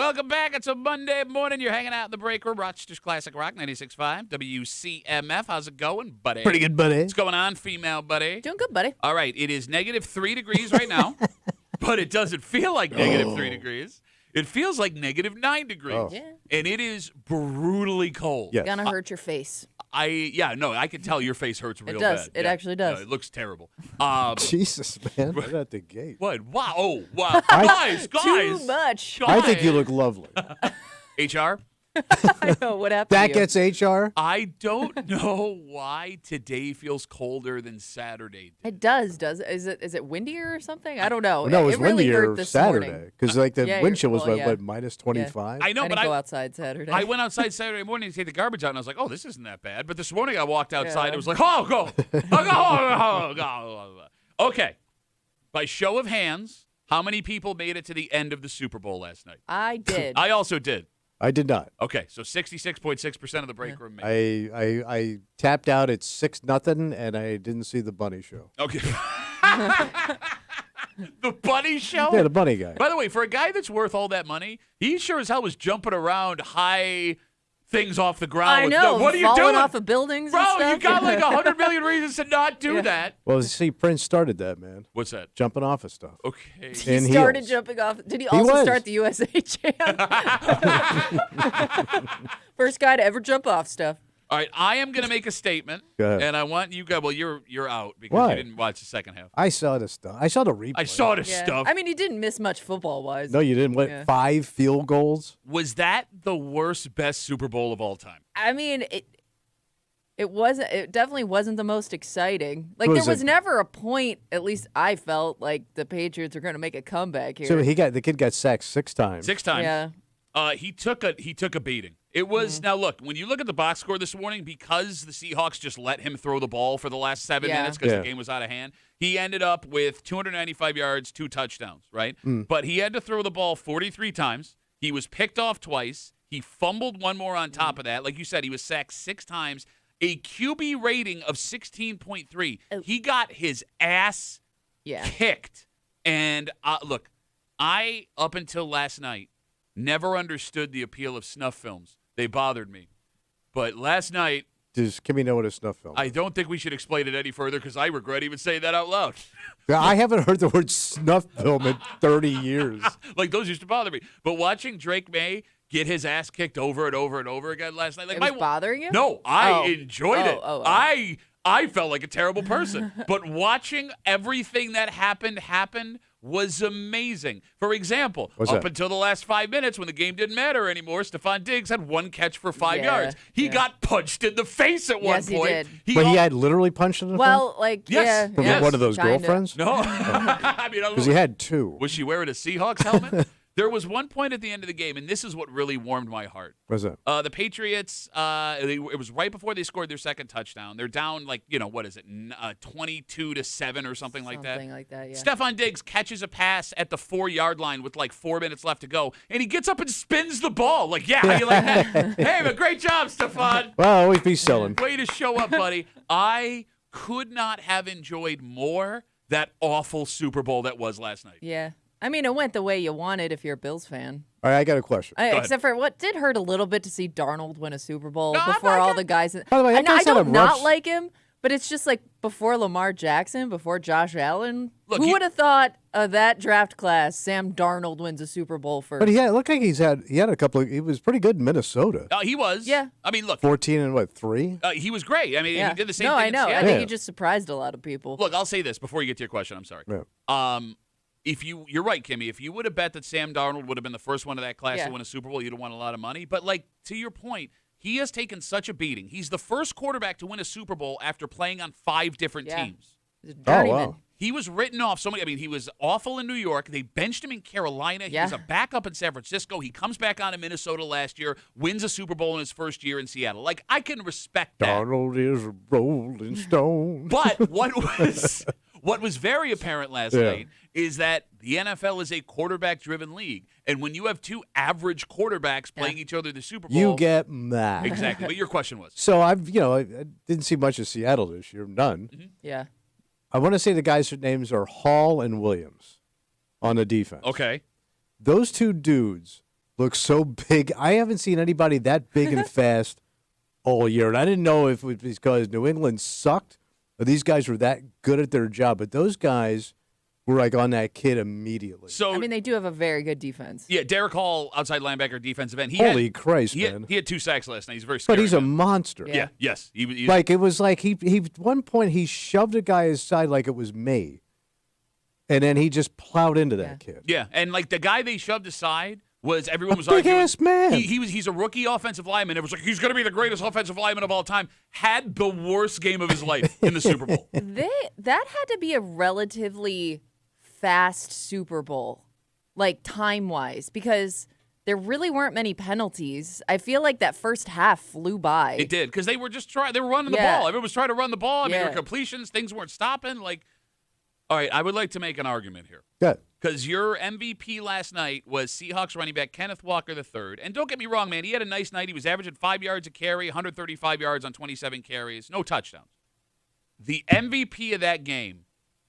Welcome back. It's a Monday morning. You're hanging out in the break room. Rochester's Classic Rock 96.5 WCMF. How's it going, buddy? Pretty good, buddy. What's going on, female buddy? Doing good, buddy. All right. It is -3 degrees right now, but it doesn't feel like -3 degrees. It feels like -9 degrees. Oh. Yeah. And it is brutally cold. Yes. Gonna hurt your face. I can tell your face hurts real bad. It does. It actually does. No, it looks terrible. Jesus, man. Right at the gate. What? Wow. Oh, wow. Guys. Too much. I think you look lovely. HR? I know what happened. That to you. gets HR? I don't know why today feels colder than Saturday. It does. Is it windier or something? I don't know. No, it was really windier hurt this Saturday. morning. Because like the Yeah, wind chill was well, what, yeah. minus 25? I know, I but didn't go outside Saturday. I went outside Saturday morning to take the garbage out, and I was like, oh, this isn't that bad. But this morning I walked outside, Yeah. it was like, oh, go. Okay. By show of hands, how many people made it to the end of the Super Bowl last night? I did. I also did. I did not. Okay, so 66.6% of the break room made it. I tapped out at 6-0, and I didn't see the bunny show. Okay. The bunny show? Yeah, the bunny guy. By the way, for a guy that's worth all that money, he sure as hell was jumping around high things off the ground. I know. What are you falling doing? off of buildings Bro, and stuff. you got like 100 million reasons to not do Yeah. that. Well, see, Prince started that, man. What's that? Jumping off of stuff. Okay. He in started heels. jumping off. Did he also was. start the USA Jam? First guy to ever jump off stuff. All right, I am going to make a statement. Go ahead. And I want you guys, well, you're out because Why? you didn't watch the second half. I saw the stuff. I saw the replay. I saw the Yeah. stuff. I mean, he didn't miss much football-wise. No, you didn't. What, Yeah. 5 field goals? Was that the worst, best Super Bowl of all time? I mean, it wasn't. It definitely wasn't the most exciting. Like Was there was it- never a point. At least I felt like the Patriots are going to make a comeback here. So the kid got sacked 6 times. 6 times. Yeah. He took a beating. It was now look, when you look at the box score this morning, because the Seahawks just let him throw the ball for the last 7 Yeah. minutes because Yeah. the game was out of hand, he ended up with 295 yards, 2 touchdowns, right? But he had to throw the ball 43 times. He was picked off twice. He fumbled one more on top of that. Like you said, he was sacked 6 times. A QB rating of 16.3. Oh. He got his ass Yeah. kicked. And look, I, up until last night, never understood the appeal of snuff films. They bothered me. But last night, Does Kimmy know what a snuff film is? I don't think we should explain it any further because I regret even saying that out loud. Yeah, I haven't heard the word snuff film in 30 years. Like, those used to bother me. But watching Drake May get his ass kicked over and over and over again last night. Like, It was bothering you? No, I Oh. enjoyed it. Oh. I felt like a terrible person. But watching everything that happened was amazing. For example, What's up that? until the last 5 minutes when the game didn't matter anymore, Stephon Diggs had 1 catch for 5 Yeah, yards. He yeah. got punched in the face at one Yes, he point. did. But he al- had literally punched in the Well, like Yes. yeah. From Yes. one of those Kinda. girlfriends? No. I mean, Because he had 2. was she wearing a Seahawks helmet? There was one point at the end of the game, and this is what really warmed my heart. What's that? The Patriots, it was right before they scored their second touchdown. They're down, 22-7 or something like that. Something like that, yeah. Stephon Diggs catches a pass at the 4-yard line with 4 minutes left to go, and he gets up and spins the ball. Like, yeah, how you like that? Hey, but great job, Stephon. Well, always be selling. Way to show up, buddy. I could not have enjoyed more that awful Super Bowl that was last night. Yeah. I mean, it went the way you wanted if you're a Bills fan. All right, I got a question. ahead. Except for what did hurt a little bit to see Darnold win a Super Bowl No, I'm before not all gonna- the guys. By the way, that And I guy's had a don't not rough- like him, but it's just like before Lamar Jackson, before Josh Allen. Look, who you- would have thought of that draft class? Sam Darnold wins a Super Bowl first. But it looked like he had a couple of, he was pretty good in Minnesota. He was. Yeah. I mean, look, 14 and 3? he was great. I mean, yeah. he did the same no, thing I in know. I Seattle. think Yeah. he just surprised a lot of people. Look, I'll say this before you get to your question. I'm sorry. Yeah. If you're right, Kimmy. If you would have bet that Sam Darnold would have been the first one of that class Yeah. to win a Super Bowl, you'd have won a lot of money. But to your point, he has taken such a beating. He's the first quarterback to win a Super Bowl after playing on 5 different Yeah. teams. He's a Oh, journeyman. wow. He was written off so many. I mean, he was awful in New York. They benched him in Carolina. He Yeah. was a backup in San Francisco. He comes back on in Minnesota last year, wins a Super Bowl in his first year in Seattle. I can respect that. Darnold is a rolling stone. But what was very apparent last night is that the NFL is a quarterback-driven league, and when you have 2 average quarterbacks playing each other in the Super Bowl, You get mad. exactly. What your question was? So I didn't see much of Seattle this year. None. Yeah. I want to say the guys' names are Hall and Williams on the defense. Okay. Those 2 dudes looks so big. I haven't seen anybody that big and fast all year. And I didn't know if it was because New England sucked or these guys were that good at their job. But those guys were like on that kid immediately. So I mean, they do have a very good defense. yeah, Derek Hall, outside linebacker, defensive end. Holy Christ, man. He had 2 sacks last night. He's very scary. But he's a man. monster. Yeah, yes. He Like, it was like he at one point he shoved a guy aside like it was me. And then he just plowed into that kid. Yeah, and like the guy they shoved aside everyone was big arguing. ass man. He's a rookie offensive lineman. It was like he's going to be the greatest offensive lineman of all time. Had the worst game of his life in the Super Bowl. That had to be a relatively fast Super Bowl, like time-wise, because there really weren't many penalties. I feel like that first half flew by. It did because they were running the Yeah. ball. Everyone was trying to run the ball. I mean, there Yeah. were completions. Things weren't stopping. Like, all right, I would like to make an argument here. Good. Because your MVP last night was Seahawks running back Kenneth Walker III. And don't get me wrong, man. He had a nice night. He was averaging 5 yards a carry, 135 yards on 27 carries, no touchdowns. The MVP of that game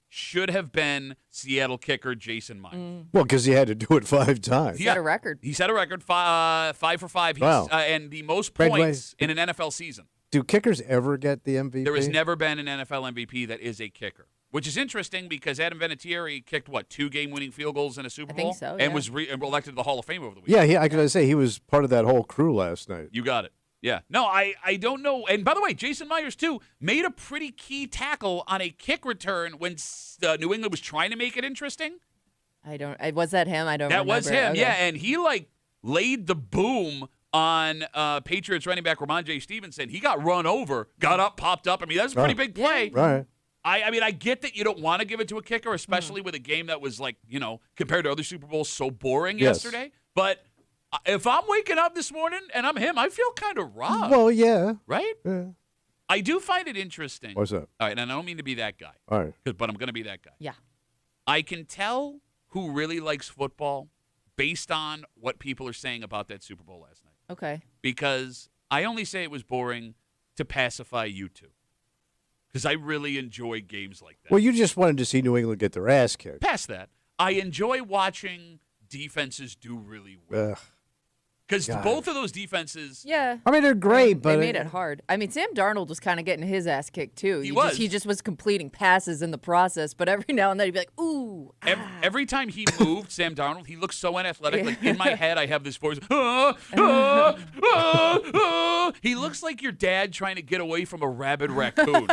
should have been Seattle kicker Jason Myers. Well, because he had to do it 5 times. He set a record. He set a record, 5 for 5. Wow. And the most By the way, points in an NFL season. Do kickers ever get the MVP? There has never been an NFL MVP that is a kicker. Which is interesting because Adam Vinatieri kicked, 2 game-winning field goals in a Super Bowl? think so, And yeah. was elected to the Hall of Fame over the weekend. Yeah, I gotta say he was part of that whole crew last night. You got it. Yeah. No, I don't know. And by the way, Jason Myers, too, made a pretty key tackle on a kick return when New England was trying to make it interesting. Was that him? I don't That remember. was him, Okay. yeah. And he, laid the boom on Patriots running back Ramon J. Stevenson. He got run over, got up, popped up. I mean, that's a pretty big play. Right. I mean, I get that you don't want to give it to a kicker, especially with a game that was compared to other Super Bowls, so boring yesterday. But if I'm waking up this morning and I'm him, I feel kind of robbed. Well, yeah. Right? Yeah. I do find it interesting. What's that? All right, and I don't mean to be that guy. All right. But I'm going to be that guy. Yeah. I can tell who really likes football based on what people are saying about that Super Bowl last night. Okay. Because I only say it was boring to pacify you two. Because I really enjoy games like that. Well, you just wanted to see New England get their ass kicked. Past that, I enjoy watching defenses do really well. Ugh. Because both of those defenses, Yeah. I mean, they're great, but they made it hard. I mean, Sam Darnold was kind of getting his ass kicked too. He just was completing passes in the process, but every now and then he'd be like, "Ooh." every time he moved, Sam Darnold, he looked so unathletic. Like in my head, I have this voice. He looks like your dad trying to get away from a rabid raccoon.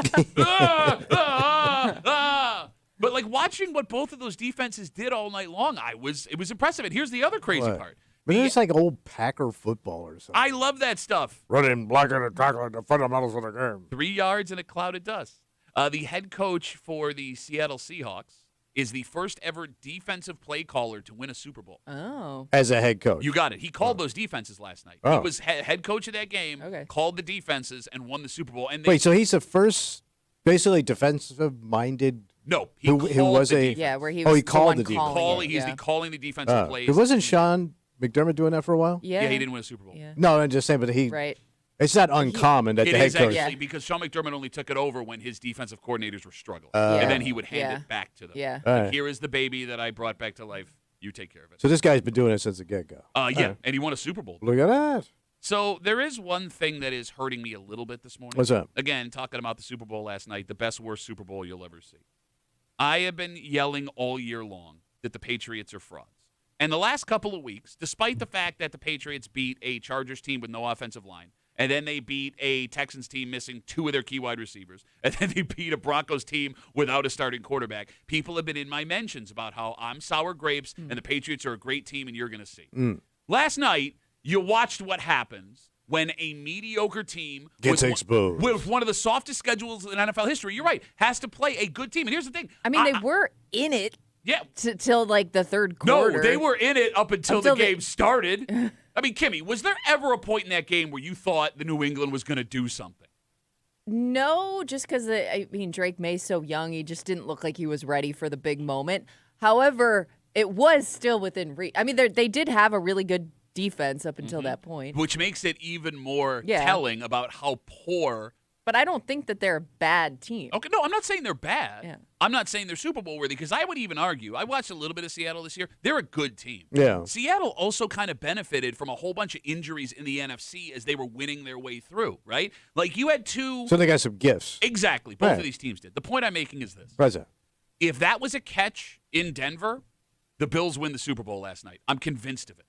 But watching what both of those defenses did all night long, it was impressive. And here's the other crazy What? part. But it's like old Packer football or something. I love that stuff. Running, blocking, and tackling, the fundamentals of the game. 3 yards in a cloud of dust. The head coach for the Seattle Seahawks is the first ever defensive play caller to win a Super Bowl. Oh. As a head coach. You got it. He called those defenses last night. He Oh. was head coach of that game, Okay. called the defenses, and won the Super Bowl. And Wait, so he's the first basically defensive-minded. no, he who called was the a- defense. Yeah, where he Oh, was he called one the defense. calling it, He's yeah. the calling the defensive plays. It wasn't Sean McDermott doing that for a while? Yeah. Yeah, he didn't win a Super Bowl. Yeah. No, I'm just saying, but Right. it's not uncommon that It the head is coach. actually Yeah. because Sean McDermott only took it over when his defensive coordinators were struggling, Yeah. and then he would hand Yeah. it back to them. Yeah. All Like, right. here is the baby that I brought back to life. You take care of it. So this guy's been doing it since the get-go. Yeah, and he won a Super Bowl. Look at that. So there is one thing that is hurting me a little bit this morning. What's that? Again, talking about the Super Bowl last night, the best, worst Super Bowl you'll ever see. I have been yelling all year long that the Patriots are frauds. And the last couple of weeks, despite the fact that the Patriots beat a Chargers team with no offensive line, and then they beat a Texans team missing 2 of their key wide receivers, and then they beat a Broncos team without a starting quarterback, people have been in my mentions about how I'm sour grapes and the Patriots are a great team and you're going to see. Last night, you watched what happens when a mediocre team Gets exposed. with one of the softest schedules in NFL history, you're right, has to play a good team. And here's the thing. I mean, they were in it Yeah. till the third quarter. No, they were in it up until the Until game started. I mean, Kimmy, was there ever a point in that game where you thought the New England was going to do something? No, just because Drake May's so young, he just didn't look like he was ready for the big moment. However, it was still within reach. I mean, they did have a really good defense up until that point. Which makes it even more Yeah. telling about how poor But I don't think that they're a bad team. Okay, no, I'm not saying they're bad. Yeah. I'm not saying they're Super Bowl worthy because I would even argue. I watched a little bit of Seattle this year. They're a good team. Yeah. Seattle also kind of benefited from a whole bunch of injuries in the NFC as they were winning their way through, right? Like you had two. So they got some gifts. Exactly. Both Right. of these teams did. The point I'm making is this. What's that? If that was a catch in Denver, the Bills win the Super Bowl last night. I'm convinced of it.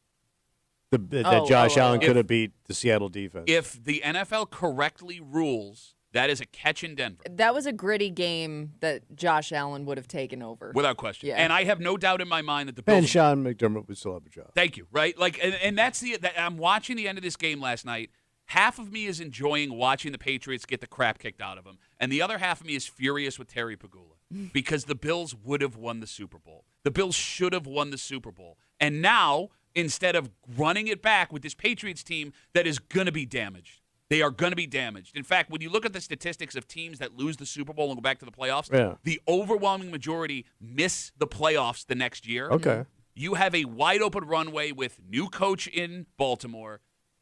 That Josh Allen If- could have beat the Seattle defense. If the NFL correctly rules that is a catch in Denver. That was a gritty game that Josh Allen would have taken over. Without question. Yeah. And I have no doubt in my mind that the Bills. And Sean McDermott would still have a job. Thank you. Right? Like, and that's I'm watching the end of this game last night. Half of me is enjoying watching the Patriots get the crap kicked out of them, and the other half of me is furious with Terry Pagula because the Bills would have won the Super Bowl. The Bills should have won the Super Bowl. And now, instead of running it back with this Patriots team that is going to be damaged, they are going to be damaged. In fact, when you look at the statistics of teams that lose the Super Bowl and go back to the playoffs, the overwhelming majority miss the playoffs the next year. Okay. You have a wide open runway with new coach in Baltimore.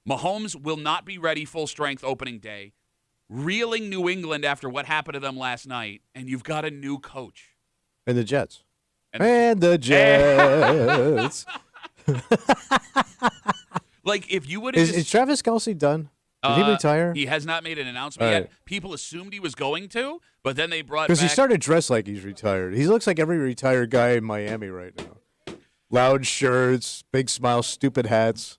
Mahomes will not be ready full strength opening day. Reeling New England after what happened to them last night, and you've got a new coach. And the Jets. And the Jets. Like, if you would have Is Travis Kelce done? Did he retire? He has not made an announcement All yet. right. People assumed he was going to, but then they brought Because he back. started dressed like he's retired. He looks like every retired guy in Miami right now. Loud shirts, big smiles, stupid hats.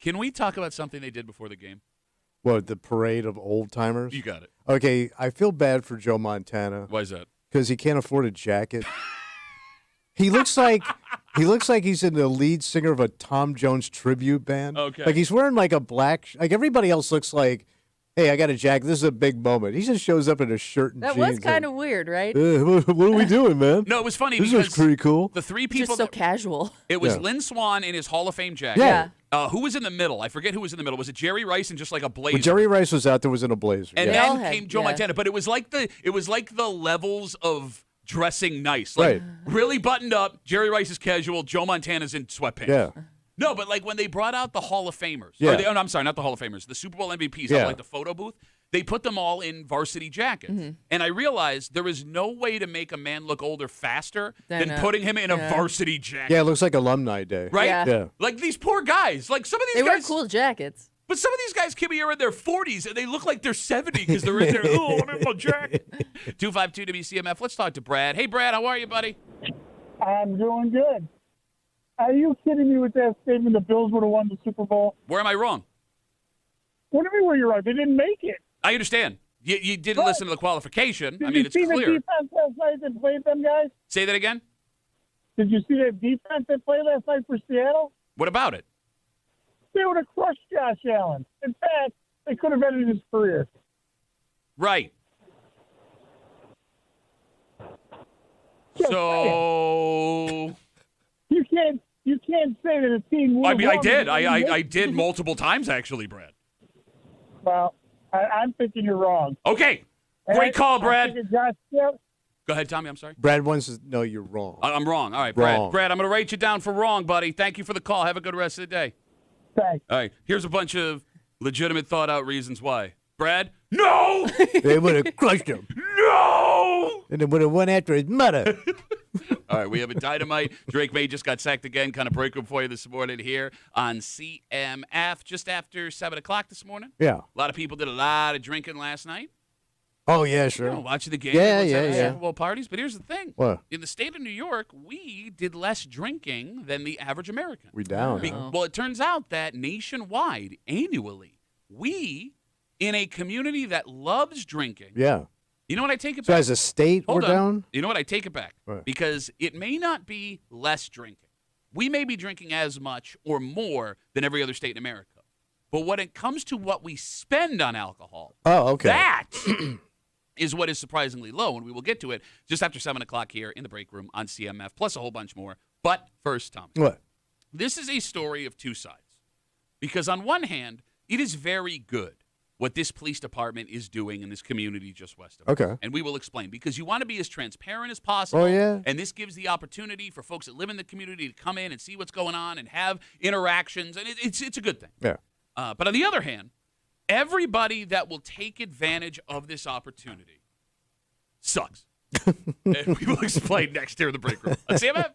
Can we talk about something they did before the game? What, the parade of old timers? You got it. Okay, I feel bad for Joe Montana Why is that? because he can't afford a jacket. He looks like he's in the lead singer of a Tom Jones tribute band. Okay. Like he's wearing like a black. Like everybody else looks like, hey, I got a jacket. This is a big moment. He just shows up in a shirt and That jeans. was kind of weird, right? What are we doing, man? No, it was funny This because is pretty cool. the three people. Just so casual. It was Yeah. Lynn Swann in his Hall of Fame jacket. Yeah. Who was in the middle? I forget who was in the middle. Was it Jerry Rice and just like a blazer? When Jerry Rice was out there, was in a blazer. And yeah. all then had- came Joe yeah. Montana. But it was like the levels of dressing nice. Like Right. really buttoned up. Jerry Rice is casual. Joe Montana's in sweatpants. Yeah. No, but like when they brought out the Hall of Famers. Yeah. No, I'm sorry, not the Hall of Famers. The Super Bowl MVPs Yeah. out like the photo booth. They put them all in varsity jackets. Mm-hmm. And I realized there is no way to make a man look older faster than Than, putting him in a varsity jacket. Yeah, it looks like alumni day. Right? Yeah. Yeah. Like these poor guys. Like some of these They wear guys. cool jackets. But some of these guys, Kimmy, are in their 40s, and they look like they're 70 because they're in their, I'm in my jacket. 252 WCMF. Let's talk to Brad. Hey, Brad, how are you, buddy? I'm doing good. Are you kidding me with that statement the Bills would have won the Super Bowl? Where am I wrong? What do you mean where you're right? They didn't make it. I understand. You didn't Right. listen to the qualification. Did I mean, you it's see clear. the defense last night that played them guys? Say that again? Did you see that defense that played last night for Seattle? What about it? They would have crushed Josh Allen. In fact, they could have ended his career. Right. Just So, You can't say that a team would I have mean, I won did. if they I didn't. did multiple times, actually, Brad. Well, I'm thinking you're wrong. Okay. And Great call, I'm Brad. thinking Josh Allen. Go ahead, Tommy. I'm sorry. Brad wants to know you're wrong. I'm wrong. All right, Brad. Wrong. Brad, I'm going to write you down for wrong, buddy. Thank you for the call. Have a good rest of the day. Thanks. All right. Here's a bunch of legitimate, thought-out reasons why. Brad? No! They would have crushed him. No! And they would have went after his mother. All right, we have a dynamite. Drake May just got sacked again. Kind of break room for you this morning here on CMF just after 7 o'clock this morning. Yeah. A lot of people did a lot of drinking last night. Oh, yeah, sure. Watching the game. Yeah, everyone's yeah, having yeah. Super Bowl parties. But here's the thing. What? In the state of New York, we did less drinking than the average American. We down. Be- huh? Well, it turns out that nationwide, annually, we, in a community that loves drinking, Yeah. you know what I take it So back? as a state, Hold we're on. down? You know what? I take it back. Right. Because it may not be less drinking. We may be drinking as much or more than every other state in America. But when it comes to what we spend on alcohol, Oh, okay. that is what is surprisingly low, and we will get to it just after 7 o'clock here in the break room on CMF, plus a whole bunch more. But first, Tommy, What? this is a story of two sides. Because on one hand, it is very good what this police department is doing in this community just west of us. Okay. And we will explain, because you want to be as transparent as possible. Oh, yeah. And this gives the opportunity for folks that live in the community to come in and see what's going on and have interactions, and it's a good thing. Yeah. But on the other hand, Everybody that will take advantage of this opportunity sucks. And we will explain next here in the break room on CMF.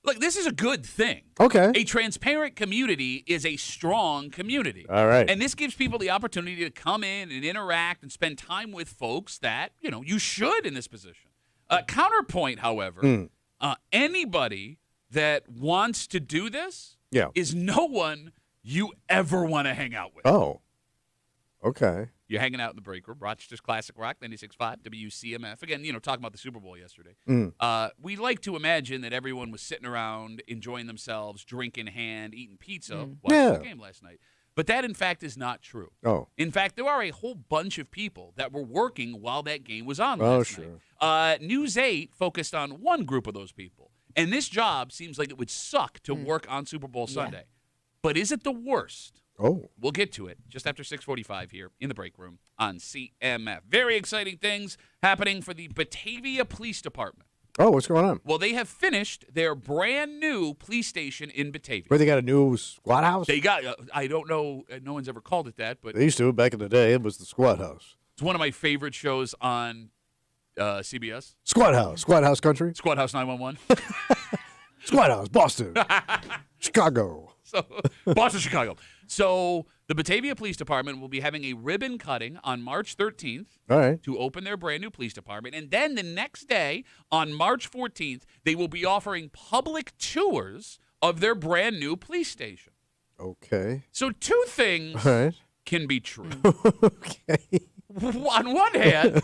Look, this is a good thing. Okay. A transparent community is a strong community. All right. And this gives people the opportunity to come in and interact and spend time with folks that, you should in this position. Counterpoint, however, anybody that wants to do this is no one you ever want to hang out with. Oh. Okay. You're hanging out in the break room, Rochester's Classic Rock, 96.5, WCMF. Again, talking about the Super Bowl yesterday. We like to imagine that everyone was sitting around, enjoying themselves, drink in hand, eating pizza, watching the game last night. But that, in fact, is not true. Oh. In fact, there are a whole bunch of people that were working while that game was on last night. News 8 focused on one group of those people. And this job seems like it would suck to work on Super Bowl Sunday. But is it the worst? Oh. We'll get to it just after 6:45 here in the break room on CMF. Very exciting things happening for the Batavia Police Department. Oh, what's going on? Well, they have finished their brand new police station in Batavia. Where they got a new squad house? They got, I don't know, no one's ever called it that, but They used to back in the day. It was the squad house. it's one of my favorite shows on CBS. Squad house country. Squad House 911. Squad house, Boston, Chicago. So, Boston, Chicago. So the Batavia Police Department will be having a ribbon cutting on March 13th All right. to open their brand new police department. And then the next day, on March 14th, they will be offering public tours of their brand new police station. Okay. So two things All right. can be true. Okay. On one hand,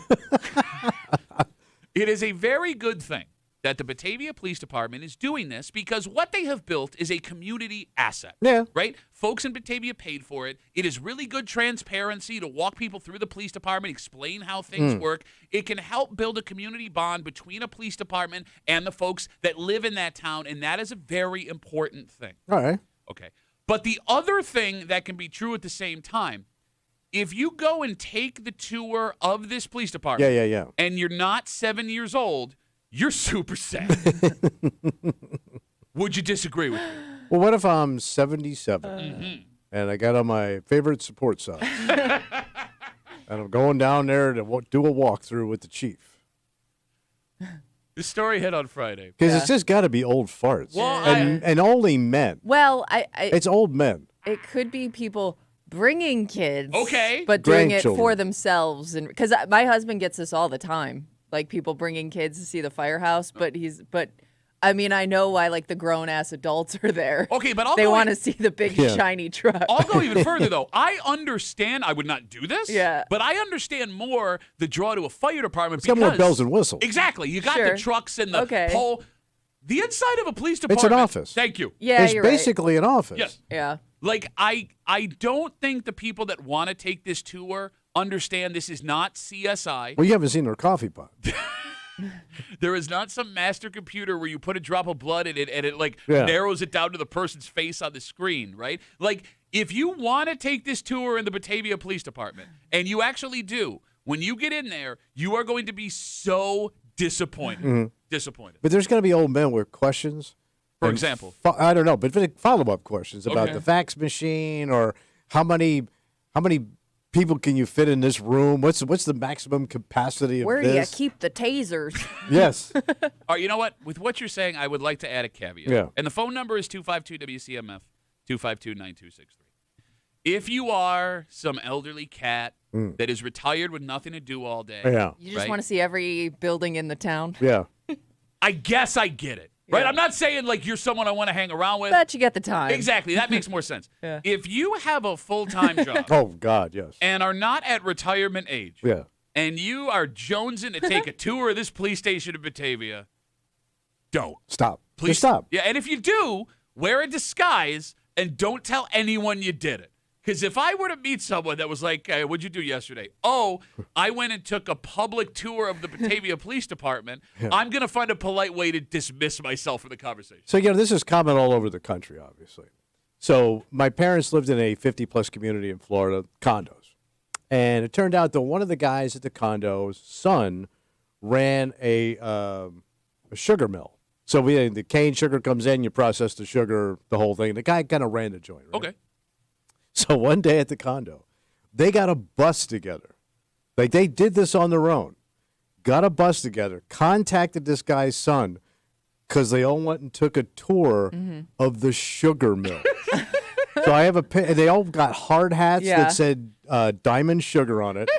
it is a very good thing that the Batavia Police Department is doing this because what they have built is a community asset. Yeah. Right? Folks in Batavia paid for it. It is really good transparency to walk people through the police department, explain how things work. It can help build a community bond between a police department and the folks that live in that town, and that is a very important thing. All right. Okay. But the other thing that can be true at the same time, if you go and take the tour of this police department Yeah. and you're not 7 years old, you're super sad. Would you disagree with me? Well, what if I'm 77 and I got on my favorite support side and I'm going down there to do a walkthrough with the chief? This story hit on Friday. Because it's just got to be old farts. Well, and only men. Well, It's old men. it could be people bringing kids. Okay. But doing it for Grandchildren. themselves. And because my husband gets this all the time. Like people bringing kids to see the firehouse. But I mean, I know why like the grown ass adults are there. Okay, but they want to see the big shiny truck. I'll go even further, though. I understand. I would not do this. Yeah. But I understand more the draw to a fire department It's got more bells and whistles. Exactly. You got Sure. the trucks and the Okay. pole. The inside of a police department. It's an office. Thank you. Yeah, It's you're basically an office. Yes. right. Yeah. Like, I don't think the people that want to take this tour understand this is not CSI. Well, you haven't seen their coffee pot. There is not some master computer where you put a drop of blood in it and it Yeah. narrows it down to the person's face on the screen, right? Like, if you want to take this tour in the Batavia Police Department, and you actually do, when you get in there, you are going to be so disappointed. Disappointed. But there's going to be old men with questions. For And example. I don't know, but follow-up questions about Okay. the fax machine or how many people can you fit in this room? What's the maximum capacity of Where do you this? keep the tasers? Yes. All right, you know what? With what you're saying, I would like to add a caveat. Yeah. And the phone number is 252-WCMF, 252-9263. If you are some elderly cat that is retired with nothing to do all day, Yeah. You just Right. want to see every building in the town. Yeah. I guess I get it. Right? Yeah. I'm not saying like you're someone I want to hang around with. But you get the time. Exactly. That makes more sense. Yeah. If you have a full-time job Oh God, yes. and are not at retirement age, Yeah. and you are jonesing to take a tour of this police station in Batavia, don't. Stop. Please Just stop. Yeah, and if you do, wear a disguise and don't tell anyone you did it. Because if I were to meet someone that was like, hey, what'd you do yesterday? Oh, I went and took a public tour of the Batavia Police Department. I'm going to find a polite way to dismiss myself from the conversation. So, this is common all over the country, obviously. So, my parents lived in a 50-plus community in Florida, condos. And it turned out that one of the guys at the condo's son ran a sugar mill. So, the cane sugar comes in, you process the sugar, the whole thing. The guy kind of ran the joint, right? Okay. So, one day at the condo, they got a bus together. Like, they did this on their own. Got a bus together, contacted this guy's son, because they all went and took a tour of the sugar mill. So I have they all got hard hats that said Diamond Sugar on it.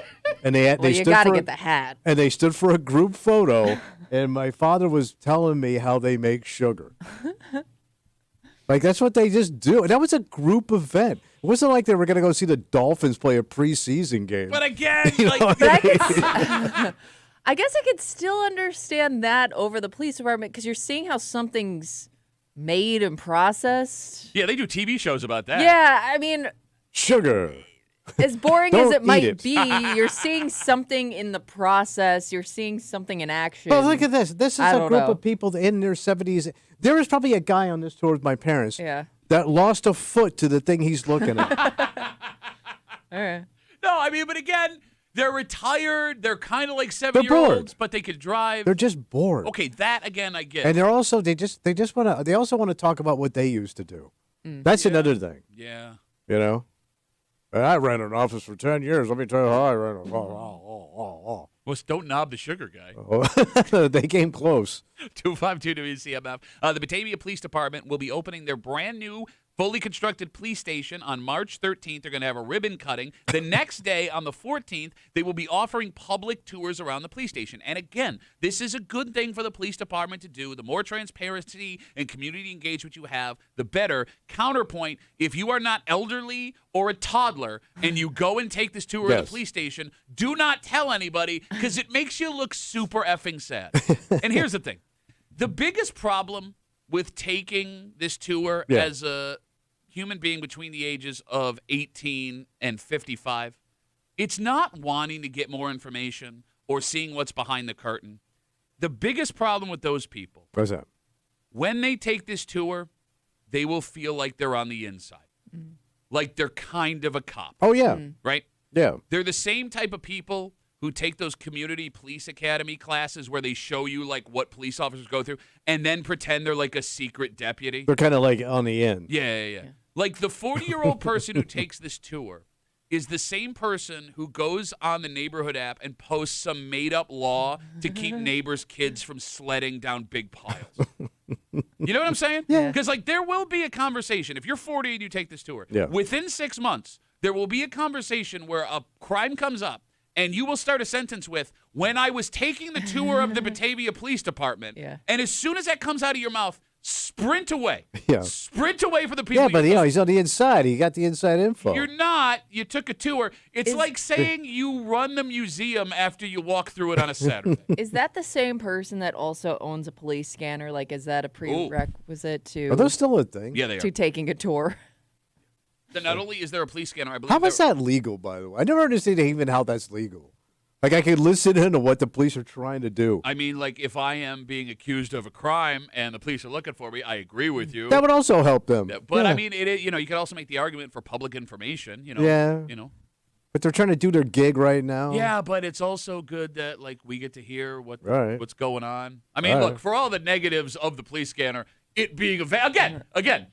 And they you got to get the hat. And they stood for a group photo. And my father was telling me how they make sugar. Like, that's what they just do. And that was a group event. It wasn't like they were going to go see the Dolphins play a preseason game. But again, I guess I could still understand that over the police department because you're seeing how something's made and processed. Yeah, they do TV shows about that. Yeah, I mean, sugar. As boring as it might be, it. you're seeing something in the process. You're seeing something in action. Well, look at this. This is a group of people in their 70s. There was probably a guy on this tour with my parents that lost a foot to the thing he's looking at. All right. No, I mean, but again, they're retired. They're kind of like 7-year-olds, but they could drive. They're just bored. Okay, that again, I get. And they're also they also want to talk about what they used to do. That's another thing. Yeah. You know. I ran an office for 10 years. Let me tell you how I ran it. Well, don't knob the sugar guy. They came close. 252 WCMF. The Batavia Police Department will be opening their brand new fully constructed police station on March 13th. They're going to have a ribbon cutting. The next day, on the 14th, they will be offering public tours around the police station. And again, this is a good thing for the police department to do. The more transparency and community engagement you have, the better. Counterpoint, if you are not elderly or a toddler and you go and take this tour of the police station, do not tell anybody because it makes you look super effing sad. And here's the thing. The biggest problem with taking this tour as a human being between the ages of 18 and 55, it's not wanting to get more information or seeing what's behind the curtain. The biggest problem with those people, what's that? When they take this tour, they will feel like they're on the inside, like they're kind of a cop. Oh, yeah. Right? Yeah. They're the same type of people who take those community police academy classes where they show you like what police officers go through and then pretend they're like a secret deputy. They're kind of like on the end. Yeah. Like the 40-year-old person who takes this tour is the same person who goes on the neighborhood app and posts some made-up law to keep neighbors' kids from sledding down big piles. You know what I'm saying? Yeah. Because like there will be a conversation. If you're 40 and you take this tour, yeah. within 6 months, there will be a conversation where a crime comes up and you will start a sentence with, when I was taking the tour of the Batavia Police Department, and as soon as that comes out of your mouth, sprint away. Yeah. Sprint away for the people. Yeah, but he's on the inside. He got the inside info. You're not. You took a tour. It's like saying you run the museum after you walk through it on a Saturday. Is that the same person that also owns a police scanner? Like, is that a prerequisite to... Are those still a thing? Yeah, they are. To taking a tour? Not only is there a police scanner, I believe. How is that legal, by the way? I never understood even how that's legal. Like, I could listen in to what the police are trying to do. I mean, like, if I am being accused of a crime and the police are looking for me, I agree with you. That would also help them. But, I mean, you could also make the argument for public information, Yeah. But they're trying to do their gig right now. Yeah, but it's also good that, like, we get to hear what's going on. I mean, look, for all the negatives of the police scanner, it being again,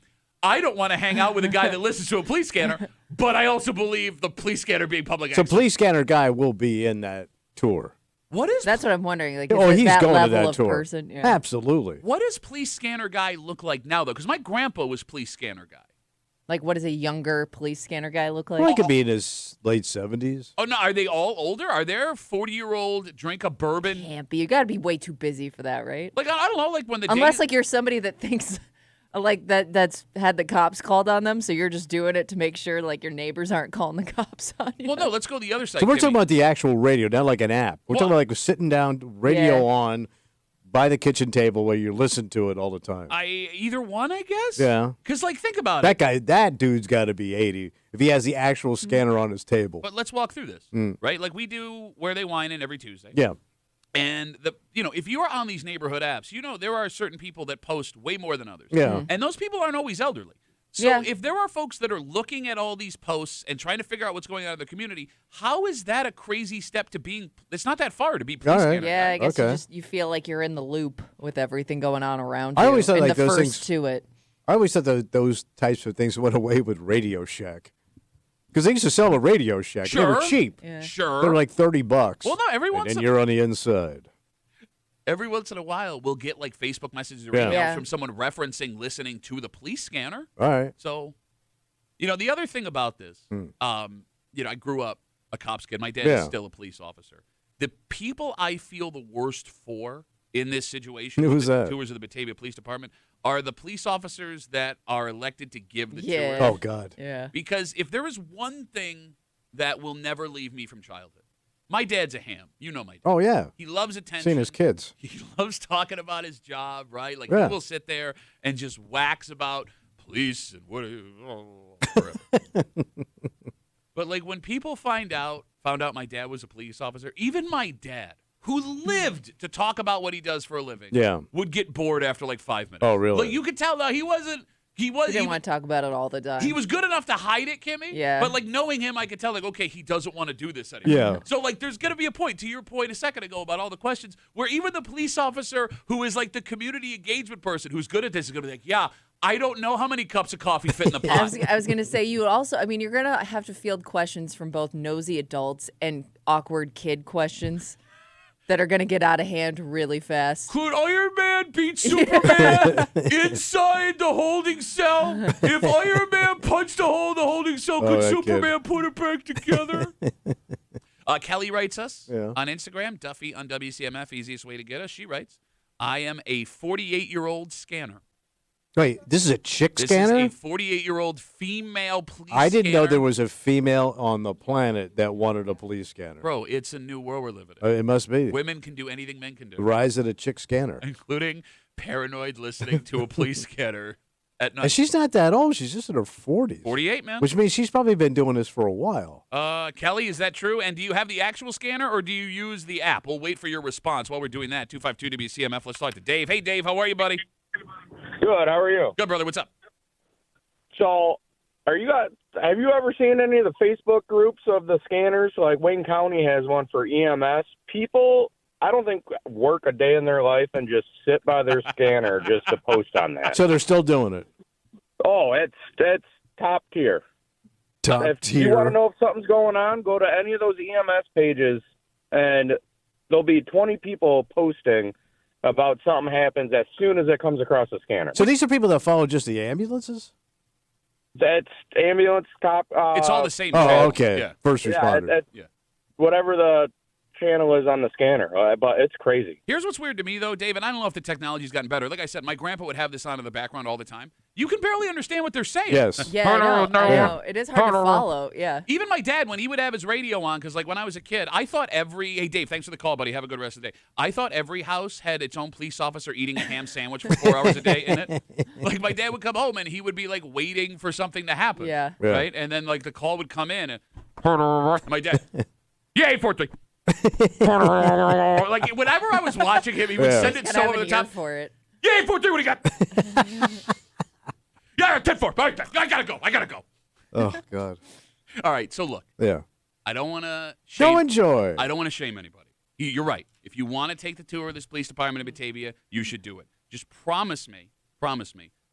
I don't want to hang out with a guy that listens to a police scanner, but I also believe the police scanner being public access. So police scanner guy will be in that tour. That's what I'm wondering. Like, he's that going level to that of tour. Person? Yeah. Absolutely. What does police scanner guy look like now, though? Because my grandpa was police scanner guy. Like, what does a younger police scanner guy look like? Well, he could be in his late 70s. Oh, no. Are they all older? Are there 40-year-old drink a bourbon? Can't be. You got to be way too busy for that, right? Like, I don't know. Like, when the Unless, like, you're somebody that thinks... Like that's had the cops called on them, so you're just doing it to make sure like your neighbors aren't calling the cops on you. Well, no, let's go the other side. So we're talking about the actual radio, not like an app. We're talking about like sitting down, radio on, by the kitchen table where you listen to it all the time. Either one, I guess. Yeah. Because like think about it. That dude's got to be 80 if he has the actual scanner on his table. But let's walk through this, right? Like we do Where They Whine in every Tuesday. Yeah. And if you are on these neighborhood apps, there are certain people that post way more than others. Yeah. And those people aren't always elderly. So if there are folks that are looking at all these posts and trying to figure out what's going on in the community, how is that a crazy step to being? It's not that far to be police scanner. Yeah, I guess you feel like you're in the loop with everything going on around you. I always thought and like the those first things to it. I always thought those types of things went away with Radio Shack. Because they used to sell a Radio Shack. Sure. They were cheap. Yeah. Sure. They were like $30. Well, no, everyone's. And you're on the inside. Every once in a while, we'll get like Facebook messages or Yeah. emails Yeah. from someone referencing listening to the police scanner. All right. So, the other thing about this, I grew up a cop's kid. My dad is Yeah. still a police officer. The people I feel the worst for in this situation, Who's the that? tours of the Batavia Police Department, are the police officers that are elected to give the Yeah. tour. Oh, God. Yeah. Because if there is one thing that will never leave me from childhood, my dad's a ham. You know my dad. Oh, yeah. He loves attention. Seen his kids. He loves talking about his job, right? Like Yeah. he will sit there and just wax about police and forever. But like when people found out my dad was a police officer, even my dad, who lived to talk about what he does for a living, Yeah. would get bored after like 5 minutes. Oh, really? Like you could tell that he wasn't. He didn't want to talk about it all the time. He was good enough to hide it, Kimmy. Yeah. But like knowing him, I could tell like, okay, he doesn't want to do this anymore. Yeah. So like, there's gonna be a point to your point a second ago about all the questions where even the police officer who is like the community engagement person who's good at this is gonna be like, yeah, I don't know how many cups of coffee fit in the pot. I was going to say, you also, I mean, you're going to have to field questions from both nosy adults and awkward kid questions that are going to get out of hand really fast. Could Iron Man beat Superman inside the holding cell? If Iron Man punched a hole in the holding cell, could that Superman put it back together? Kelly writes us Yeah. on Instagram, Duffy on WCMF, easiest way to get us. She writes, I am a 48-year-old scanner. Wait, this is a chick This scanner? is a 48-year-old female police I didn't know scanner. there was a female on the planet that wanted a police scanner. Bro, it's a new world we're living in. It must be. Women can do anything men can The do, rise of the chick scanner. including paranoid listening to a police scanner at night. And she's not that old. She's just in her 40s. 48, man. Which means she's probably been doing this for a while. Kelly, is that true? And do you have the actual scanner or do you use the app? We'll wait for your response while we're doing that. 252 WCMF. Let's talk to Dave. Hey, Dave, how are you, buddy? Good. How are you? Good, brother. What's up? So, have you ever seen any of the Facebook groups of the scanners? Like Wayne County has one for EMS. People, I don't think work a day in their life and just sit by their scanner just to post on that. So they're still doing it. Oh, it's top tier. Top If you want to tier. know if something's going on, go to any of those EMS pages, and there'll be 20 people posting about something happens as soon as it comes across the scanner. So these are people that follow just the ambulances? That's ambulance, cop. It's all the same. Oh, channel. okay. Yeah. First Yeah, responder. Yeah. whatever the channel is on the scanner, but it's crazy. Here's what's weird to me, though, Dave, and I don't know if the technology's gotten better. Like I said, my grandpa would have this on in the background all the time. You can barely understand what they're saying. Yes. Yeah, I know. It is hard to follow. Yeah. Even my dad, when he would have his radio on, because like when I was a kid, I thought hey, Dave, thanks for the call, buddy. Have a good rest of the day. I thought every house had its own police officer eating a ham sandwich for 4 hours a day in it. Like my dad would come home and he would be like waiting for something to happen. Yeah. Yeah. Right? And then like the call would come in and my dad, yeah, 843. Like whenever I was watching him, he would Yeah. send it Gotta so have over the an ear top. for it. Yeah, 843, what do you got? Yeah, 10-4. All right, I gotta go. Oh, God. All right, so look, Yeah. I don't want to Show and joy. I don't want to shame anybody. You're right. If you want to take the tour of this police department in Batavia, you should do it. Just promise me,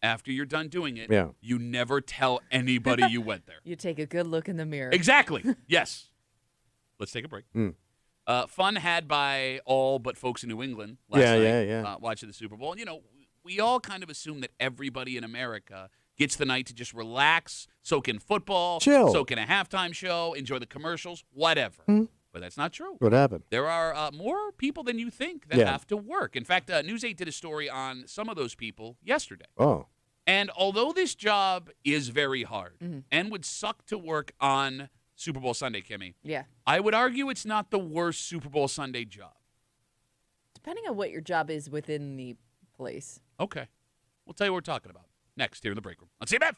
after you're done doing it, Yeah. you never tell anybody you went there. You take a good look in the mirror. Exactly. Yes. Let's take a break. Mm. Fun had by all but folks in New England last Yeah, night yeah. watching the Super Bowl. You know, we all kind of assume that everybody in America gets the night to just relax, soak in football, Chill. soak in a halftime show, enjoy the commercials, whatever. Mm. But that's not true. What happened? There are more people than you think that Yeah. have to work. In fact, News 8 did a story on some of those people yesterday. Oh. And although this job is very hard Mm-hmm. and would suck to work on Super Bowl Sunday, Kimmy, Yeah. I would argue it's not the worst Super Bowl Sunday job. Depending on what your job is within the place. Okay. We'll tell you what we're talking about next here in the break room. Let's see, Beth.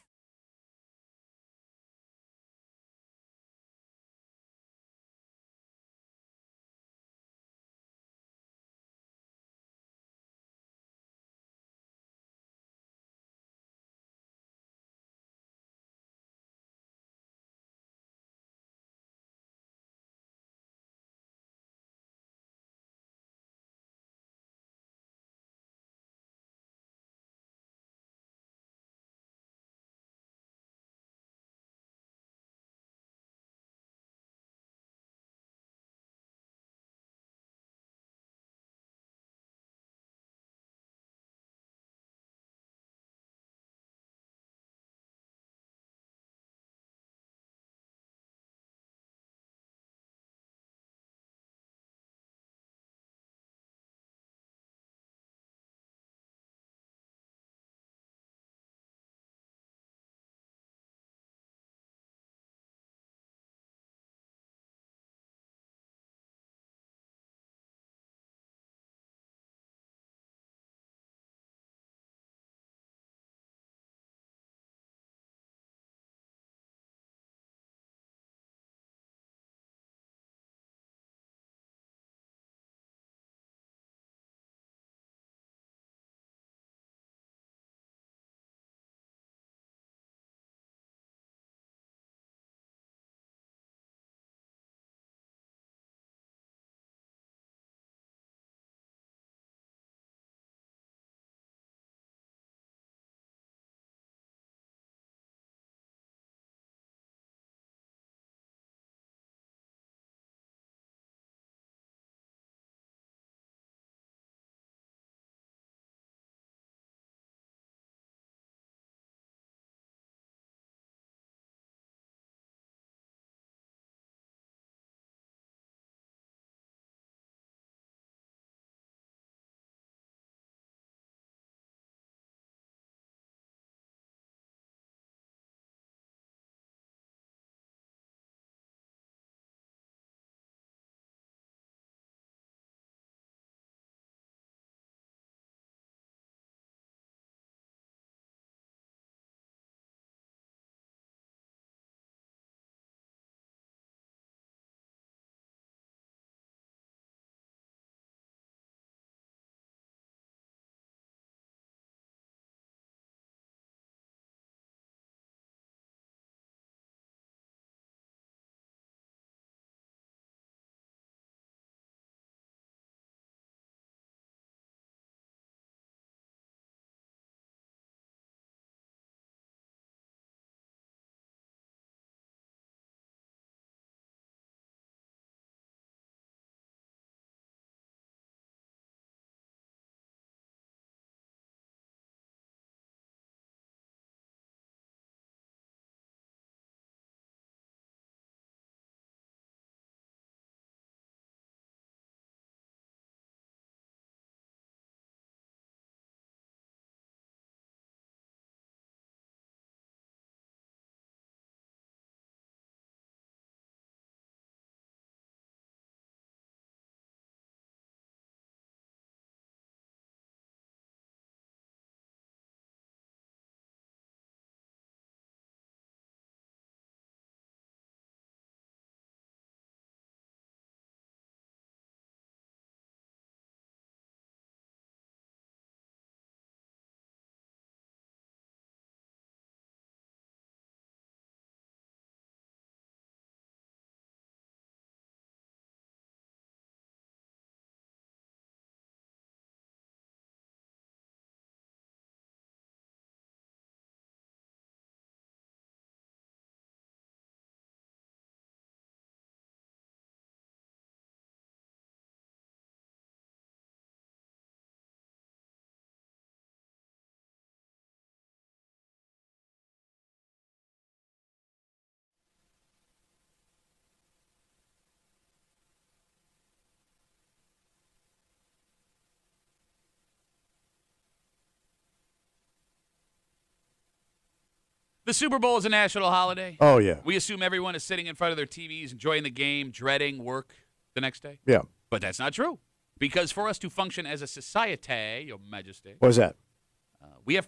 The Super Bowl is a national holiday. Oh, yeah. We assume everyone is sitting in front of their TVs, enjoying the game, dreading work the next day. Yeah. But that's not true. Because for us to function as a society, Your Majesty, What is that?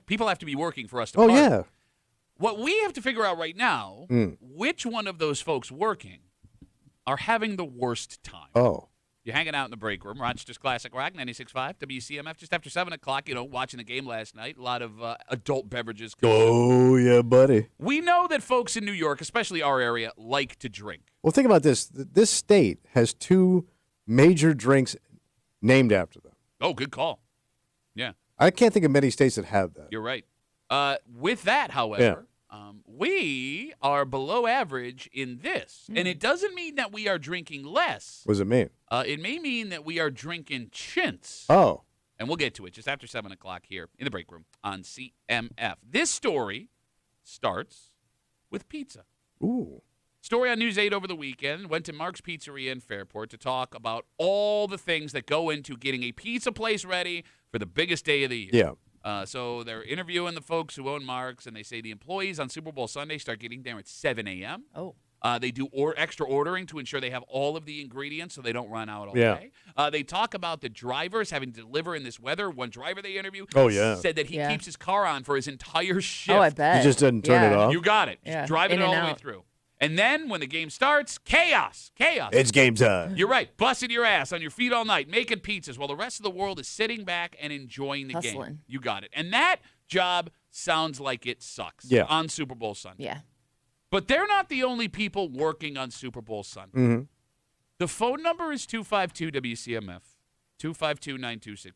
people have to be working for us to Oh, party. yeah. What we have to figure out right now, which one of those folks working are having the worst time. Oh. You're hanging out in the break room, Rochester's Classic Rock, 96.5, WCMF, just after 7 o'clock, watching the game last night. A lot of adult beverages. Oh, yeah, buddy. We know that folks in New York, especially our area, like to drink. Well, think about this. This state has 2 major drinks named after them. Oh, good call. Yeah, I can't think of many states that have that. you're right. With that, however, we are below average in this. And it doesn't mean that we are drinking less. What does it mean? It may mean that we are drinking chintz. Oh. And we'll get to it just after 7 o'clock here in the break room on CMF. This story starts with pizza. Ooh. Story on News 8 over the weekend. Went to Mark's Pizzeria in Fairport to talk about all the things that go into getting a pizza place ready for the biggest day of the year. Yeah. So they're interviewing the folks who own Mark's, and they say the employees on Super Bowl Sunday start getting there at 7 a.m. Oh. They do extra ordering to ensure they have all of the ingredients so they don't run out all Yeah. day. They talk about the drivers having to deliver in this weather. One driver they interview said that he keeps his car on for his entire shift. Oh, I bet. He just doesn't turn it off? You got it. Yeah. Just driving In it all and the way out. through. And then when the game starts, chaos. It's game time. You're right. Busting your ass on your feet all night, making pizzas while the rest of the world is sitting back and enjoying the game. Hustling. You got it. And that job sounds like it sucks on Super Bowl Sunday. Yeah. But they're not the only people working on Super Bowl Sunday. Mm-hmm. The phone number is 252-WCMF, 252-9263.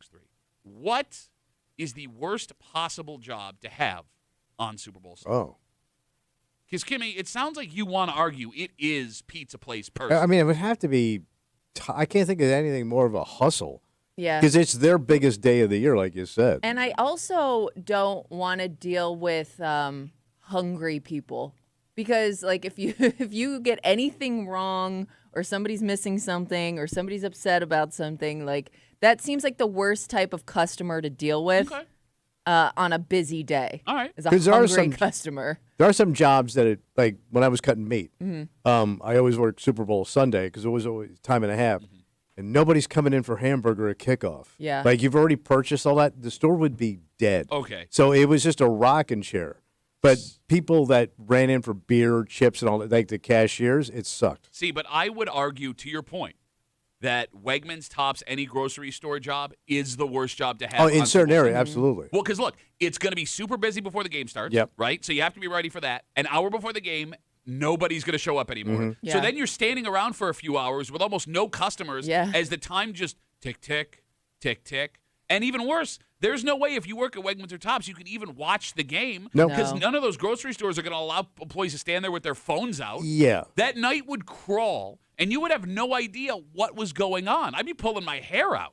What is the worst possible job to have on Super Bowl Sunday? Oh. Because, Kimmy, it sounds like you want to argue it is pizza place person. I mean, it would have to be I can't think of anything more of a hustle. Yeah. Because it's their biggest day of the year, like you said. And I also don't want to deal with hungry people because, like, if you get anything wrong or somebody's missing something or somebody's upset about something, like that seems like the worst type of customer to deal with on a busy day. All right. Is a 'Cause there are hungry some- customer. There are some jobs that, like when I was cutting meat, I always worked Super Bowl Sunday because it was always time and a half. And nobody's coming in for hamburger at kickoff. Yeah. Like you've already purchased all that. The store would be dead. Okay. So it was just a rocking chair. But people that ran in for beer, chips, and all that, like the cashiers, it sucked. See, but I would argue, to your point, that Wegmans tops any grocery store job is the worst job to have. Oh, in on certain Super Bowl areas, Sunday. absolutely. Well, because look, it's going to be super busy before the game starts. Yep. Right? So you have to be ready for that. An hour before the game, nobody's going to show up anymore. Yeah. So then you're standing around for a few hours with almost no customers as the time just tick, tick, tick, tick. And even worse, there's no way if you work at Wegmans or Tops, you can even watch the game. Nope. Because No. none of those grocery stores are going to allow employees to stand there with their phones out. Yeah. That night would crawl, and you would have no idea what was going on. I'd be pulling my hair out.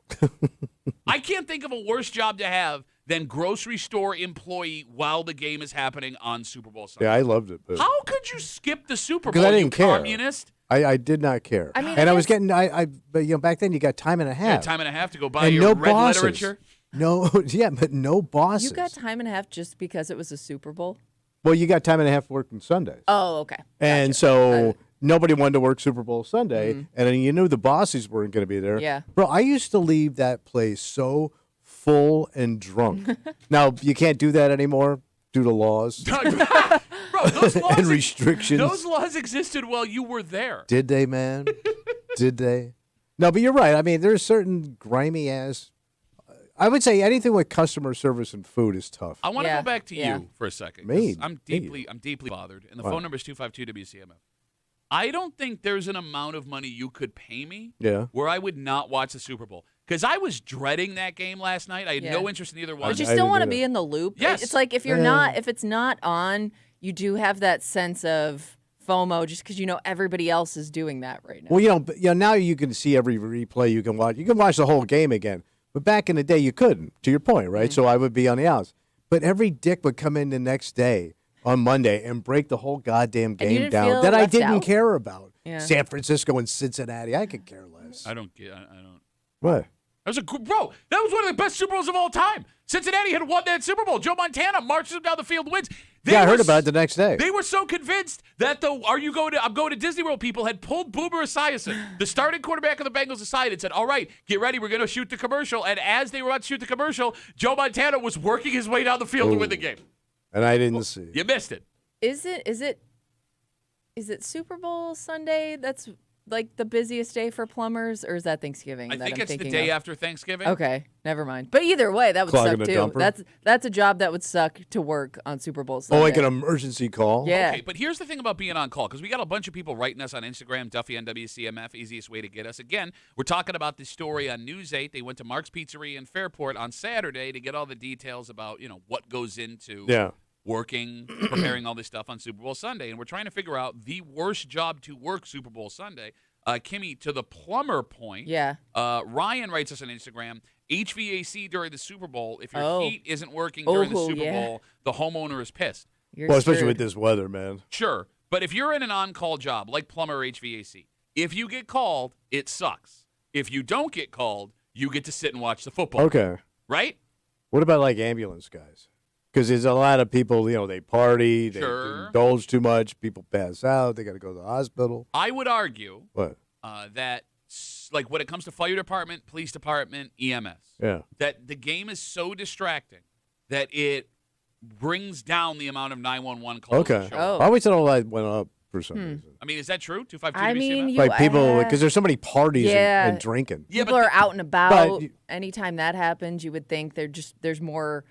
I can't think of a worse job to have than grocery store employee while the game is happening on Super Bowl Sunday. Yeah, I loved it. But How could you skip the Super Because Bowl, I you didn't care. communist? I did not care. I mean, and I I was guess- getting, but back then you got time and a You half. had time and a half to go buy and your no red bosses. literature. No, yeah, but no bosses. You got time and a half just because it was a Super Bowl? Well, you got time and a half working Sundays. Oh, okay. And Gotcha. so nobody wanted to work Super Bowl Sunday, and then you knew the bosses weren't going to be there. Yeah. Bro, I used to leave that place so full and drunk. Now, you can't do that anymore due to laws Bro, those laws, and restrictions. those laws existed while you were there. Did they, man? Did they? No, but you're right. I mean, there's certain grimy ass. I would say anything with customer service and food is tough. I want to Yeah, go back to yeah. you for a second. 'cause Me? I'm deeply bothered. And the Wow. phone number is 252-WCMF. I don't think there's an amount of money you could pay me Yeah. where I would not watch the Super Bowl. Because I was dreading that game last night. I had Yeah. no interest in either one. But you I still didn't want to do be that. in the loop. Yes. It's like if you're Yeah. not, if it's not on, you do have that sense of FOMO just because you know everybody else is doing that right now. Well, now you can see every replay you can watch. You can watch the whole game again. But back in the day, you couldn't, to your point, right? So I would be on the outs. But every dick would come in the next day on Monday and break the whole goddamn you game didn't down feel that I left didn't out? care about. Yeah. San Francisco and Cincinnati, I could care less. I don't get. I don't. What? That was bro. That was one of the best Super Bowls of all time. Cincinnati had won that Super Bowl. Joe Montana marches them down the field, wins. Yeah, I heard about it the next day. They were so convinced that I'm going to Disney World people had pulled Boomer Esiason, the starting quarterback of the Bengals, aside and said, all right, get ready, we're going to shoot the commercial. And as they were about to shoot the commercial, Joe Montana was working his way down the field to win the game. And I didn't see. You missed it. Is it Super Bowl Sunday? That's like the busiest day for plumbers, or is that Thanksgiving? I that think I'm it's the thinking day of? after Thanksgiving. Okay, never mind. But either way, that would Clogging suck a too. dumper. That's a job that would suck to work on Super Bowl Sunday. Oh, like an emergency call? Yeah. Okay, but here's the thing about being on call, because we got a bunch of people writing us on Instagram, Duffy on WCMF, easiest way to get us. Again, we're talking about this story on News 8. They went to Mark's Pizzeria in Fairport on Saturday to get all the details about, what goes into working, preparing all this stuff on Super Bowl Sunday. And we're trying to figure out the worst job to work Super Bowl Sunday. Kimmy, to the plumber point, Ryan writes us on Instagram, HVAC during the Super Bowl. If your heat isn't working during the Super Bowl, the homeowner is pissed. Well, especially with this weather, man. Sure. But if you're in an on-call job like plumber or HVAC, if you get called, it sucks. If you don't get called, you get to sit and watch the football. Okay. Right? What about like ambulance guys? Because there's a lot of people, they party, they indulge too much, people pass out, they got to go to the hospital. I would argue What? That, like, when it comes to fire department, police department, EMS, that the game is so distracting that it brings down the amount of 911 calls. Okay. that show up. I always thought all that went up for some reason. I mean, is that true? 252 I mean, WCMF? Like people, because there's so many parties and drinking. Yeah, People are out and about. but- Anytime that happens, you would think there's more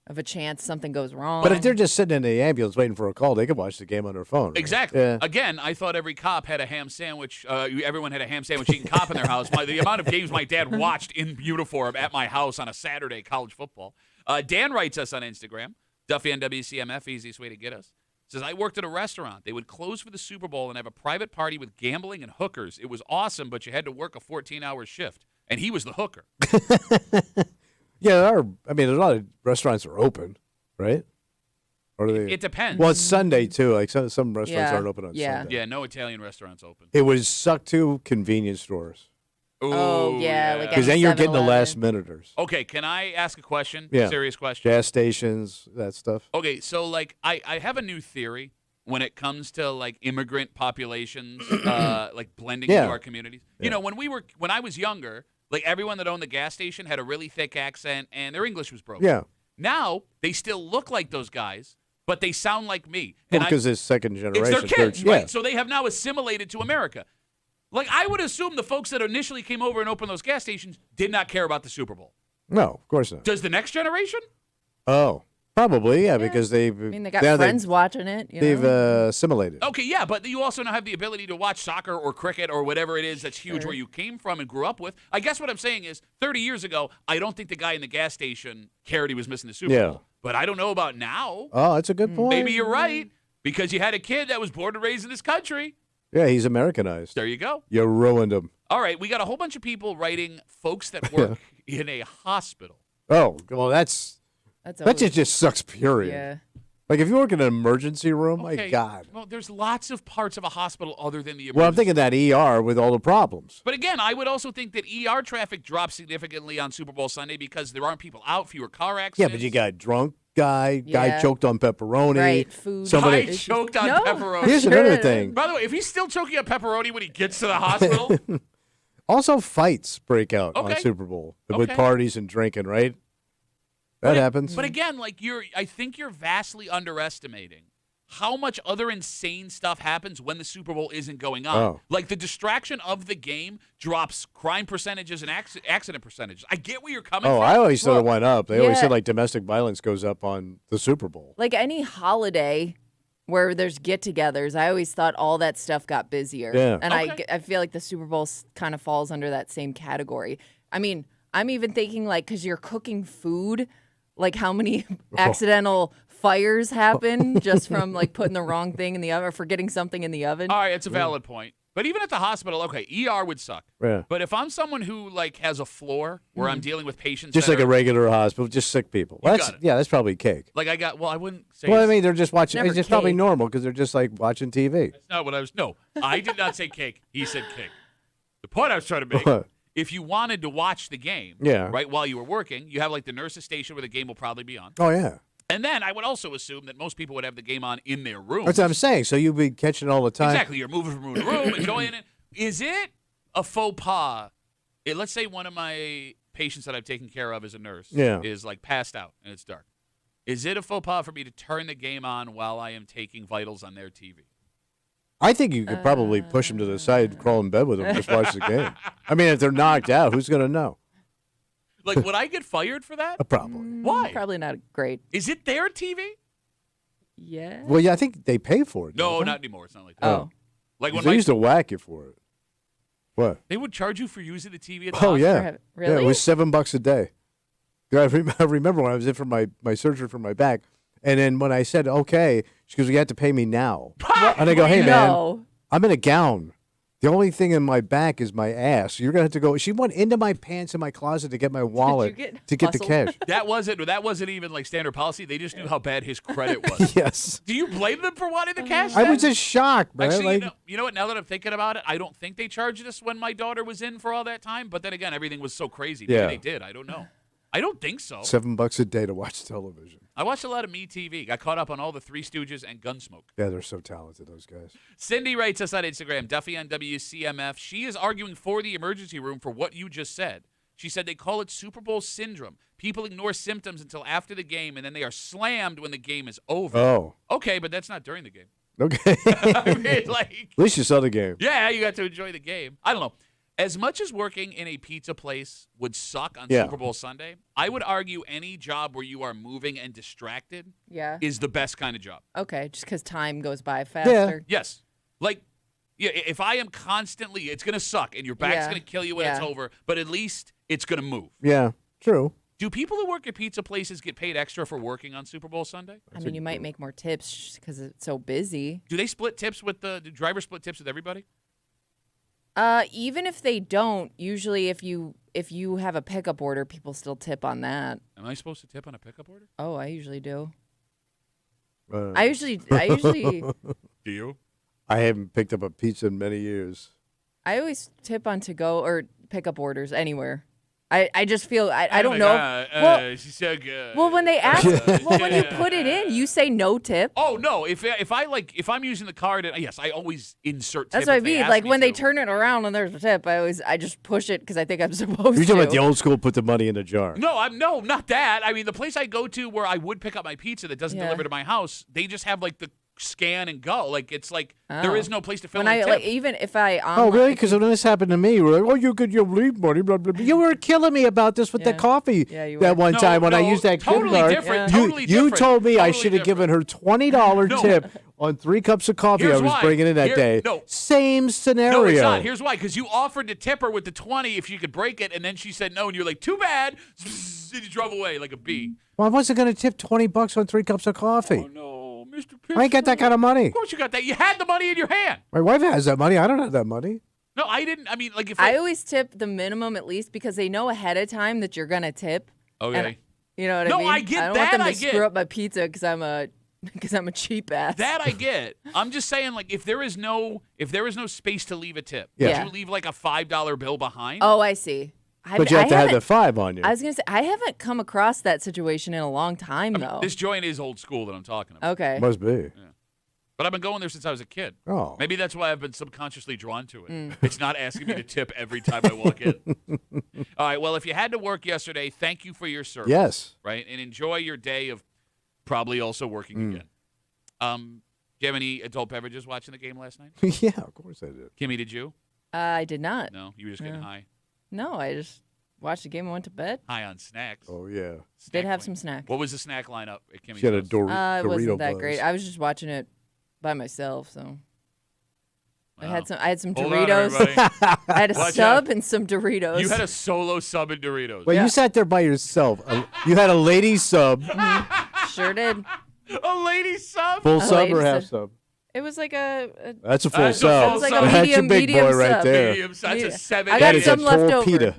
of a chance something goes wrong. But if they're just sitting in the ambulance waiting for a call, they could watch the game on their phone. Right? Exactly. Yeah. Again, I thought every cop had a ham sandwich. Everyone had a ham sandwich eating cop in their house. The amount of games my dad watched in uniform at my house on a Saturday, college football. Dan writes us on Instagram, Duffy on WCMF, easiest way to get us. Says, I worked at a restaurant. They would close for the Super Bowl and have a private party with gambling and hookers. It was awesome, but you had to work a 14-hour shift. And he was the hooker. Yeah, there's a lot of restaurants are open, right? Or do they? It depends. Well, it's Sunday too. Like some restaurants aren't open on Sunday. Yeah, no Italian restaurants open. It would suck too. Convenience stores. Oh, yeah, like because then you're getting the last minuters. Okay, can I ask a question? Yeah. Serious question. Gas stations, that stuff. Okay, so like I have a new theory when it comes to like immigrant populations, like blending into our communities. Yeah. When I was younger, like everyone that owned the gas station had a really thick accent and their English was broken. Yeah. Now they still look like those guys, but they sound like me. Well, because it's second generation. It's their kids, third, right? Yeah. So they have now assimilated to America. Like I would assume the folks that initially came over and opened those gas stations did not care about the Super Bowl. No, of course not. Does the next generation? Oh, probably, yeah, because they've. I mean, they got friends watching it. They've assimilated. Okay, yeah, but you also now have the ability to watch soccer or cricket or whatever it is that's huge where you came from and grew up with. I guess what I'm saying is 30 years ago, I don't think the guy in the gas station cared he was missing the Super Bowl. But I don't know about now. Oh, that's a good point. Maybe you're right because you had a kid that was born and raised in this country. Yeah, he's Americanized. There you go. You ruined him. All right, we got a whole bunch of people writing folks that work in a hospital. Oh, well, that just sucks, period. Yeah. Like, if you work in an emergency room, my God. Well, there's lots of parts of a hospital other than the emergency. Well, I'm thinking that ER with all the problems. But again, I would also think that ER traffic drops significantly on Super Bowl Sunday because there aren't people out, fewer car accidents. Yeah, but you got drunk guy choked on pepperoni. Right, food. Somebody Guy choked on pepperoni. Here's another thing. By the way, if he's still choking on pepperoni when he gets to the hospital. Also, fights break out on Super Bowl with parties and drinking, right? That happens. But again, like I think you're vastly underestimating how much other insane stuff happens when the Super Bowl isn't going on. Oh. Like the distraction of the game drops crime percentages and accident percentages. I get where you're coming from. I always thought it went up. They always Yeah. said like domestic violence goes up on the Super Bowl. Like any holiday where there's get-togethers, I always thought all that stuff got busier. Yeah. And Okay. I feel like the Super Bowl kind of falls under that same category. I mean, I'm even thinking like because you're cooking food, like how many accidental fires happen just from like putting the wrong thing in the oven or forgetting something in the oven. All right, it's a valid point. But even at the hospital, okay, ER would suck. Yeah. But if I'm someone who like has a floor where I'm dealing with patients, Just that like a are- regular hospital, just sick people. Well, got it. that's probably cake. like I wouldn't say. Well, I it's- mean, they're just watching. Never It's just probably cake. normal because they're just like watching TV. That's not what I was. No, I did not say cake. He said cake. The point I was trying to make. What? If you wanted to watch the game, Yeah. right, while you were working, you have like the nurses station where the game will probably be on. Oh yeah. And then I would also assume that most people would have the game on in their room. That's what I'm saying. So you'd be catching it all the time. Exactly. You're moving from room to room, enjoying it. Is it a faux pas? Let's say one of my patients that I've taken care of as a nurse is like passed out and it's dark. Is it a faux pas for me to turn the game on while I am taking vitals on their TV? I think you could probably push them to the side, crawl in bed with them, and just watch the game. I mean, if they're knocked out, who's going to know? Like, would I get fired for that? Probably. Why? Probably not great. Is it their TV? Yeah. Well, yeah, I think they pay for it. No, don't they? not anymore. It's not like that. Oh. Like when They used to whack you for it. What? they would charge you for using the TV at the Oh, hospital? yeah. Really? Yeah, it was $7 a day. I remember when I was in for my surgery for my back, and then when I said, okay, she goes, you have to pay me now. And I go, hey, man, No. I'm in a gown. The only thing in my back is my ass. You're going to have to go. She went into my pants in my closet to get my wallet get to get the hustled? cash. That wasn't even like standard policy. They just knew how bad his credit was. Yes. Do you blame them for wanting the cash? I then? was just shocked, man. Actually, like, you know what? Now that I'm thinking about it, I don't think they charged us when my daughter was in for all that time. But then again, everything was so crazy. Maybe Yeah. they did. I don't know. I don't think so. $7 a day to watch television. I watched a lot of MeTV. Got caught up on all the Three Stooges and Gunsmoke. Yeah, they're so talented, those guys. Cindy writes us on Instagram, Duffy on WCMF. She is arguing for the emergency room for what you just said. She said they call it Super Bowl syndrome. People ignore symptoms until after the game, and then they are slammed when the game is over. Oh, Okay, but that's not during the game. okay. I mean, like, At least you saw the game. yeah, you got to enjoy the game. I don't know. As much as working in a pizza place would suck on Yeah. Super Bowl Sunday, I would argue any job where you are moving and distracted Yeah. is the best kind of job. Okay, just because time goes by faster. Yes. Like, yeah, if I am constantly, it's going to suck and your back's Yeah. going to kill you when it's Yeah. over, but at least it's going to move. Yeah, true. Do people who work at pizza places get paid extra for working on Super Bowl Sunday? I mean, you might make more tips because it's so busy. Do they split tips with do drivers split tips with everybody? Even if they don't, usually if you have a pickup order, people still tip on that. Am I supposed to tip on a pickup order? Oh, I usually do. Uh, I usually Do you? I haven't picked up a pizza in many years. I always tip on to go or pickup orders anywhere. I just feel I don't know. Well, She's so good. well, when they ask, well, when you put it in, you say no tip. Oh no! If I'm using the card, yes, I always insert. Tip That's what I if they mean. ask Like me when they to. turn it around and there's a tip, I just push it because I think I'm supposed You're to. talking about the old school, put the money in a jar. No, not that. I mean, the place I go to where I would pick up my pizza that doesn't Yeah. deliver to my house, they just have like the scan and go. Like it's like there Oh. is no place to fill When in I a tip. like even if I Oh, really? Because when this happened to me, we're like, oh, you could leave money, blah, blah, blah. You were killing me about this with the Yeah. coffee Yeah, you that were. one No, time when I no, used that totally gift card. different, Yeah. totally You different, told me I totally should have given different. her $20 No. tip on 3 cups of coffee Here's I was why. bringing in that day. No. Same scenario. No, it's not. Here's why. Because you offered to tip her with the 20 if she could break it, and then she said no, and you're like, too bad. And you drove away like a bee. Well, I wasn't going to tip $20 on 3 cups of coffee. Oh no, Mr. I ain't got that kind of money. Of course you got that. You had the money in your hand. My wife has that money. I don't have that money. No, I didn't. I mean, like if I always tip the minimum at least because they know ahead of time that you're gonna tip. okay. And you know what No, I mean? I get I don't that, want them I to get. screw up my pizza because I'm a cheap ass. That I get. I'm just saying, like, if there is no space to leave a tip, Yeah. would you leave like a $5 bill behind? Oh, I see. But you have to have haven't- the 5 on you. I was gonna say I haven't come across that situation in a long time though. This joint is old school that I'm talking about. Okay. Must be. But I've been going there since I was a kid. Oh. Maybe that's why I've been subconsciously drawn to it. It's not asking me to tip every time I walk in. All right. Well, if you had to work yesterday, thank you for your service. Yes. Right? And enjoy your day of probably also working again. Do you have any adult beverages watching the game last night? Yeah, of course I did. Kimmy, did you? I did not. No? You were just getting high? No, I just watched the game and went to bed. High on snacks. Oh, yeah. Snack Did have queen. some snacks. What was the snack lineup at Kimmy's She had a house? It Dorito wasn't that buzz. great. I was just watching it by myself, so I Wow. had some Hold on, Doritos. everybody. I had a Watch sub out. and some Doritos. You had a solo sub in Doritos. Well, Yeah. you sat there by yourself. You had a lady sub, Sure did. A lady sub? full A sub lady or half sub. sub? It was like a That's a full That's a sub. full It was like a That's your medium- big medium boy right sub. there. Medium, so that's a Yeah. 7. I That got is some a left over. torpedo.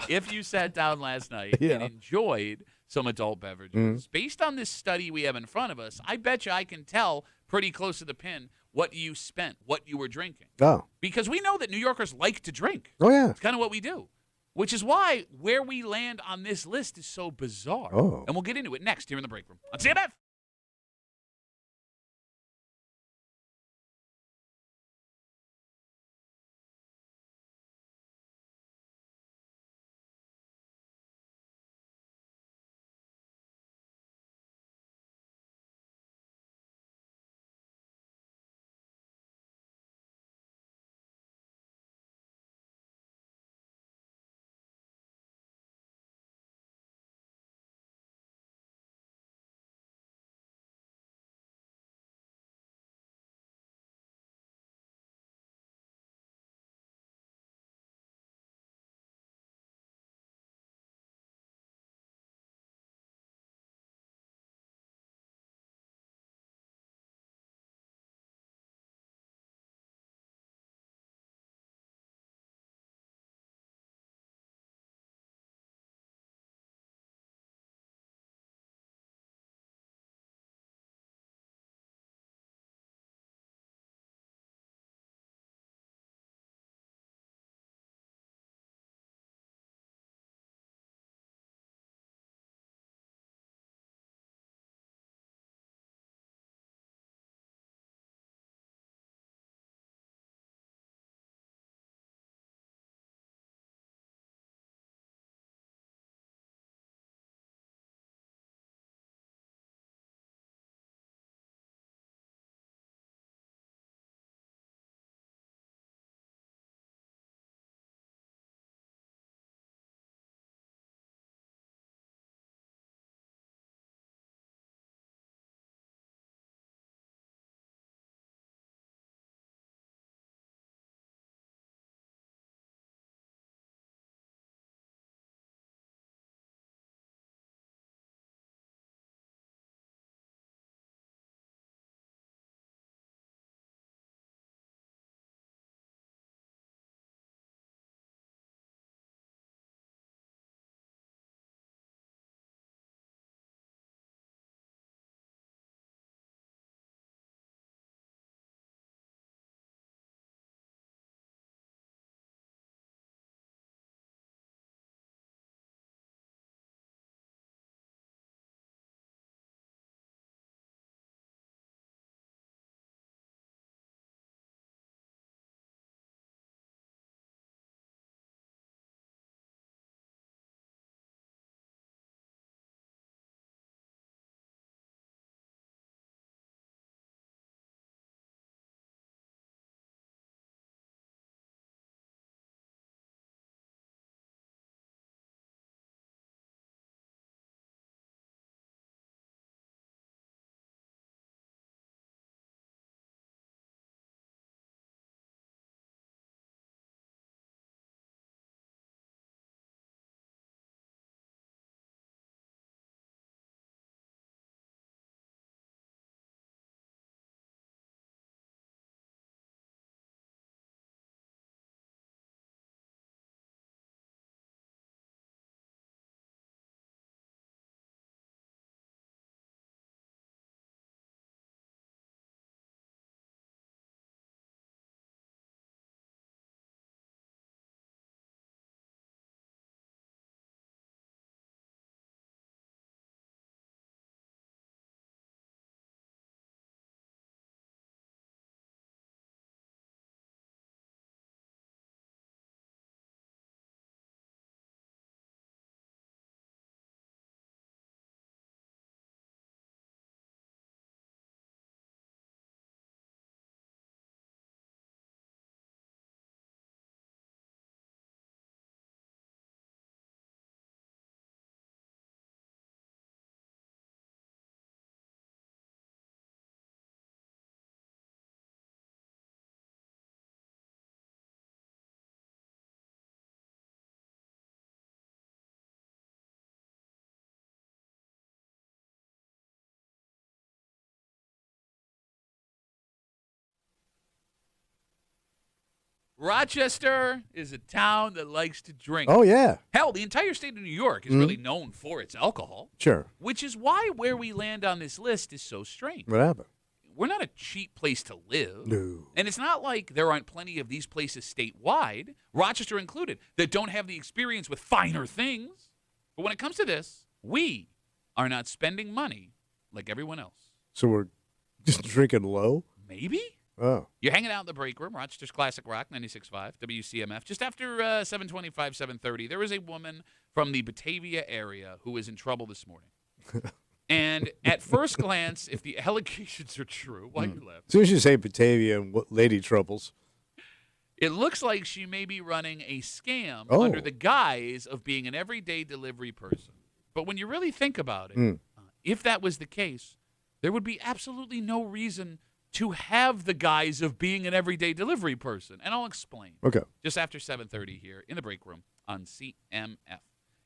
If you sat down last night and Yeah. enjoyed some adult beverages, based on this study we have in front of us, I bet you I can tell pretty close to the pin what you spent, what you were drinking. Oh. Because we know that New Yorkers like to drink. Oh, yeah. It's kind of what we do. which is why where we land on this list is so bizarre. Oh. And we'll get into it next here in the break room on CMF. Rochester is a town that likes to drink. Oh, yeah. Hell, the entire state of New York is really known for its alcohol. Sure. Which is why where we land on this list is so strange. What happened? we're not a cheap place to live. No. And it's not like there aren't plenty of these places statewide, Rochester included, that don't have the experience with finer things. But when it comes to this, we are not spending money like everyone else. So we're just drinking low? Maybe? Oh. You're hanging out in the break room, Rochester's Classic Rock, 96.5, WCMF. Just after 7:25, 7:30, there was a woman from the Batavia area who was in trouble this morning. And at first glance, if the allegations are true, why are you laughing? As soon as you say Batavia and what lady troubles. It looks like she may be running a scam Oh. under the guise of being an everyday delivery person. But when you really think about it, if that was the case, there would be absolutely no reason to have the guise of being an everyday delivery person. And I'll explain. Okay. Just after 7:30 here in the break room on CMF.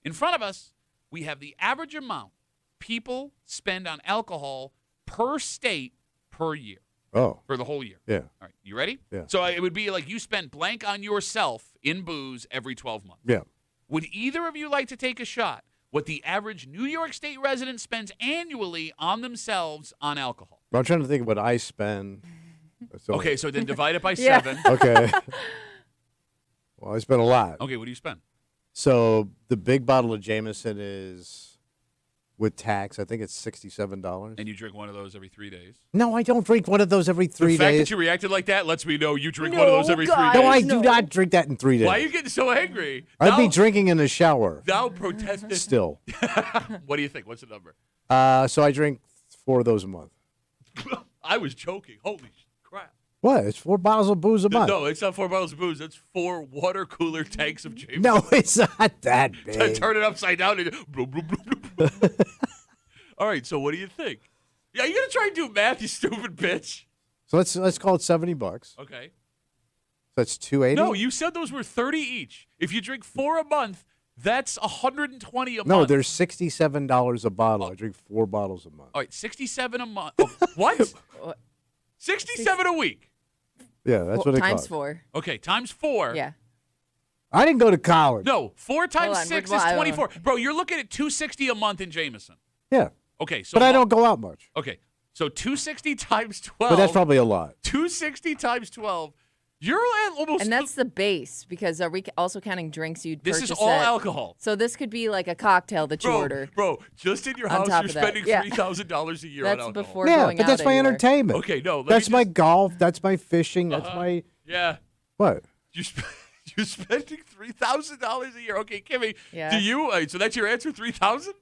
In front of us, we have the average amount people spend on alcohol per state per year. Oh. For the whole year. Yeah. All right. You ready? Yeah. So it would be like you spend blank on yourself in booze every 12 months. Yeah. Would either of you like to take a shot what the average New York State resident spends annually on themselves on alcohol? I'm trying to think of what I spend. So, Okay, so then divide it by Yeah. 7. Okay. Well, I spend a lot. Okay, what do you spend? So the big bottle of Jameson is, with tax, I think it's $67. And you drink one of those every 3 days. No, I don't drink one of those every 3 The fact days. that you reacted like that lets me know you drink one of those every 3 guys. days. No, I No. do not drink that in 3 days. Why are you getting so angry? I'd be drinking in the shower Thou protested. still. What do you think? What's the number? So I drink 4 of those a month. I was joking. Holy crap. What? It's 4 bottles of booze a month. No, it's not 4 bottles of booze. It's 4 water cooler tanks of Jameson. No, it's not that big. Turn it upside down and bloop, bloop, bloop, bloop. All right, so what do you think? Yeah, you gonna try and do math, you stupid bitch? So let's call it $70. Okay. That's $280. No, you said those were 30 each. If you drink 4 a month, that's 120 a month. No, there's $67 a bottle. I drink 4 bottles a month. All right, 67 a month. Oh, what? 67 a week. Yeah, that's what it times costs. 4. Okay, times 4. Yeah. I didn't go to college. No, 4 times on, 6 well, is I don't 24. Bro, you're looking at 260 a month in Jameson. Yeah, Okay, so but I don't go out much. Okay, so 260 times 12. But that's probably a lot. 260 times 12. You're at almost. And that's the base, because are we also counting drinks you'd This purchase is all at- alcohol. So this could be like a cocktail that you order. Bro, just in your On house, top you're of that, spending yeah. $3,000 a year on That's alcohol. before Yeah, going but out that's my anywhere. entertainment. Okay, no. Let That's me my just- golf. That's my fishing. That's my Yeah. what? You're spending $3,000 a year. Okay, Kimmy. Yeah. Do you? So that's your answer, 3,000?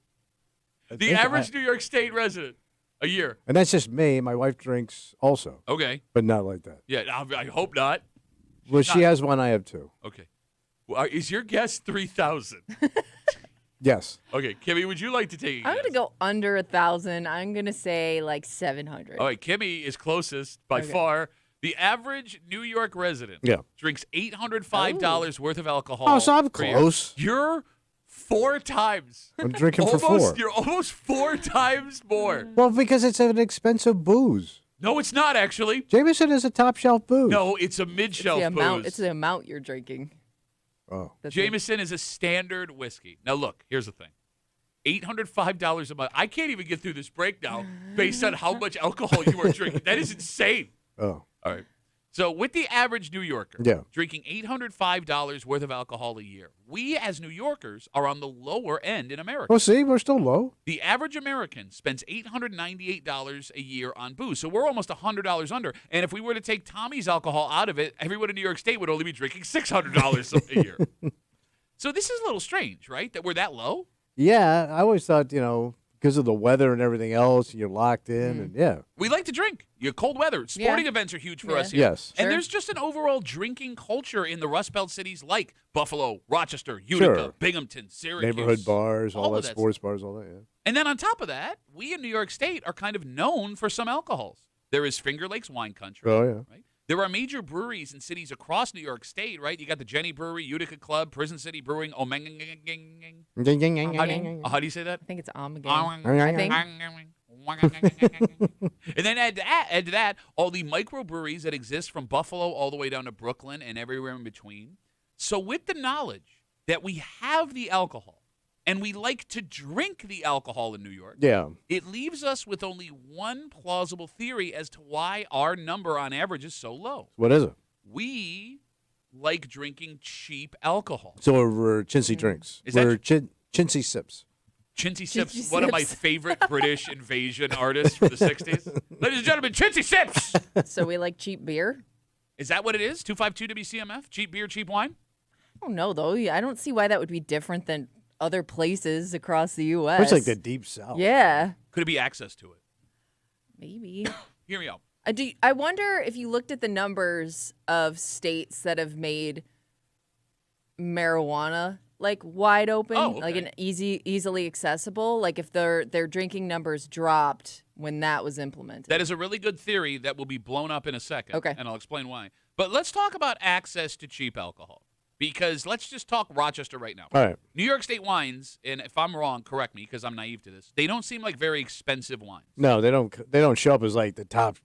The think average New York State resident a year. And that's just me. My wife drinks also, Okay. but not like that. Yeah, I hope not. Well, she has one. I have 2. Okay. Well, is your guess 3,000? Yes. Okay, Kimmy, would you like to take a I'm guess? gonna go under 1,000. I'm gonna say like 700. All right, Kimmy is closest by Okay. far. The average New York resident Yeah. drinks $805 worth of alcohol. Oh, so I'm per year. close. You're 4 times. I'm drinking for 4. You're almost 4 times more. Well, because it's an expensive booze. No, it's not actually. Jameson is a top shelf booze. No, it's a It's mid-shelf the amount. booze. It's the amount you're drinking. Oh. That's Jameson is a standard whiskey. Now, look, here's the thing. $805 a month. I can't even get through this breakdown based on how much alcohol you are drinking. That is insane. Oh. All right. So with the average New Yorker Yeah. drinking $805 worth of alcohol a year, we as New Yorkers are on the lower end in America. Well, see, we're still low. The average American spends $898 a year on booze. So we're almost $100 under. And if we were to take Tommy's alcohol out of it, everyone in New York State would only be drinking $600 a year. So this is a little strange, right? That we're that low? Yeah, I always thought, because of the weather and everything else, you're locked in, and yeah. We like to drink. You cold weather. Sporting events are huge for Yeah. us here. Yes. And Sure. there's just an overall drinking culture in the Rust Belt cities like Buffalo, Rochester, Utica, Sure. Binghamton, Syracuse. Neighborhood bars, all that of sports bars, all that, yeah. And then on top of that, we in New York State are kind of known for some alcohols. There is Finger Lakes wine country. Oh, yeah. Right? There are major breweries in cities across New York State, right? You got the Jenny Brewery, Utica Club, Prison City Brewing, Ding, How do you say that? I think it's Amagang. I think. And then add to that all the microbreweries that exist from Buffalo all the way down to Brooklyn and everywhere in between. So with the knowledge that we have the alcohol and we like to drink the alcohol in New York, Yeah. it leaves us with only one plausible theory as to why our number on average is so low. What is it? We like drinking cheap alcohol. So we're chintzy drinks. Is that- We're chintzy sips. Chintzy Sips, Chintzy one of my Sips. favorite British invasion artists from the 60s. Ladies and gentlemen, Chintzy Sips! So we like cheap beer? Is that what it is? 252 WCMF? Cheap beer, cheap wine? I don't know, though. I don't see why that would be different than other places across the U.S. It's like the deep south. Yeah, Could it be access to it? maybe. Hear me out. I wonder if you looked at the numbers of states that have made marijuana like wide open, Oh, okay. like an easily accessible, like if their drinking numbers dropped when that was implemented. That is a really good theory that will be blown up in a second. Okay. And I'll explain why. But let's talk about access to cheap alcohol. Because let's just talk Rochester right now. All right. New York State wines, and if I'm wrong, correct me because I'm naive to this, they don't seem like very expensive wines. No, they don't. They don't show up as like the top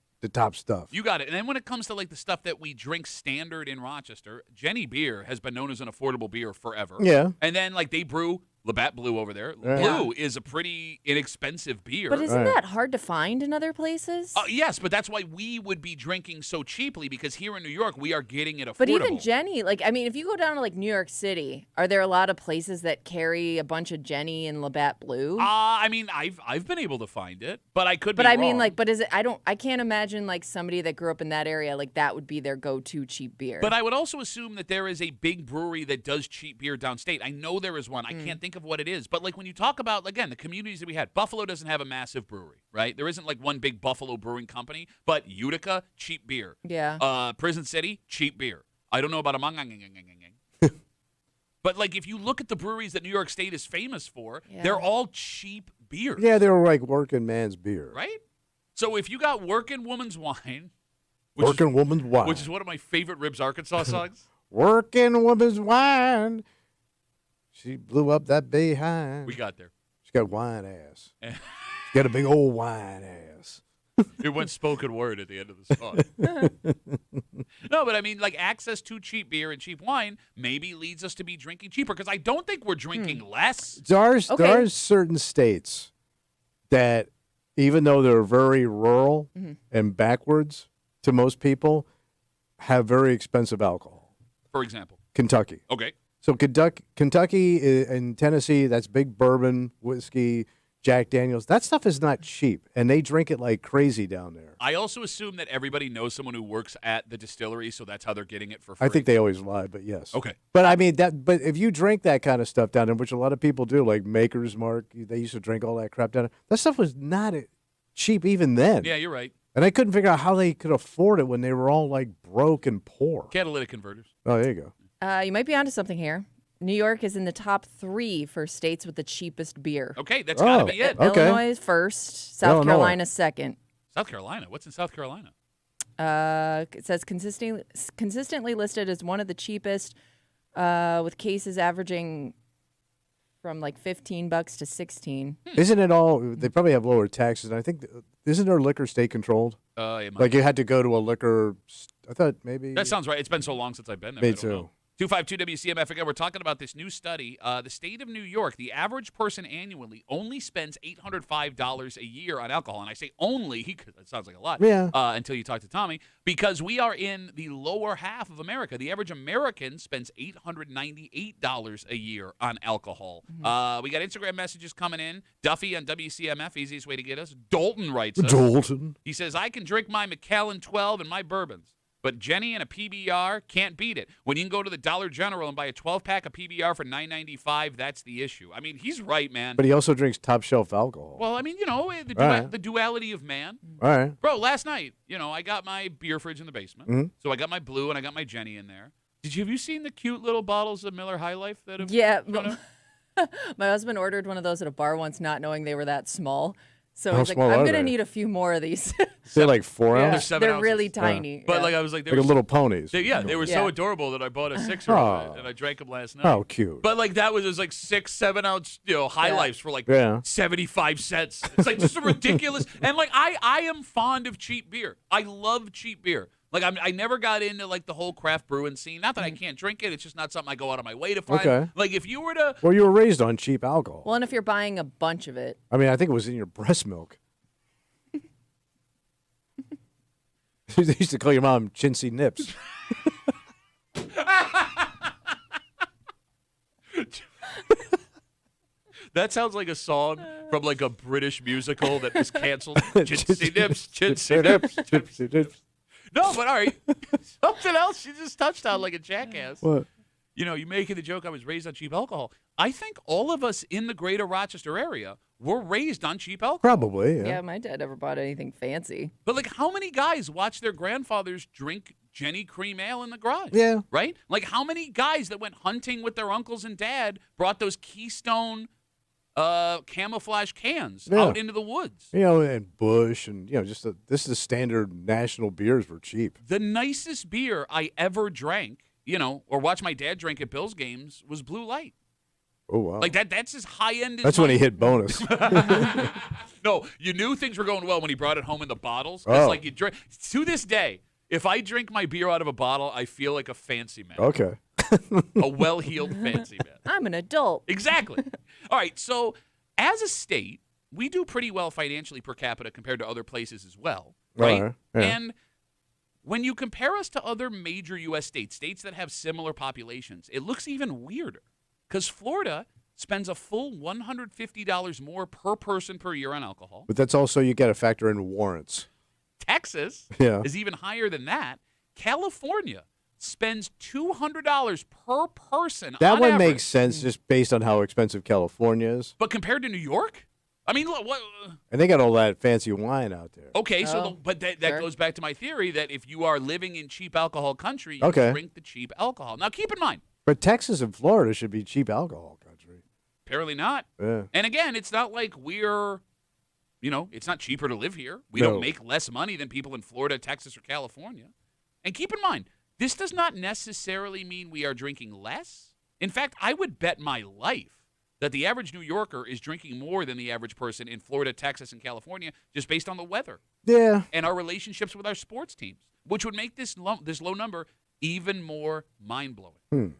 stuff. You got it. And then when it comes to like the stuff that we drink standard in Rochester, Jenny Beer has been known as an affordable beer forever. Yeah. And then like they brew Labatt Blue over there. Right. Blue is a pretty inexpensive beer. But isn't Right. that hard to find in other places? Yes, but that's why we would be drinking so cheaply because here in New York we are getting it affordable. But even Jenny, like, I mean, if you go down to like New York City, are there a lot of places that carry a bunch of Jenny and Labatt Blue? I mean, I've been able to find it, but I could be But I wrong. mean, like, but is it? I can't imagine like somebody that grew up in that area, like that would be their go-to cheap beer. But I would also assume that there is a big brewery that does cheap beer downstate. I know there is one. I Mm. can't think of what it is. But like when you talk about, again, the communities that we had, Buffalo doesn't have a massive brewery, right? There isn't like one big Buffalo brewing company, but Utica, cheap beer. yeah. Prison City, cheap beer. I don't know about But like if you look at the breweries that New York State is famous for, Yeah. they're all cheap beers. Yeah, they were like working man's beer. Right? So if you got Working Woman's Wine, which Working woman's wine. which is one of my favorite Ribs Arkansas songs. Working woman's wine. She blew up that behind. We got there. She got wine ass. She got a big old wine ass. It went spoken word at the end of the song. No, but I mean, like access to cheap beer and cheap wine maybe leads us to be drinking cheaper because I don't think we're drinking less. There are Okay. certain states that, even though they're very rural and backwards to most people, have very expensive alcohol. For example. Kentucky. Okay. So Kentucky and Tennessee, that's big bourbon, whiskey, Jack Daniels. That stuff is not cheap, and they drink it like crazy down there. I also assume that everybody knows someone who works at the distillery, so that's how they're getting it for free. I think they always lie, but yes. Okay. But I mean But if you drink that kind of stuff down there, which a lot of people do, like Maker's Mark, they used to drink all that crap down there. That stuff was not cheap even then. Yeah, you're right. And I couldn't figure out how they could afford it when they were all like broke and poor. Catalytic converters. Oh, there you go. You might be onto something here. New York is in the top 3 for states with the cheapest beer. Okay, that's got to be it. Okay. Illinois is first. South Illinois. Carolina second. South Carolina. What's in South Carolina? It says consistently listed as one of the cheapest, with cases averaging from like $15 to $16. Isn't it all? They probably have lower taxes. And I think, isn't their liquor state controlled? It might Like you had to go to a liquor. I thought maybe. That sounds right. It's been so long since I've been there. Me I don't too. know. 252 WCMF. Again, we're talking about this new study. The state of New York, the average person annually only spends $805 a year on alcohol. And I say only, because that sounds like a lot, Yeah. until you talk to Tommy, because we are in the lower half of America. The average American spends $898 a year on alcohol. We got Instagram messages coming in. Duffy on WCMF, easiest way to get us. Dalton writes us. Dalton. He says, I can drink my Macallan 12 and my bourbons, but Jenny and a PBR can't beat it. When you can go to the Dollar General and buy a 12-pack of PBR for $9.95, that's the issue. I mean, he's right, man. But he also drinks top shelf alcohol. Well, I mean, you know, Right. the duality of man. All right. Bro, last night, you know, I got my beer fridge in the basement. Mhm. So I got my Blue and I got my Jenny in there. Have you seen the cute little bottles of Miller High Life that have Yeah, shown up? my husband ordered one of those at a bar once, not knowing they were that small. So How he's like, small I'm are going to they? need a few more of these. They're like 4 Yeah, ounce, 7 they're ounces. really tiny. But yeah. like I was like, they like a were little ponies. they were so Yeah. adorable that I bought a 6-year Oh. and I drank them last night. Oh, cute. But like that was like 6-7 ounce, High Yeah. Lifes for like Yeah. 75 cents. It's like just a ridiculous. And like I am fond of cheap beer. I love cheap beer. Like I never got into like the whole craft brewing scene. Not that I can't drink it; it's just not something I go out of my way to find. Okay. Like if you were to, Well, you were raised on cheap alcohol. Well, and if you're buying a bunch of it, I mean, I think it was in your breast milk. They used to call your mom Chintzy Nips. that sounds like a song from like a British musical that was canceled. Chintzy Nips, Chintzy Nips, Chintzy Nips. No, but all right. Something else you just touched on like a jackass. What? You know, you making the joke I was raised on cheap alcohol. I think all of us in the greater Rochester area were raised on cheap alcohol. Probably, yeah. yeah, my dad never bought anything fancy. But like how many guys watch their grandfathers drink Jenny Cream Ale in the garage? Yeah. Right? Like how many guys that went hunting with their uncles and dad brought those Keystone camouflage cans out into the woods? You know, and Bush and, you know, just this is the standard national beers were cheap. The nicest beer I ever drank, you know, or watched my dad drink at Bills games was Blue Light. Oh, wow. Like that's as high end as That's when he hit bonus. No, you knew things were going well when he brought it home in the bottles. Oh. It's like you drink to this day. If I drink my beer out of a bottle, I feel like a fancy man. Okay. A well-heeled fancy man. I'm an adult. Exactly. All right, so as a state, we do pretty well financially per capita compared to other places as well, right? Right, yeah. And when you compare us to other major U.S. states that have similar populations, it looks even weirder because Florida spends a full $150 more per person per year on alcohol. But that's also, you got to factor in warrants. Texas Yeah. is even higher than that. California spends $200 per person That on one average. makes sense just based on how expensive California is. But compared to New York? I mean, look, what? And they got all that fancy wine out there. Okay, so Oh, but that sure. goes back to my theory that if you are living in cheap alcohol country, you Okay. drink the cheap alcohol. Now, keep in mind, But Texas and Florida should be cheap alcohol country. apparently not. Yeah. And again, it's not like we're, you know, it's not cheaper to live here. We No. don't make less money than people in Florida, Texas, or California. And keep in mind, this does not necessarily mean we are drinking less. In fact, I would bet my life that the average New Yorker is drinking more than the average person in Florida, Texas, and California just based on the weather Yeah. and our relationships with our sports teams, which would make this low number even more mind-blowing.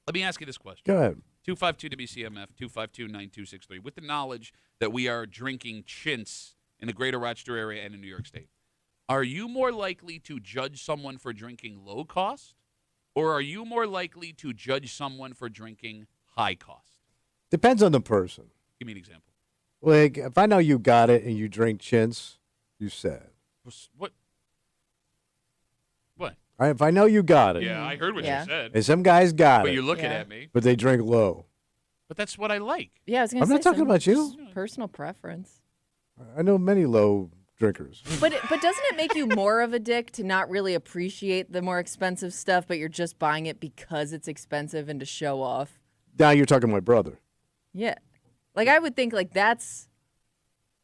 Let me ask you this question. Go ahead. 252-WCMF, 252-9263. With the knowledge that we are drinking chintz in the greater Rochester area and in New York State, are you more likely to judge someone for drinking low cost, or are you more likely to judge someone for drinking high cost? Depends on the person. Give me an example. Like, if I know you got it and you drink chintz, you sad. What? What? If I know you got it, Yeah, I heard what Yeah. you said. and some guys got But it, you're looking Yeah. at me. but they drink low. But that's what I like. Yeah, I was gonna I'm say not talking some about you. personal preference. I know many low drinkers. But doesn't it make you more of a dick to not really appreciate the more expensive stuff, but you're just buying it because it's expensive and to show off? Now you're talking to my brother. Yeah, like I would think like that's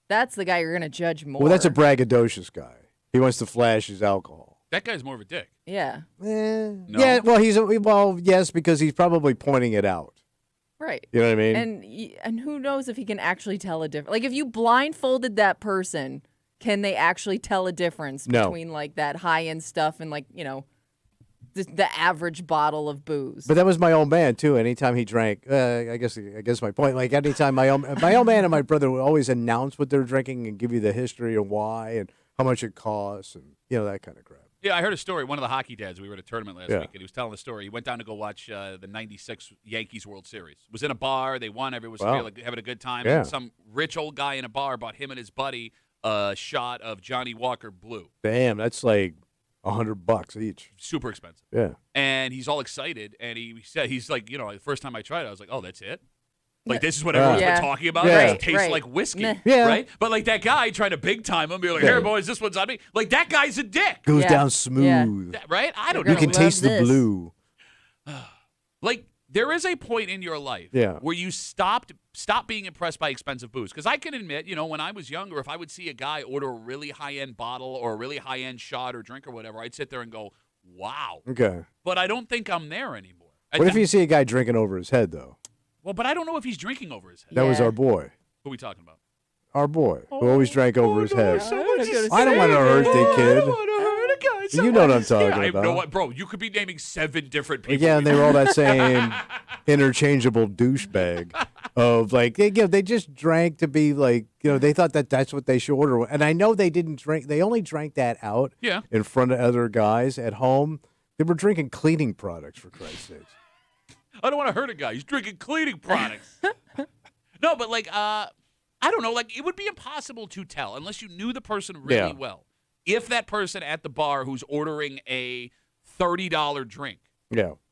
the guy you're gonna judge more. Well, that's a braggadocious guy. He wants to flash his alcohol. That guy's more of a dick. yeah, No. No? Yeah, well, yes, because he's probably pointing it out. right. You know what I mean? And who knows if he can actually tell a difference? Like if you blindfolded that person, can they actually tell a difference No. between like that high end stuff and like the average bottle of booze? But that was my old man too. Anytime he drank, I guess my point. Like anytime my old man and my brother would always announce what they're drinking and give you the history and why and how much it costs and that kind of crap. Yeah, I heard a story. One of the hockey dads, we were at a tournament last Yeah. week, and he was telling the story. He went down to go watch the 96 Yankees World Series. Was in a bar. They won. Everyone was Wow. like, having a good time. Yeah. And some rich old guy in a bar bought him and his buddy a shot of Johnny Walker Blue. Damn, that's like $100 each. Super expensive. Yeah. And he's all excited, and he said, he's like, the first time I tried it, I was like, oh, that's it? Like, this is what everyone's Yeah. been talking about? Yeah. It tastes Right. like whiskey, Nah. Yeah. right? But, like, that guy tried to big-time him, be like, Yeah. here, boys, this one's on me. Like, that guy's a dick, Goes Yeah. down smooth. right? I don't You're know. You can Love taste the this. blue. Like, there is a point in your life Yeah. where you stop being impressed by expensive booze. Because I can admit, when I was younger, if I would see a guy order a really high-end bottle or a really high-end shot or drink or whatever, I'd sit there and go, wow. Okay. But I don't think I'm there anymore. What if you see a guy drinking over his head though? Well, but I don't know if he's drinking over his head. That was Yeah. our boy. Who are we talking about? Our boy who always drank over his head. I I don't want to hurt the kid. I don't want to hurt a You know what I'm talking I about. know what, bro. You could be naming 7 different people. Yeah, and they were all that same interchangeable douchebag of like, they just drank to be like, they thought that that's what they should order. And I know they didn't drink. They only drank that out in front of other guys at home. They were drinking cleaning products, for Christ's sakes. I don't want to hurt a guy. He's drinking cleaning products. No, but like, I don't know. Like, it would be impossible to tell unless you knew the person really well. If that person at the bar who's ordering a $30 drink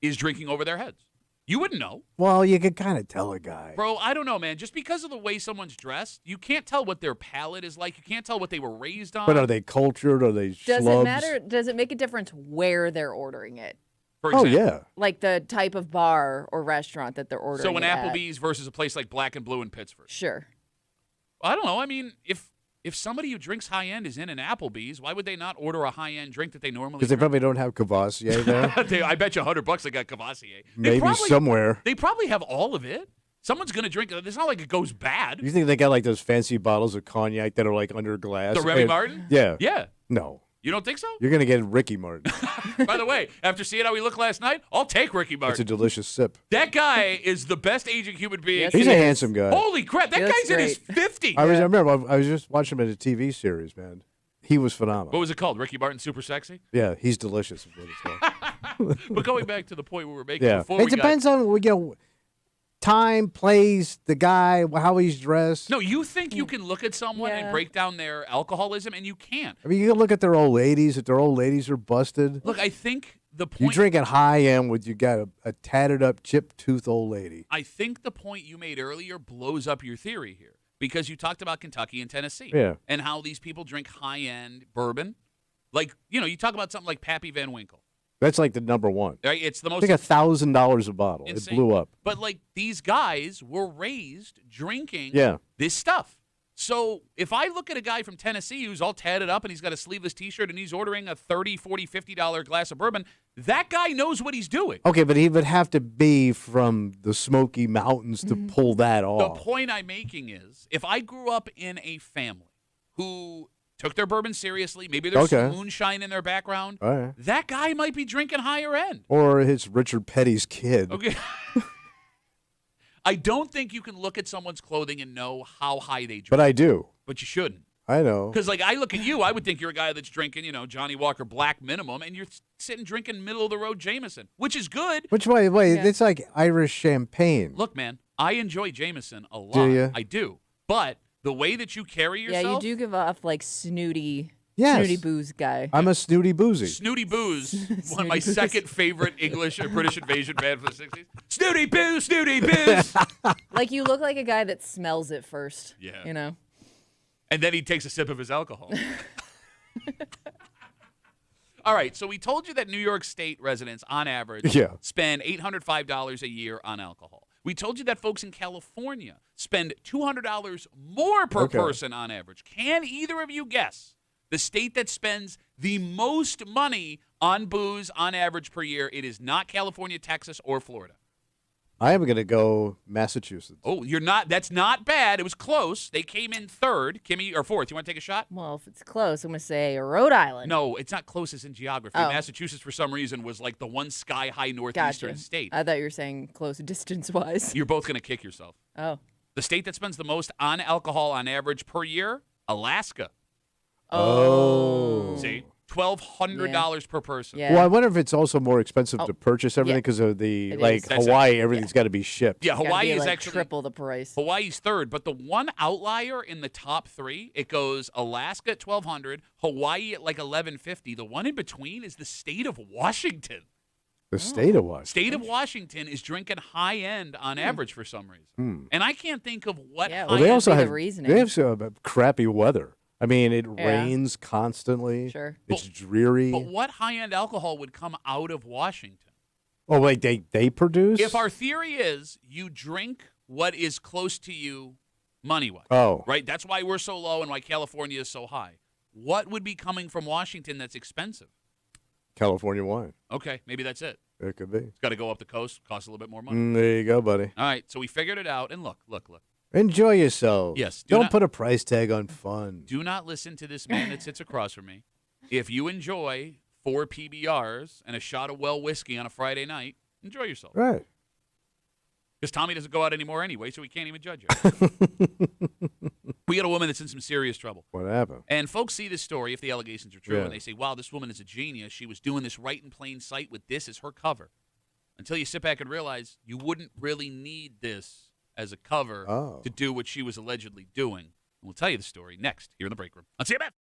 is drinking over their heads. You wouldn't know. Well, you could kind of tell a guy. Bro, I don't know, man. Just because of the way someone's dressed, you can't tell what their palate is like. You can't tell what they were raised on. But are they cultured? Are they Does schlubs? it matter? Does it make a difference where they're ordering it? For example. Yeah. Like the type of bar or restaurant that they're ordering So an it at? Applebee's versus a place like Black and Blue in Pittsburgh. Sure. I don't know. I mean, if somebody who drinks high-end is in an Applebee's, why would they not order a high-end drink that they normally Because they probably don't have Cavassier there. I bet you $100 they got Cavassier. Maybe somewhere. They probably have all of it. Someone's going to drink it. It's not like it goes bad. You think they got like those fancy bottles of cognac that are like under glass? The Remy Martin? Yeah. Yeah. No. You don't think so? You're going to get Ricky Martin. By the way, after seeing how he looked last night, I'll take Ricky It's a Martin. delicious sip. That guy is the best aging human being. Yes, He's he a is. handsome guy. Holy crap. That He looks guy's in his great. 50s. I remember I was just watching him in a TV series, man. He was phenomenal. What was it called? Ricky Martin Super Sexy? Yeah, he's delicious. Is what it's called. But going back to the point we were making Yeah. before It we got... depends on, time, place, the guy, how he's dressed. No, you think you can look at someone and Yeah. break down their alcoholism, and you can't. I mean, you can look at their old ladies. If their old ladies are busted. Look, I think the You point... drink at high end with you got a tatted up, chipped tooth old lady. I think the point you made earlier blows up your theory here because you talked about Kentucky and Tennessee and how these people drink high-end bourbon. Like, you talk about something like Pappy Van Winkle. That's like the number one. Right? It's the I most think $1,000 a bottle. insane. It blew up. But, like, these guys were raised drinking this stuff. So if I look at a guy from Tennessee who's all tatted up and he's got a sleeveless T-shirt and he's ordering a $30, $40, $50 glass of bourbon, that guy knows what he's doing. Okay, but he would have to be from the Smoky Mountains to pull that The off. point I'm making is if I grew up in a family who took their bourbon seriously, maybe there's some moonshine in their background, All right. that guy might be drinking higher end. Or it's Richard Petty's kid. Okay. I don't think you can look at someone's clothing and know how high they drink. But I do. But you shouldn't. I know. Because, like, I look at you, I would think you're a guy that's drinking, Johnny Walker Black minimum, and you're sitting drinking middle-of-the-road Jameson, which is good. Which way? It's like Irish champagne. Look, man, I enjoy Jameson a lot. Do you? I do. But the way that you carry yourself... Yeah, you do give off like snooty booze guy. I'm a snooty boozy. Snooty Booze, one of my second favorite English or British invasion band from the 60s. Snooty Booze, Snooty Booze. Like you look like a guy that smells it first. Yeah. And then he takes a sip of his alcohol. All right, so we told you that New York State residents, on average, spend $805 a year on alcohol. We told you that folks in California spend $200 more per person on average. Can either of you guess the state that spends the most money on booze on average per year? It is not California, Texas, or Florida. I am going to go Massachusetts. Oh, you're not. That's not bad. It was close. They came in third. Kimmy, or fourth. You want to take a shot? Well, if it's close, I'm going to say Rhode Island. No, it's not close as in geography. Oh. Massachusetts, for some reason, was like the one sky-high northeastern Gotcha. state. I thought you were saying close distance-wise. You're both going to kick yourself. Oh. The state that spends the most on alcohol on average per year, Alaska. Oh. See? $1,200 per person. Yeah. Well, I wonder if it's also more expensive to purchase everything because of the, It like, is. That's Hawaii, everything's got to be shipped. Yeah, It's gotta Hawaii be, is like, actually triple the price. Hawaii's third, but the one outlier in the top three, it goes Alaska at $1,200, Hawaii at like $1,150. The one in between is the state of Washington. The state of Washington. State of Washington is drinking high end on average for some reason, and I can't think of what. Yeah, high Well, they end- also be the have reasoning. they have some crappy weather. I mean, it Yeah. rains constantly. Sure. It's dreary. But what high end alcohol would come out of Washington? Oh, wait, they produce? If our theory is you drink what is close to you money wise, right? That's why we're so low and why California is so high. What would be coming from Washington that's expensive? California wine. Okay, maybe that's it. It could be. It's got to go up the coast, cost a little bit more money. There you go, buddy. All right, so we figured it out. And look. Enjoy yourself. Yes, do Don't not- put a price tag on fun. Do not listen to this man that sits across from me. If you enjoy 4 PBRs and a shot of well whiskey on a Friday night, enjoy yourself. Right. Because Tommy doesn't go out anymore anyway, so he can't even judge you. We got a woman that's in some serious trouble. What happened? And folks see this story, if the allegations are true, Yeah. and they say, wow, this woman is a genius. She was doing this right in plain sight with this as her cover. Until you sit back and realize you wouldn't really need this as a cover to do what she was allegedly doing. And we'll tell you the story next here in the break room on CMF.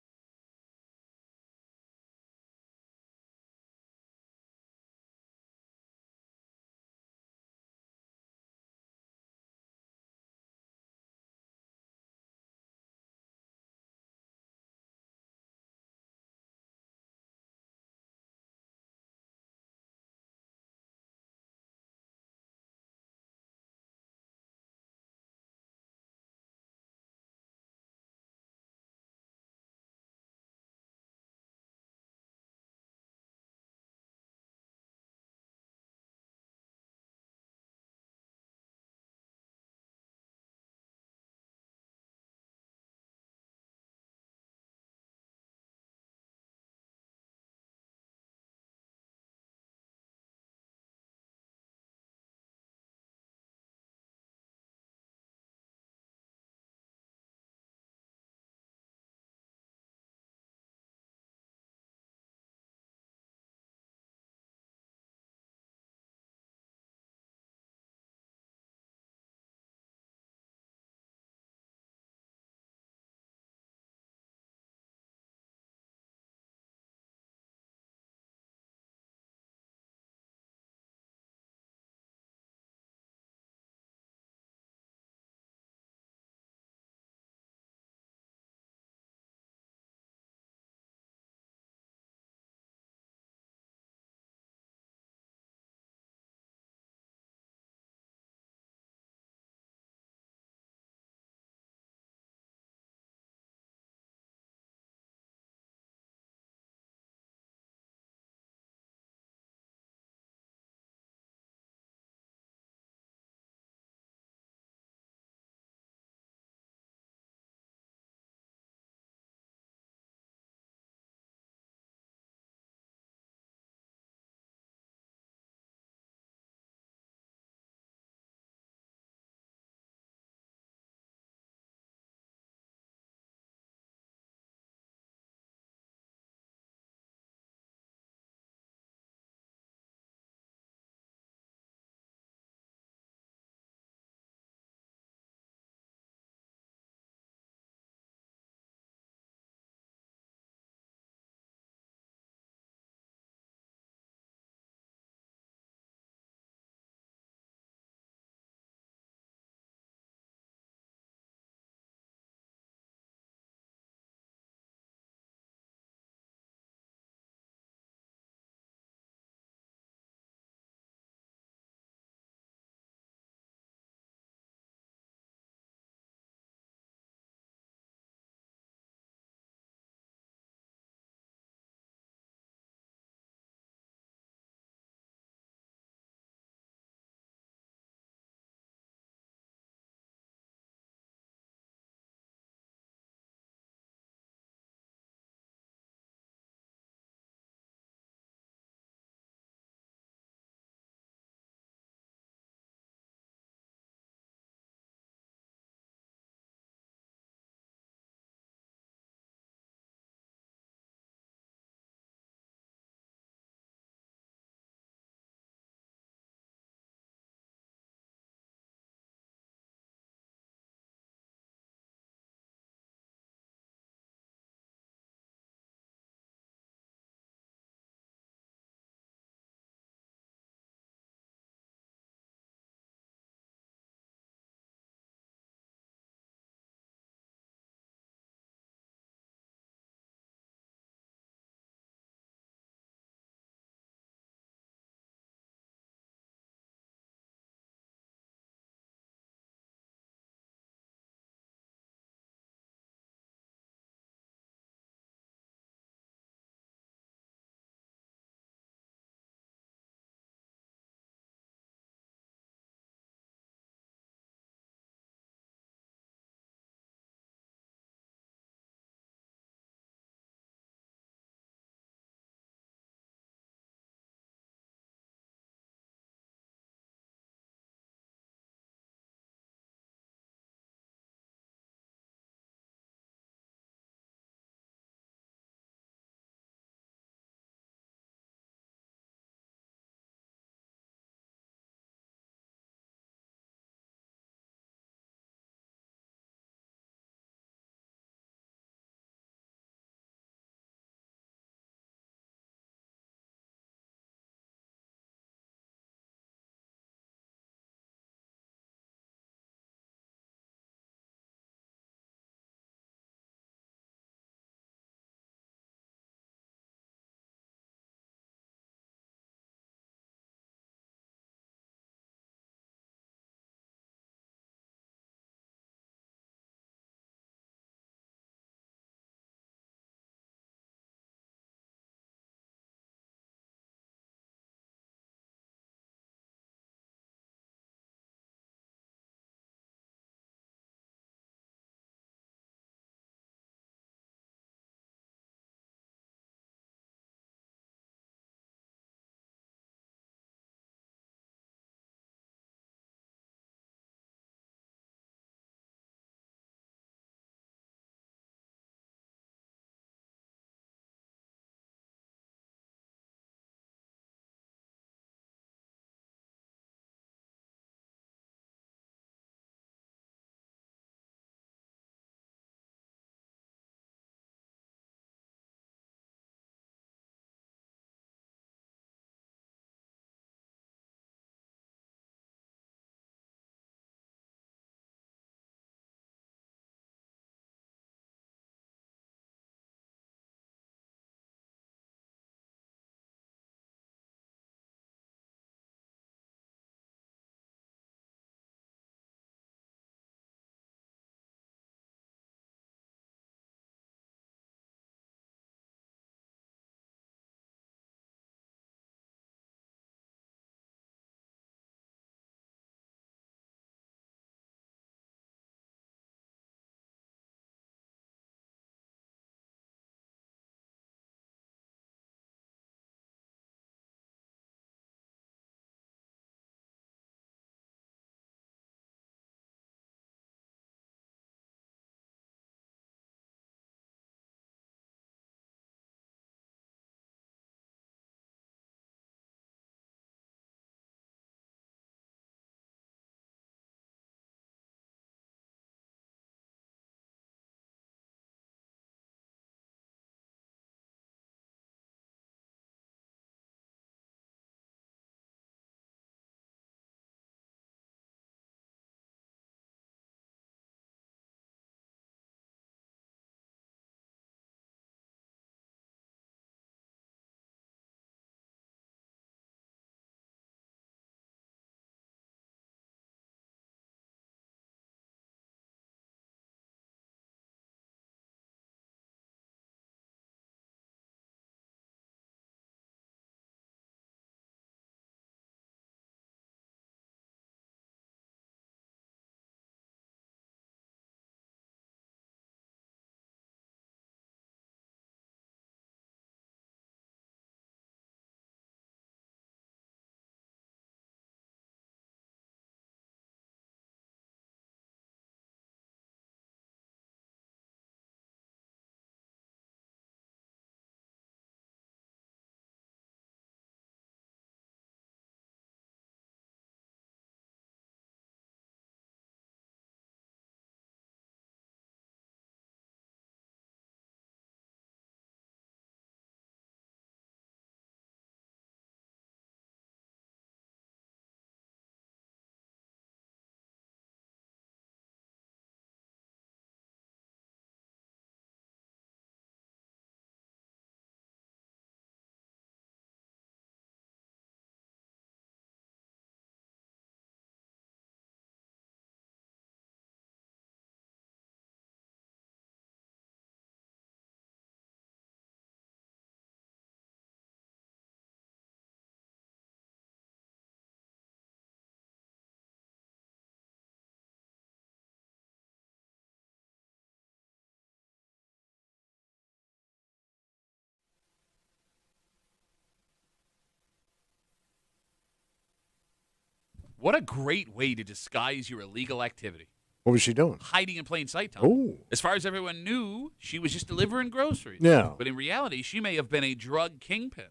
What a great way to disguise your illegal activity. What was she doing? Hiding in plain sight, Tom. Oh. As far as everyone knew, she was just delivering groceries. Yeah. But in reality, she may have been a drug kingpin.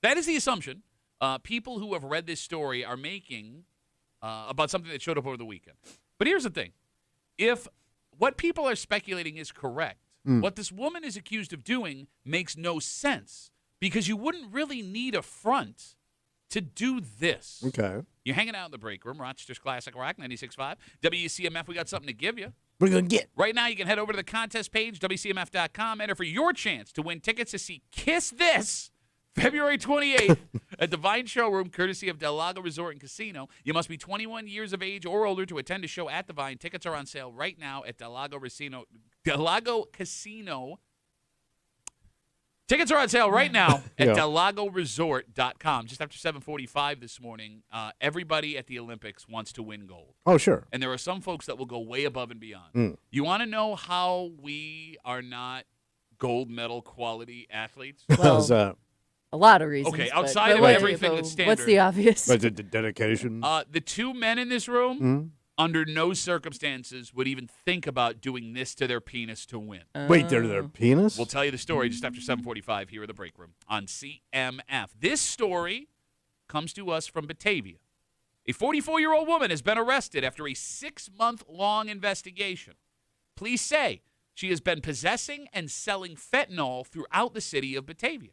That is the assumption people who have read this story are making about something that showed up over the weekend. But here's the thing. If what people are speculating is correct, what this woman is accused of doing makes no sense because you wouldn't really need a front to do this. Okay. You're hanging out in the break room, Rochester's Classic Rock, 96.5. WCMF, we got something to give you. What are you going to get? Right now, you can head over to the contest page, WCMF.com, enter for your chance to win tickets to see Kiss This February 28th at the Vine Showroom, courtesy of Del Lago Resort and Casino. You must be 21 years of age or older to attend a show at the Vine. Tickets are on sale right now at Del Lago Casino. Tickets are on sale right now at DelagoResort.com. Just after 7:45 this morning, everybody at the Olympics wants to win gold. Oh, sure. And there are some folks that will go way above and beyond. You want to know how we are not gold medal quality athletes? How's that? A lot of reasons. Okay, but- outside but of what- everything that's standard. What's the obvious? But the dedication? The two men in this room, under no circumstances, would even think about doing this to their penis to win. Wait, they're their penis? We'll tell you the story just after 7:45 here in the break room on CMF. This story comes to us from Batavia. A 44-year-old woman has been arrested after a 6-month-long investigation. Police say she has been possessing and selling fentanyl throughout the city of Batavia.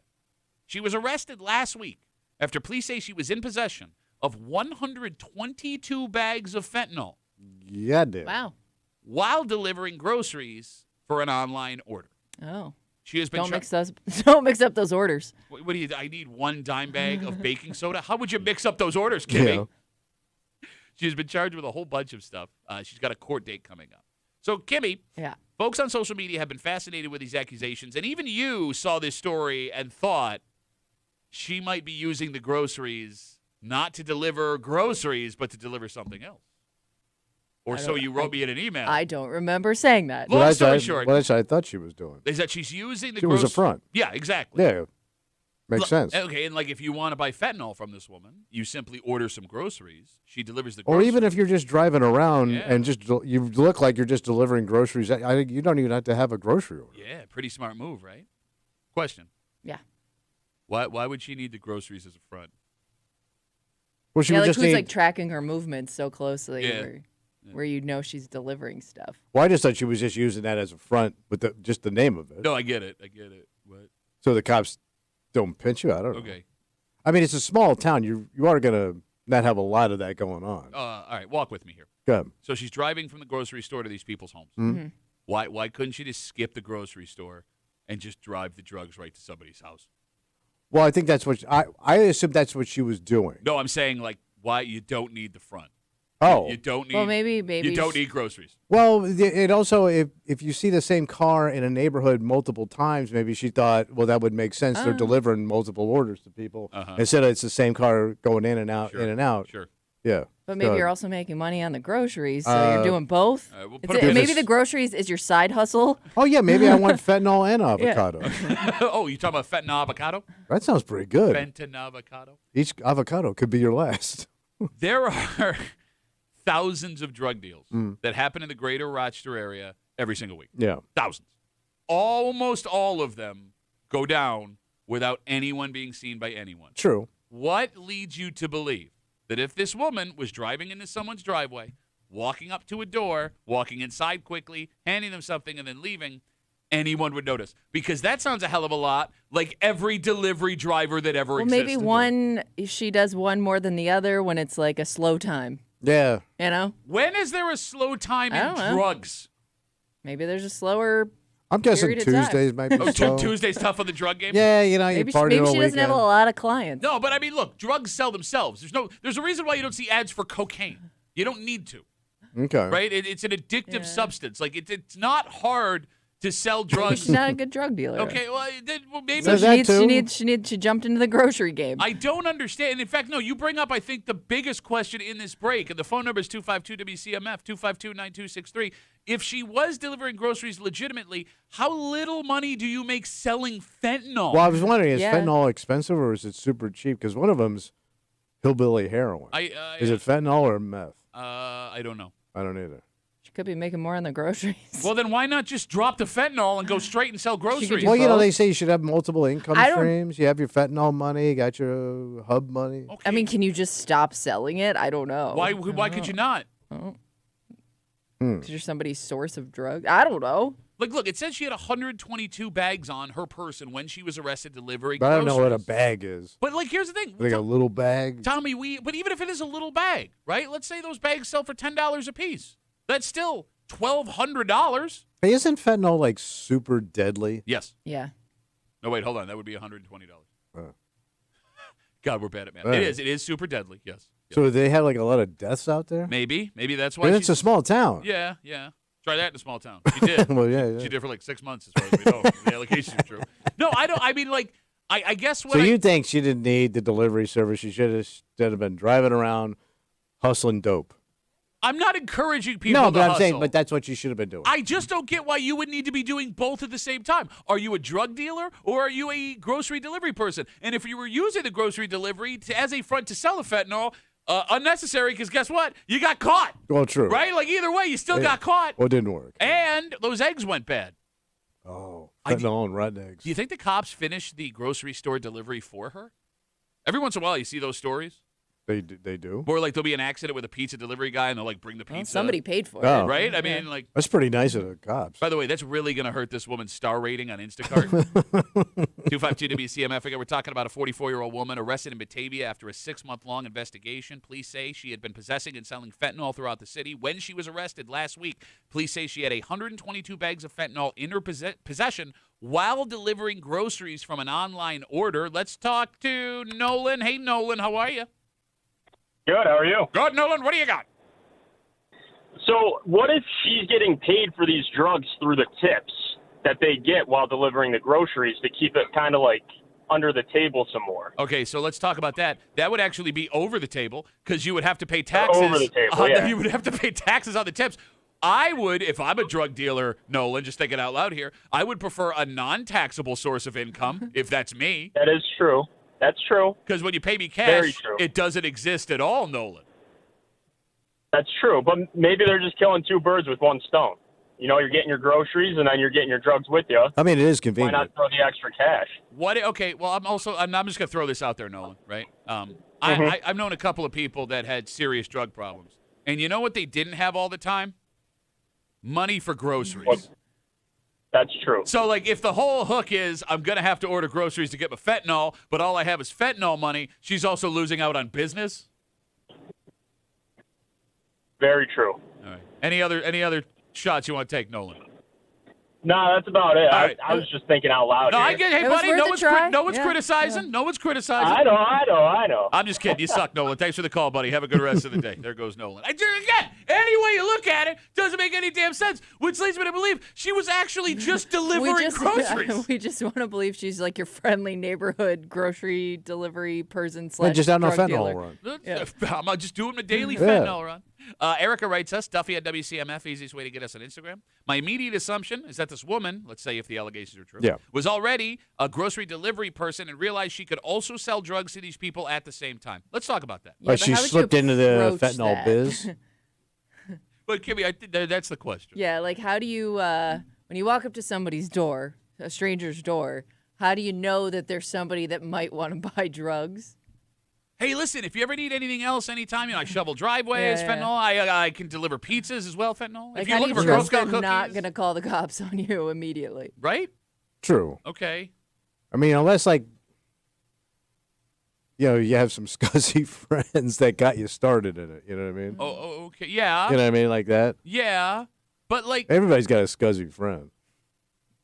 She was arrested last week after police say she was in possession of 122 bags of fentanyl. Yeah, dude. Wow. While delivering groceries for an online order. Oh. She has been Don't mix up those orders. What do you? I need 1 dime bag of baking soda. How would you mix up those orders, Kimmy? Yeah. She's been charged with a whole bunch of stuff. She's got a court date coming up. So, Kimmy, Yeah. folks on social media have been fascinated with these accusations, and even you saw this story and thought she might be using the groceries not to deliver groceries, but to deliver something else. Or so you wrote me in an email. I don't remember saying that. Long story short, Well, that's what I thought she was doing. is that she's using the She was a front. Yeah, exactly. Yeah. Makes sense. Okay, and like if you want to buy fentanyl from this woman, you simply order some groceries. She delivers the Or groceries. even if you're just driving around Yeah. and just you look like you're just delivering groceries, I think you don't even have to have a grocery order. Yeah, pretty smart move, right? Question. Yeah. Why would she need the groceries as a front? Well, she Yeah, would like just who's need. like tracking her movements so closely Yeah. where you know she's delivering stuff. Well, I just thought she was just using that as a front with just the name of it, No, I get it. What? so the cops don't pinch you. I don't know. Okay. I mean, it's a small town. You are gonna not have a lot of that going on. All right, walk with me here. Good. So she's driving from the grocery store to these people's homes. Mhm. Why couldn't she just skip the grocery store and just drive the drugs right to somebody's house? Well, I think that's what I assume that's what she was doing. No, I'm saying like why you don't need the front. Oh, You don't need. Well, maybe you don't need groceries. well, it also if you see the same car in a neighborhood multiple times, maybe she thought, well, that would make sense. They're delivering multiple orders to people instead of it's the same car going in and out, Sure. in and out. Sure. Yeah. But maybe Good. you're also making money on the groceries, so you're doing both. We'll It's put a pin in maybe this. the groceries is your side hustle. Oh yeah, maybe I want fentanyl and avocado. Oh, you talking about fentanyl avocado? That sounds pretty good. Fentanyl avocado. Each avocado could be your last. There are thousands of drug deals that happen in the greater Rochester area every single week. Yeah. Thousands. Almost all of them go down without anyone being seen by anyone. True. What leads you to believe that if this woman was driving into someone's driveway, walking up to a door, walking inside quickly, handing them something, and then leaving, anyone would notice? Because that sounds a hell of a lot like every delivery driver that ever Well, existed. maybe she does one more than the other when it's like a slow time. Yeah. You know, When is there a slow time I in don't know. drugs? maybe there's a slower. I'm guessing Period of time. Tuesdays might be Oh, slow. Tuesday's tough on the drug game? Yeah, you know, you Maybe party all she doesn't have a weekend. lot of clients. No, but I mean, look, drugs sell themselves. There's a reason why you don't see ads for cocaine. You don't need to, Okay. right? It's an addictive substance. Like it's not hard to sell Maybe drugs. she's not a good drug dealer. Okay, well, maybe. So So that she jumped into the grocery game. I don't understand. And in fact, no, you bring up, I think, the biggest question in this break. And the phone number is 252-WCMF, 252-9263. If she was delivering groceries legitimately, how little money do you make selling fentanyl? Well, I was wondering, is Yeah. fentanyl expensive or is it super cheap? Because one of them's hillbilly heroin. Is it fentanyl or meth? I don't know. I don't either. She could be making more on the groceries. Well, then why not just drop the fentanyl and go straight and sell groceries? Well, you know, they say you should have multiple income streams. You have your fentanyl money, you got your hub money. Okay. I mean, can you just stop selling it? I don't know. Why could you not? Because you're somebody's source of drugs? I don't know. Like, look, it says she had 122 bags on her person when she was arrested delivering But I don't groceries. know what a bag is. But, like, here's the thing. Like a little bag? Tommy, but even if it is a little bag, right? Let's say those bags sell for $10 a piece. That's still $1,200. Hey, isn't fentanyl, like, super deadly? Yes. Yeah. No, wait, hold on. That would be $120. Oh. God, we're bad at math. Right. It is super deadly, yes. So they have, like, a lot of deaths out there? Maybe that's why And it's a small town. Yeah. Try that in a small town. She did. Well, yeah. She did for like 6 months, as far as we know. The allegations are true. No, I don't. I mean, like, I guess what So you think she didn't need the delivery service? She should have been driving around hustling dope. I'm not encouraging people No, to but I'm hustle. saying, but that's what you should have been doing. I just don't get why you would need to be doing both at the same time. Are you a drug dealer or are you a grocery delivery person? And if you were using the grocery delivery as a front to sell the fentanyl, unnecessary, because guess what? You got caught. Well, true. Right? Like, either way, you still got caught. Well, it didn't work. And those eggs went bad. Oh, fentanyl and rotten eggs. Do you think the cops finished the grocery store delivery for her? Every once in a while, you see those stories. They do. Or like there'll be an accident with a pizza delivery guy and they'll like bring the pizza. Well, somebody paid for Oh. it. Right? I mean, like. That's pretty nice of the cops. By the way, that's really going to hurt this woman's star rating on Instacart. 252 WCMF. Again, we're talking about a 44-year-old woman arrested in Batavia after a 6-month-long investigation. Police say she had been possessing and selling fentanyl throughout the city. When she was arrested last week, police say she had 122 bags of fentanyl in her possession while delivering groceries from an online order. Let's talk to Nolan. Hey, Nolan, how are you? Good. How are you? Good, Nolan. What do you got? So, what if she's getting paid for these drugs through the tips that they get while delivering the groceries to keep it kind of like under the table some more? Okay, so let's talk about that. That would actually be over the table because you would have to pay taxes. Over the table, yeah. You would have to pay taxes on the tips. I would, if I'm a drug dealer, Nolan, just thinking out loud here, I would prefer a non-taxable source of income, if that's me. That is true. That's true. Because when you pay me Very cash, true. it doesn't exist at all, Nolan. That's true. But maybe they're just killing two birds with one stone. You know, you're getting your groceries and then you're getting your drugs with you. I mean, it is Why convenient. not throw the extra cash? What? Okay, well, I'm just going to throw this out there, Nolan, right? I've known a couple of people that had serious drug problems. And you know what they didn't have all the time? Money for groceries. That's true. So, like, if the whole hook is I'm going to have to order groceries to get my fentanyl, but all I have is fentanyl money, she's also losing out on business? Very true. All right. Any other shots you want to take, Nolan? No, that's about it. All right. I was just thinking out loud. No, here. I get. Hey, It was buddy. worth No a one's try. no one's Yeah, criticizing. yeah. No one's criticizing. I know. I'm just kidding. You suck, Nolan. Thanks for the call, buddy. Have a good rest of the day. There goes Nolan. Again, any way you look at it, doesn't make any damn sense. Which leads me to believe she was actually just delivering groceries. We just want to believe she's like your friendly neighborhood grocery delivery person Yeah, slash just out on a drug fentanyl dealer. run. I'm just doing my daily Yeah. fentanyl run. Erica writes us, Duffy at WCMF, easiest way to get us on Instagram. My immediate assumption is that this woman, let's say if the allegations are true, Yeah. was already a grocery delivery person and realized she could also sell drugs to these people at the same time. Let's talk about that. Yeah, Like but she how would you slipped into the approach fentanyl that? biz. But Kimmy, I think that's the question. Yeah, like how do you when you walk up to somebody's door, a stranger's door, how do you know that there's somebody that might want to buy drugs? Hey, listen, if you ever need anything else anytime, I shovel driveways, Yeah, fentanyl. I can deliver pizzas as well, fentanyl. Like if you're how do looking you for Girl trust Scout they're cookies. not gonna call the cops on you immediately? Right? True. Okay. I mean, unless like, you have some scuzzy friends that got you started in it. You know what I mean? Oh, okay. Yeah. You know what I mean? Like that. Yeah. But like, Everybody's got a scuzzy friend.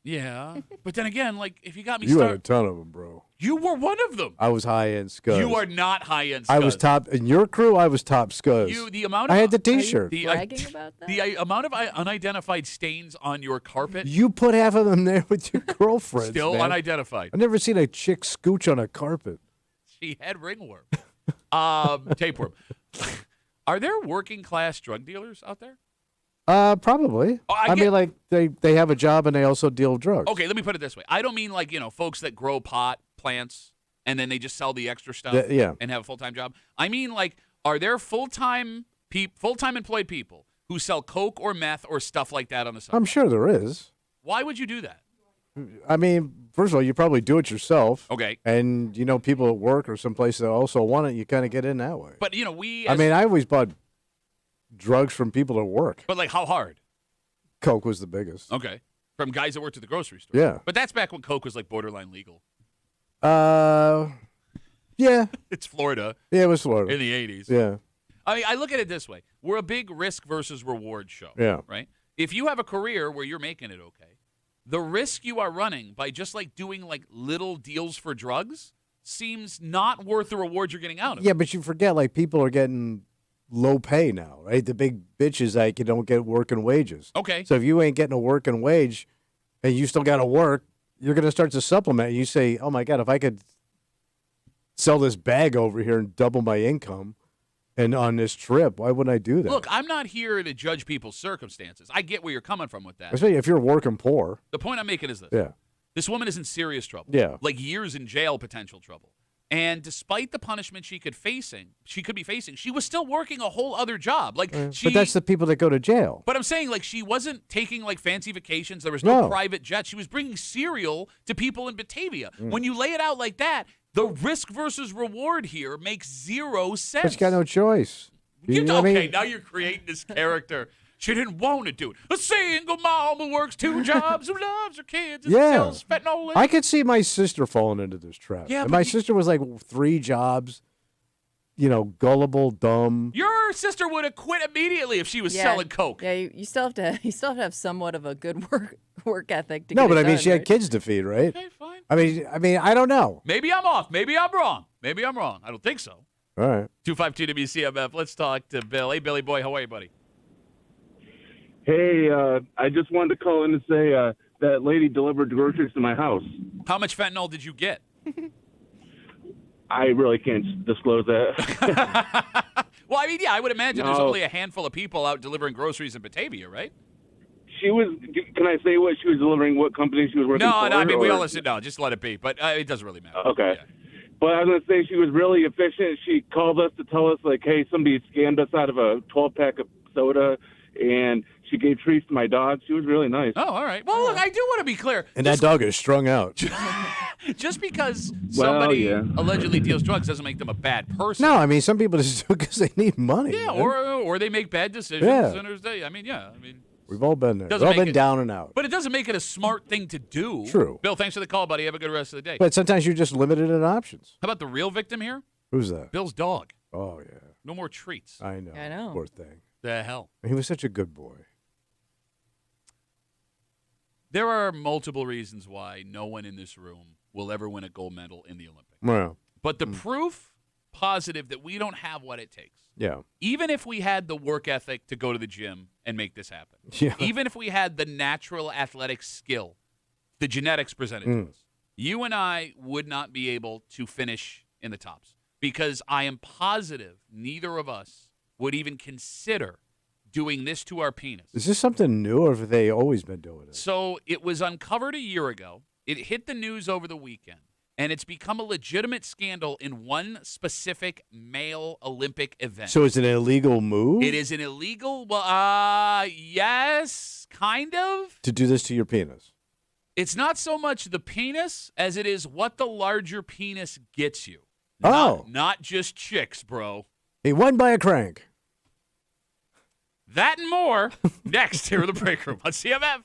yeah. But then again, like, if you got me You had a started, ton of them, bro. you were one of them. I was high end scuzz. You are not high end. I was top in your crew. I was top scuzz. The amount of I had the Are you T-shirt. bragging about that? the amount of unidentified stains on your carpet You put half of them there with your girlfriend. still man. unidentified. I've never seen a chick scooch on a carpet. She had ringworm, tapeworm. Are there working class drug dealers out there? Probably. Oh, I mean, like they have a job and they also deal drugs. Okay, let me put it this way. I don't mean like folks that grow pot plants and then they just sell the extra stuff and have a full-time job? I mean, like, are there full-time employed people who sell coke or meth or stuff like that on the side? I'm sure there is. Why would you do that? I mean, first of all, you probably do it yourself. Okay. And, people at work or someplace that also want it, you kind of get in that way. But, I always bought drugs from people at work. But, like, how hard? Coke was the biggest. Okay. From guys that worked at the grocery store. Yeah. But that's back when coke was, like, borderline legal. Yeah. It's Florida. Yeah, it was Florida. In the 80s. Yeah. I mean, I look at it this way. We're a big risk versus reward show. Yeah. Right? If you have a career where you're making it okay, the risk you are running by just, like, doing, like, little deals for drugs seems not worth the reward you're getting out of it. Yeah, but you forget, like, people are getting low pay now, right? The big bitch is, like, you don't get working wages. Okay. So if you ain't getting a working wage and you still got to work, you're going to start to supplement. You say, oh, my God, if I could sell this bag over here and double my income and on this trip, why wouldn't I do that? Look, I'm not here to judge people's circumstances. I get where you're coming from with that. Especially if you're working poor. The point I'm making is this. Yeah. This woman is in serious trouble. Yeah. Like years in jail potential trouble. And despite the punishment she could be facing, she was still working a whole other job. Like But that's the people that go to jail. But I'm saying, like, she wasn't taking, like, fancy vacations. There was no No. private jet. She was bringing cereal to people in Batavia. When you lay it out like that, the risk versus reward here makes zero sense. But you got no choice. Okay, now you're creating this character. She didn't want to do it. A single mom who works 2 jobs, who loves her kids, and sells fentanyl. I could see my sister falling into this trap. Yeah, and but my sister was like 3 jobs, gullible, dumb. Your sister would have quit immediately if she was selling coke. Yeah, you still have to have somewhat of a good work ethic to No, get but it I mean, done, she had right? kids to feed, right? Okay, fine. I mean, I don't know. Maybe I'm off. Maybe I'm wrong. I don't think so. All right. 252 WCMF. Let's talk to Bill. Hey, Billy boy, how are you, buddy? Hey, I just wanted to call in to say that lady delivered groceries to my house. How much fentanyl did you get? I really can't disclose that. Well, I mean, yeah, I would imagine there's No. only a handful of people out delivering groceries in Batavia, right? She was. Can I say what she was delivering? What company she was working for? No, I mean, we or- all listen. No, just let it be. But it doesn't really matter. Okay. Yeah. But I was going to say she was really efficient. She called us to tell us, like, hey, somebody scammed us out of a 12-pack of soda, and she gave treats to my dog. She was really nice. Oh, all right. Well, look, I do want to be clear. And that dog is strung out. Just because somebody yeah. allegedly deals drugs doesn't make them a bad person. No, I mean, some people just do because they need money. Yeah, man. or they make bad decisions. Yeah. And I mean, We've all been there. We've Doesn't all make been it- down and out. but it doesn't make it a smart thing to do. True. Bill, thanks for the call, buddy. Have a good rest of the day. But sometimes you're just limited in options. How about the real victim here? Who's that? Bill's dog. Oh, yeah. No more treats. I know. I know. Poor thing. The hell. He was such a good boy. There are multiple reasons why no one in this room will ever win a gold medal in the Olympics. Well, But the proof positive that we don't have what it takes, yeah. even if we had the work ethic to go to the gym and make this happen, Yeah. even if we had the natural athletic skill, the genetics presented to us, you and I would not be able to finish in the tops because I am positive neither of us would even consider doing this to our penis. Is this something new, or have they always been doing it? So it was uncovered a year ago. It hit the news over the weekend, and it's become a legitimate scandal in one specific male Olympic event. So it's an illegal move? It is an illegal, yes, kind of. To do this to your penis? It's not so much the penis as it is what the larger penis gets you. Oh. Not just chicks, bro. He won by a crank. That and more next here in the break room on CMF.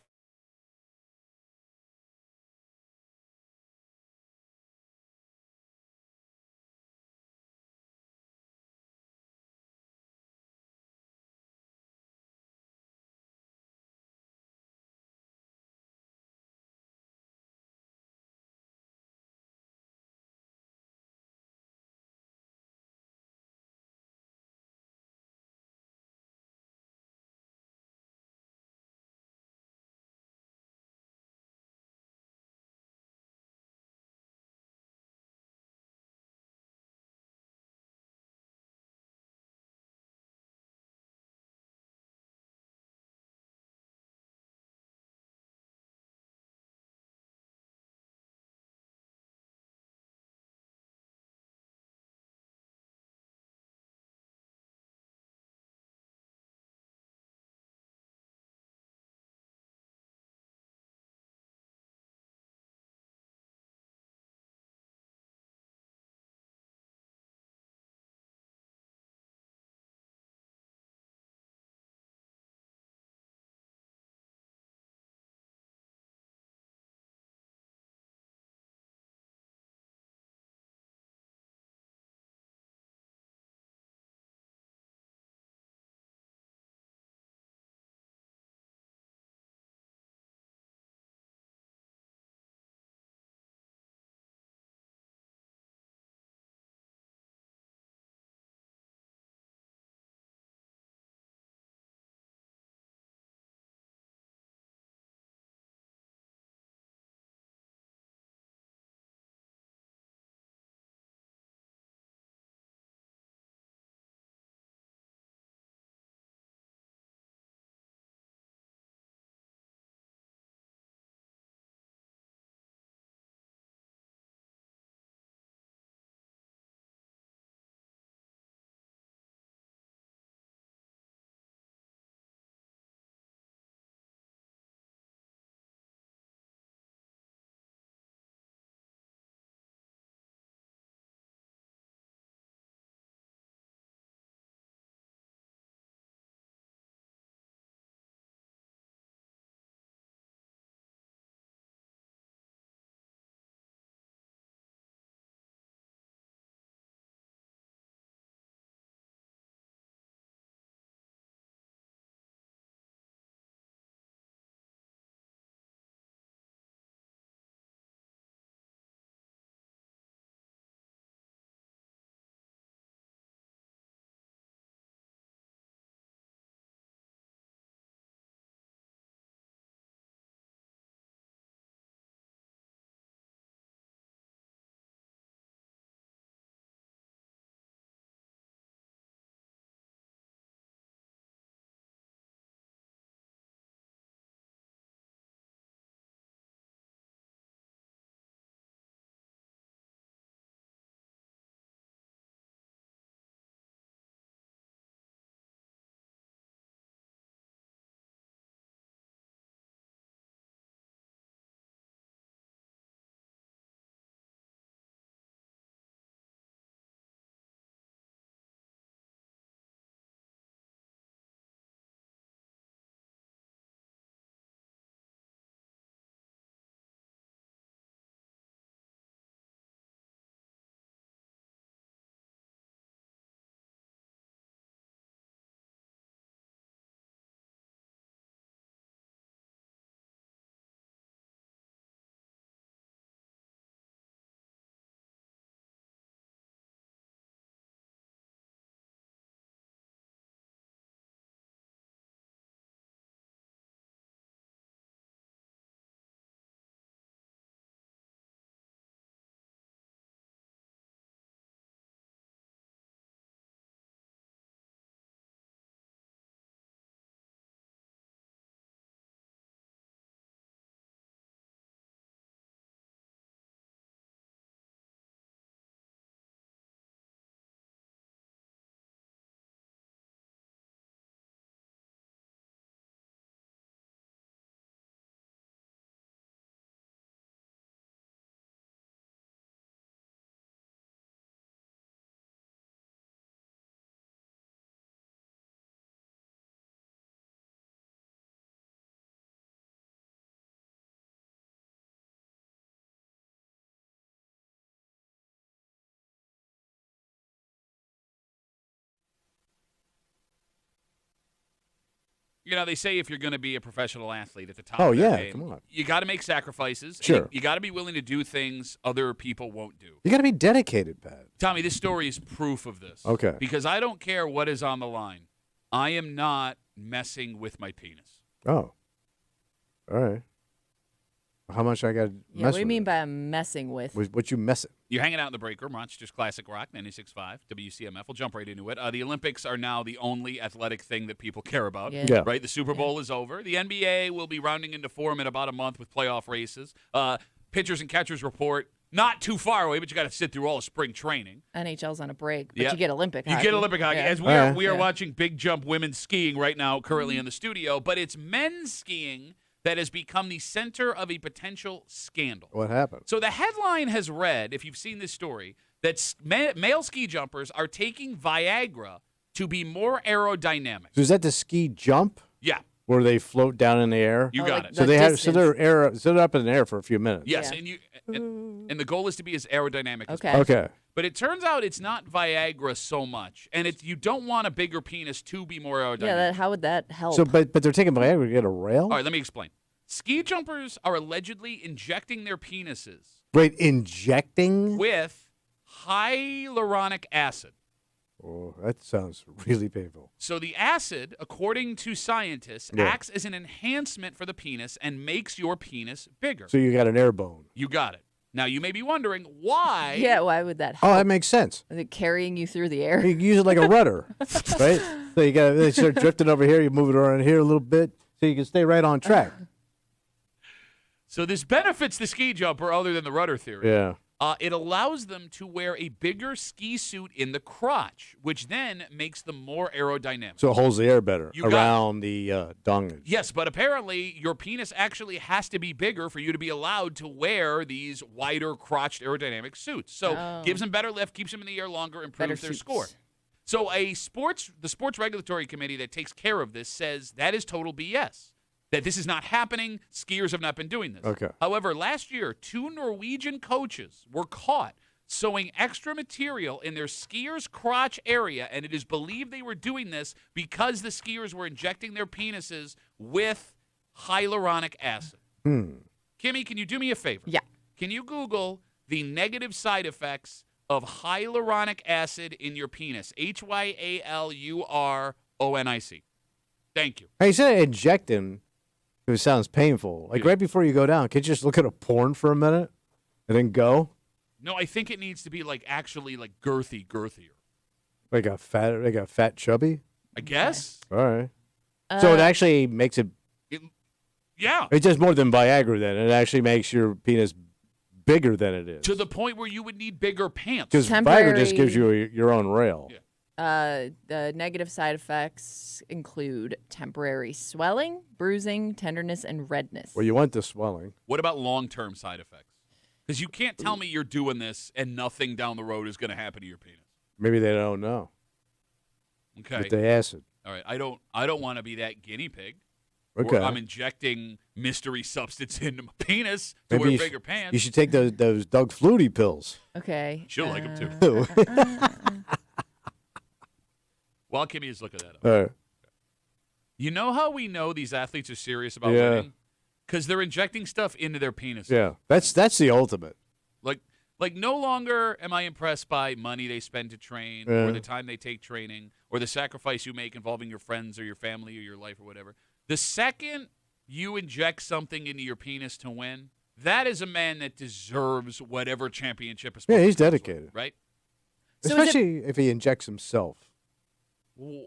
You know, they say if you're going to be a professional athlete at the top Oh, of their yeah, game, come on. you got to make sacrifices. and Sure. You got to be willing to do things other people won't do. You got to be dedicated, Pat. Tommy, this story is proof of this. Okay. Because I don't care what is on the line. I am not messing with my penis. Oh. All right. How much I got to Yeah, mess what do you with mean it? by messing with? What you messing? You're hanging out in the break room, Rochester's Classic Rock, 96.5, WCMF. We'll jump right into it. The Olympics are now the only athletic thing that people care about. Yeah. Right? The Super Bowl is over. The NBA will be rounding into form in about a month with playoff races. Pitchers and catchers report not too far away, but you got to sit through all of spring training. NHL's on a break, but Yeah. you get Olympic You hockey. get Olympic hockey. Yeah. As we are watching big jump women's skiing right now, currently in the studio, but it's men's skiing that has become the center of a potential scandal. What happened? So the headline has read, if you've seen this story, that male ski jumpers are taking Viagra to be more aerodynamic. So is that the ski jump Yeah, where they float down in the air? you Oh, got like it. So the they have distance. they're up in the air for a few minutes. Yes, Yeah. and the goal is to be as aerodynamic as Okay. possible. Okay. But it turns out it's not Viagra so much, and you don't want a bigger penis to be more aerodynamic. Yeah, how would that help? So but they're taking Viagra to get a rail? All right, let me explain. Ski jumpers are allegedly injecting their penises Wait, injecting? with hyaluronic acid. Oh, that sounds really painful. So the acid, according to scientists, Yeah. acts as an enhancement for the penis and makes your penis bigger. So you got an air bone. You got it. Now, you may be wondering why. yeah, why would that Oh, help? that makes sense. Is it carrying you through the air? You can use it like a rudder, right? So you got to start drifting over here. You move it around here a little bit, so you can stay right on track. So this benefits the ski jumper other than the rudder theory. Yeah. It allows them to wear a bigger ski suit in the crotch, which then makes them more aerodynamic. So it holds the air better You got it. around the dung. Yes, but apparently your penis actually has to be bigger for you to be allowed to wear these wider crotched aerodynamic suits. So gives them better lift, keeps them in the air longer, improves Better their suits. score. So the sports regulatory committee that takes care of this says that is total BS. That this is not happening. Skiers have not been doing this. Okay. However, last year, 2 Norwegian coaches were caught sewing extra material in their skiers' crotch area, and it is believed they were doing this because the skiers were injecting their penises with hyaluronic acid. Kimmy, can you do me a favor? Yeah. Can you Google the negative side effects of hyaluronic acid in your penis? HYALURONIC. Thank you. Hey, you said injecting. It sounds painful. Like right before you go down, can you just look at a porn for a minute and then go? No, I think it needs to be actually girthier. Like a fat chubby? I guess. All right. So it actually makes it. Yeah. It's just more than Viagra. Then it actually makes your penis bigger than it is. To the point where you would need bigger pants. Because Viagra just gives you your own rail. Yeah. The negative side effects include temporary swelling, bruising, tenderness, and redness. Well, you want the swelling. What about long-term side effects? Because you can't tell me you're doing this and nothing down the road is going to happen to your penis. Maybe they don't know. Okay. With the acid. All right. I don't want to be that guinea pig. Okay. Where I'm injecting mystery substance into my penis to Maybe wear you bigger pants. You should take those Doug Flutie pills. Okay. She'll like them too. All While Kimmy is looking that up. right. You know how we know these athletes are serious about Yeah. winning? Because they're injecting stuff into their penis. Yeah. That's the ultimate. Like no longer am I impressed by money they spend to train Yeah. or the time they take training or the sacrifice you make involving your friends or your family or your life or whatever. The second you inject something into your penis to win, that is a man that deserves whatever championship is supposed Yeah, to he's come with, dedicated. right? So is it- Especially if he injects himself. All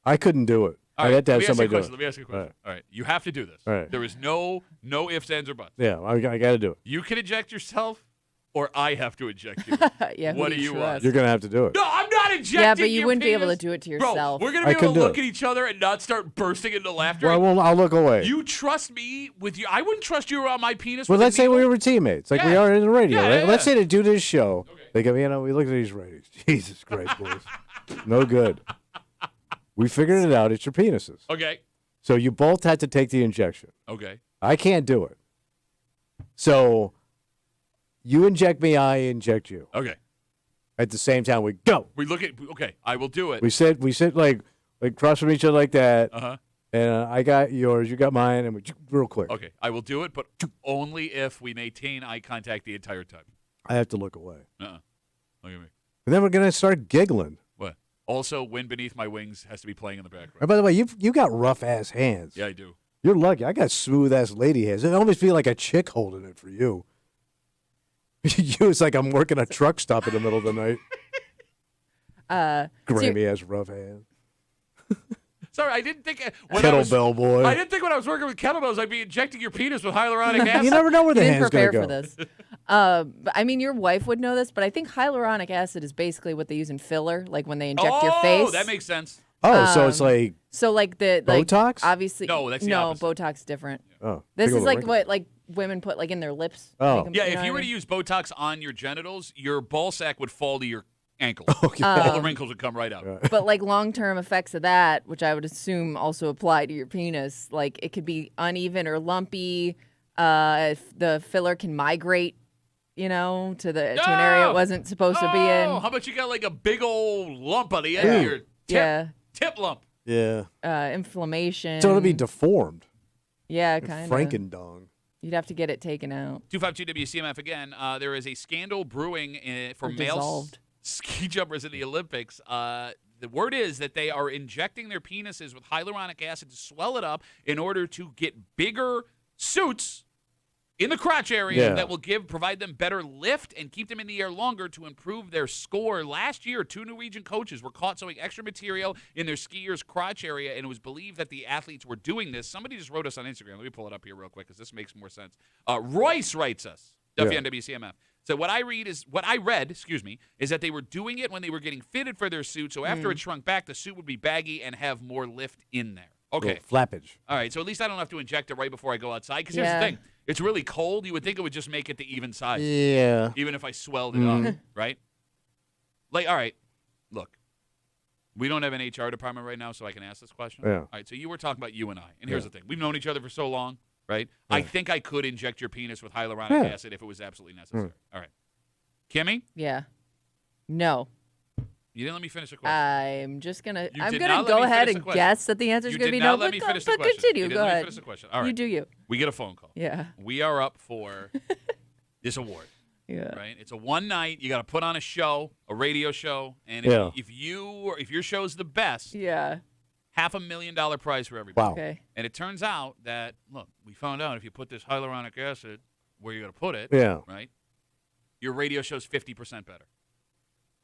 I couldn't do it. right, I'd have to let have me ask you a somebody do question. it. Let me ask you a question. All All right. You have to do this. All right. There is no ifs, ands, or buts. Yeah, I got to do it. You can inject yourself or I have to inject you. Yeah, who What do do you want? trust? You're going to have to do it. No, I'm not injecting Yeah, but you your wouldn't be able penis. to do it to Bro, yourself. we're going to I be able can to do look it. at each other and not start bursting into laughter. Well, I'll look away. You trust me with you. I wouldn't trust you around my penis. Well, with a let's say we needle. were teammates, like we Yeah. are in the radio, Yeah, right? yeah, Let's yeah. say to do this show, Okay. they go, we look at these ratings. Jesus Christ, boys. No good. We figured it out. It's your penises. Okay. So you both had to take the injection. Okay. I can't do it. So you inject me, I inject you. Okay. At the same time, we go. We look at. Okay. I will do it. We sit like like cross from each other like that. Uh-huh. And I got yours, you got mine, and we real quick. Okay, I will do it, but only if we maintain eye contact the entire time. I have to look away. Uh-uh. Look at me. And then we're gonna start giggling. What? Also, Wind Beneath My Wings has to be playing in the background. And by the way, you got rough ass hands. Yeah, I do. You're lucky. I got smooth ass lady hands. It almost feel like a chick holding it for you. You, it's like I'm working a truck stop in the middle of the night. Grimy ass rough hands. Sorry, I didn't think when I Kettlebell boy. didn't think when I was working with kettlebells, I'd be injecting your penis with hyaluronic acid. You never know where the Didn't hand's gonna prepare go. for this. But, I mean, your wife would know this, but I think hyaluronic acid is basically what they use in filler, like when they inject your face. Oh, that makes sense. Oh, so it's like So like the Botox? obviously No, that's the opposite. Botox is different. oh. This big is old like wrinkle. what like women put like in their lips. Oh. Make 'em- Yeah, know if what you I were to mean? use Botox on your genitals, your ball sack would fall to your ankle. Okay. All the wrinkles would come right out. But like long-term effects of that, which I would assume also apply to your penis, like it could be uneven or lumpy. If the filler can migrate, to an area it wasn't supposed to be in. How about you got like a big old lump on the end of your tip lump? Yeah. Inflammation. So it'll be deformed. yeah, kind of. Frankendong. You'd have to get it taken out. 252 WCMF again. There is a scandal brewing for Or male dissolved. ski jumpers in the Olympics. The word is that they are injecting their penises with hyaluronic acid to swell it up in order to get bigger suits in the crotch area that will provide them better lift and keep them in the air longer to improve their score. Last year, 2 Norwegian coaches were caught sewing extra material in their skiers' crotch area, and it was believed that the athletes were doing this. Somebody just wrote us on Instagram. Let me pull it up here real quick because this makes more sense. Royce writes us, Duffy on WCMF. So what I read is that they were doing it when they were getting fitted for their suit. So after it shrunk back, the suit would be baggy and have more lift in there. Okay. Flappage. All right. So at least I don't have to inject it right before I go outside. Because here's the thing. It's really cold. You would think it would just make it the even size. Yeah. Even if I swelled it up, right? Like, all right, look. We don't have an HR department right now, so I can ask this question. Yeah. All right. So you were talking about you and I. And here's the thing. We've known each other for so long, right? Yeah. I think I could inject your penis with hyaluronic acid if it was absolutely necessary. All right. Kimmy? Yeah. No. You didn't let me finish the question. I'm just gonna. You I'm did gonna not let go me ahead finish and the question. guess that the answer is You gonna did be not no. let me finish the but question. continue. You didn't Go let me ahead. finish the question. All right. You do you. We get a phone call. Yeah. We are up for this award. Yeah. Right? It's a one night. You got to put on a show, a radio show, and if your show's the best, Yeah. $500,000 prize for everybody. Wow. Okay. And it turns out that we found out if you put this hyaluronic acid where you're going to put it, right? Your radio show's 50% better.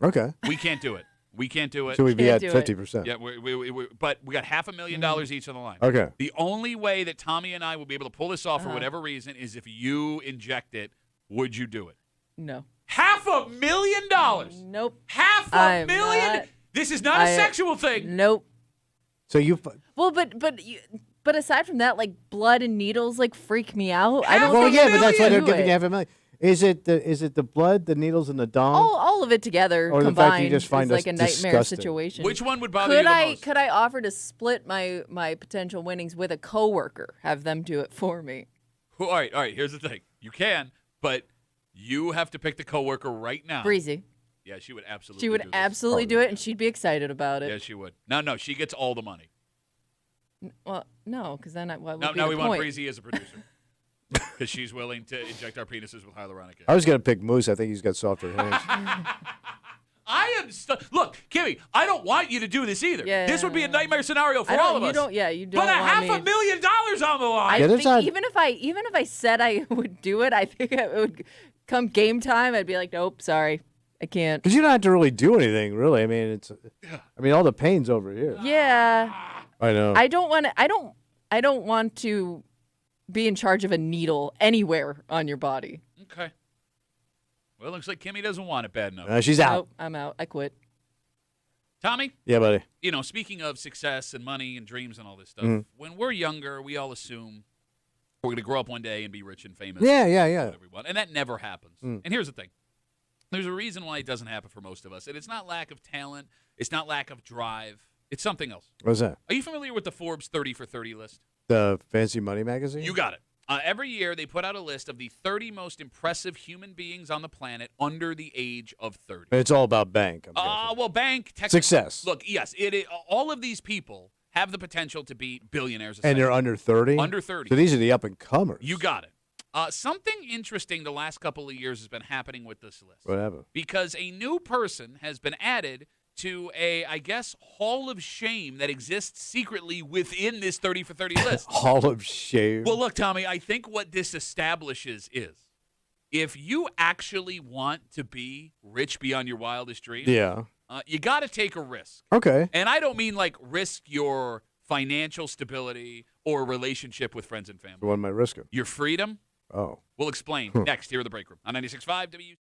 Okay. We can't do it. We can't do it. So we'd be at Can't do it. 50%. Yeah, but we got $500,000 each on the line. Okay. The only way that Tommy and I will be able to pull this off for whatever reason is if you inject it. Would you do it? No. $500,000. Nope. $500,000. not- This is not a sexual thing. Nope. So you. Well, but aside from that, like blood and needles, like freak me out. I don't. Well, think yeah, I but that's why would they're do giving you it. $500,000. Is it the blood, the needles, and the dong? All of it together Or the combined fact that you just find is like a us nightmare disgusting? situation. Which one would bother you the most? Could I offer to split my potential winnings with a coworker? Have them do it for me. All right. Here's the thing. You can, but you have to pick the coworker right now. Breezy. Yeah, she would absolutely. She would do this. absolutely do it, and she'd be excited about it. Yeah, she would. No, she gets all the money. Well, no, because then what would Now be the we want point? Breezy as a producer because she's willing to inject our penises with hyaluronic acid. I was gonna pick Moose. I think he's got softer hands. I am look, Kimmy. I don't want you to do this either. Yeah. This would be a nightmare scenario for I don't, all of you us. Don't. Yeah, you don't. But want me. $500,000 on the line. I Yeah, there's think not- even if I said I would do it, I think it would come game time. I'd be like, nope, sorry, I can't. Because you don't have to really do anything, really. I mean, all the pain's over here. Yeah, I know. I don't want to. I don't want to be in charge of a needle anywhere on your body. Okay. Well, it looks like Kimmy doesn't want it bad enough. She's out. Nope, I'm out. I quit. Tommy, Yeah, buddy. speaking of success and money and dreams and all this stuff, Mm-hmm. when we're younger, we all assume we're going to grow up one day and be rich and famous. Yeah. Everyone. And that never happens. Mm. And here's the thing. There's a reason why it doesn't happen for most of us. And it's not lack of talent. It's not lack of drive. It's something else. What's that? Are you familiar with the Forbes 30 for 30 list? The Fancy Money magazine? You got it. Every year, they put out a list of the 30 most impressive human beings on the planet under the age of 30. And it's all about bank. I'm guessing. Well, bank, Success. Look, yes, all of these people have the potential to be billionaires. And they're under 30? Under 30. So these are the up-and-comers. You got it. Something interesting the last couple of years has been happening with this list. Whatever. Because a new person has been added to I guess, hall of shame that exists secretly within this 30 for 30 list. Hall of shame. Well, look, Tommy, I think what this establishes is if you actually want to be rich beyond your wildest dreams, you got to take a risk. Okay. And I don't mean like risk your financial stability or relationship with friends and family. So what am I risking? Your freedom? Oh. We'll explain next here at the Break Room on 96.5 WCMF.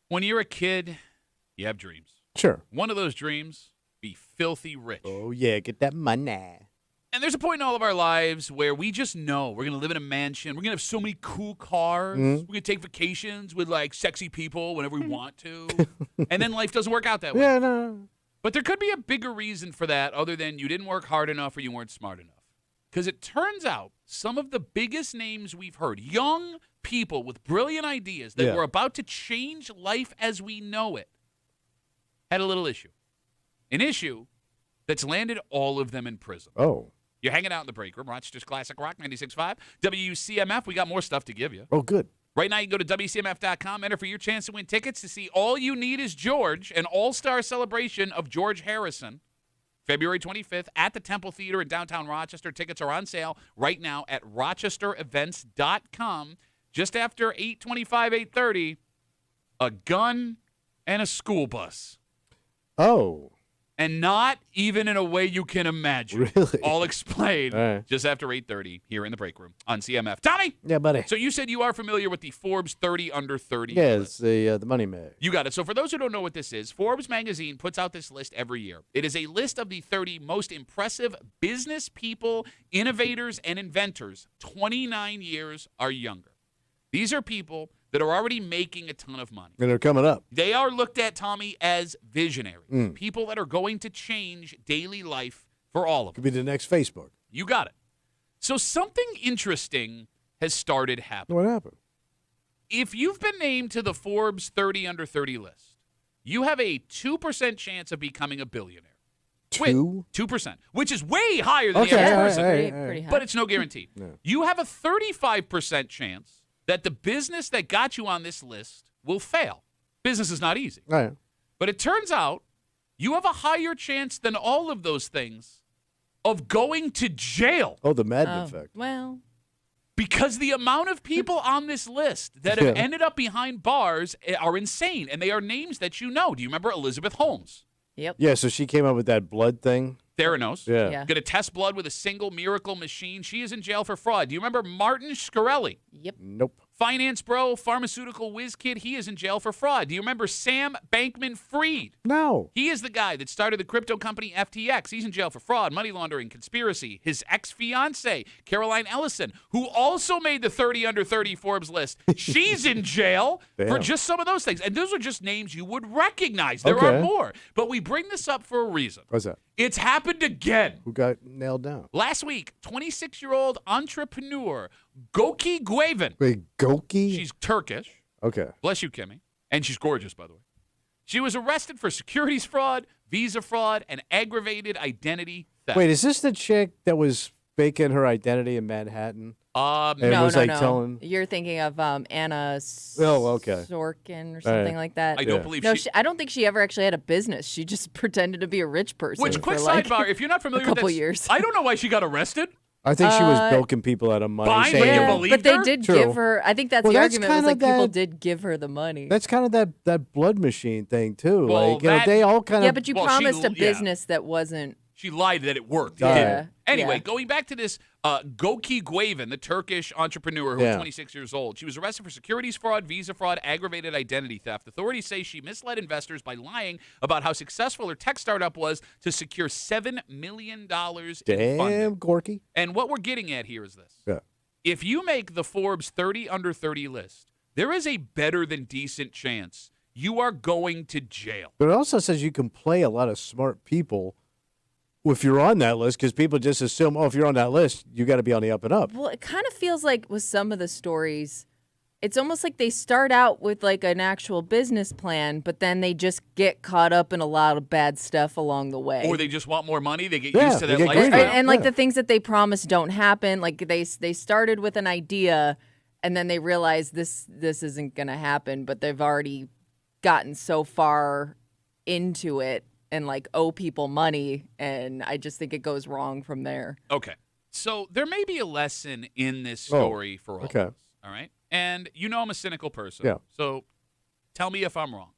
When you're a kid, you have dreams. Sure. One of those dreams, be filthy rich. Oh, yeah, get that money. And there's a point in all of our lives where we just know we're going to live in a mansion. We're going to have so many cool cars. We're going to take vacations with, like, sexy people whenever we want to. And then life doesn't work out that way. Yeah, no. But there could be a bigger reason for that other than you didn't work hard enough or you weren't smart enough. Because it turns out some of the biggest names we've heard, young people with brilliant ideas that were about to change life as we know it, had a little issue. An issue that's landed all of them in prison. Oh. You're hanging out in the break room, Rochester's Classic Rock 96.5. WCMF, we got more stuff to give you. Oh, good. Right now, you can go to WCMF.com, enter for your chance to win tickets to see All You Need Is George, an all-star celebration of George Harrison, February 25th at the Temple Theater in downtown Rochester. Tickets are on sale right now at rochesterevents.com. Just after 8:25, 8:30, a gun and a school bus. Oh. And not even in a way you can imagine. Really? I'll explain Right. just after 8:30 here in the break room on CMF. Tommy! Yeah, buddy. So you said you are familiar with the Forbes 30 under 30 Yeah, list. it's the money mag. You got it. So for those who don't know what this is, Forbes magazine puts out this list every year. It is a list of the 30 most impressive business people, innovators, and inventors 29 years or younger. These are people that are already making a ton of money. And they're coming up. They are looked at, Tommy, as visionaries, people that are going to change daily life for all of Could us. be the next Facebook. You got it. So something interesting has started happening. What happened? If you've been named to the Forbes 30 under 30 list, you have a 2% chance of becoming a billionaire. 2%, which is way higher than the Okay, average all right, person. all right, all right. Pretty high. But it's no guarantee. No. You have a 35% chance that the business that got you on this list will fail. Business is not easy. All right. But it turns out you have a higher chance than all of those things of going to jail Oh, the Madden effect. Well, because the amount of people on this list that have Yeah. ended up behind bars are insane, and they are names that you know. Do you remember Elizabeth Holmes? yep. Yeah, so she came up with that blood thing. Theranos. Yeah. Yeah. Going to test blood with a single miracle machine. She is in jail for fraud. Do you remember Martin Shkreli? Yep. Nope. Finance bro, pharmaceutical whiz kid. He is in jail for fraud. Do you remember Sam Bankman-Fried? No. He is the guy that started the crypto company FTX. He's in jail for fraud, money laundering, conspiracy. His ex-fiancee, Caroline Ellison, who also made the 30 under 30 Forbes list, she's in jail for Damn. just some of those things. And those are just names you would recognize. There Okay. are more. But we bring this up for a reason. What's that? It's happened again. Who got nailed down? Last week, 26-year-old entrepreneur Goki Guevin. Wait, Goki? She's Turkish. Okay. Bless you, Kimmy. And she's gorgeous, by the way. She was arrested for securities fraud, visa fraud, and aggravated identity theft. Wait, is this the chick that was faking her identity in Manhattan? And No, was no, like no. telling. You're thinking of Anna okay. Sorkin or something like that. I don't believe No, she. I don't think she ever actually had a business. She just pretended to be a rich person. Which, quick for like sidebar, if you're not familiar a couple with this, years. I don't know why she got arrested. I think she was bilking people out of money. Fine, saying- but you Yeah, believed but they her? did True. give her. I think that's Well, the that's argument. Was kinda like people that- did give her the money. That's kind of that blood machine thing too. Well, like, you know, that- they all kind yeah, of. but you Well, promised a yeah. business that wasn't. She lied that it worked. It Yeah. didn't. Anyway, Yeah. going back to this Goki Guevin, the Turkish entrepreneur who was Yeah. 26 years old. She was arrested for securities fraud, visa fraud, aggravated identity theft. Authorities say she misled investors by lying about how successful her tech startup was to secure $7 million in Damn, funding. Gorky. And what we're getting at here is this. Yeah. If you make the Forbes 30 under 30 list, there is a better than decent chance you are going to jail. But it also says you can play a lot of smart people if you're on that list, because people just assume, oh, if you're on that list, you got to be on the up and up. Well, it kind of feels like with some of the stories, it's almost like they start out with like an actual business plan, but then they just get caught up in a lot of bad stuff along the way. Or they just want more money. They get Yeah, used to they that get greedy. lifestyle. and like Yeah. the things that they promise don't happen. Like they started with an idea, and then they realize this isn't going to happen, but they've already gotten so far into it and like owe people money, and I just think it goes wrong from there. Okay. So there may be a lesson in this story for all okay. of us. All right. And you know I'm a cynical person. Yeah. So tell me if I'm wrong.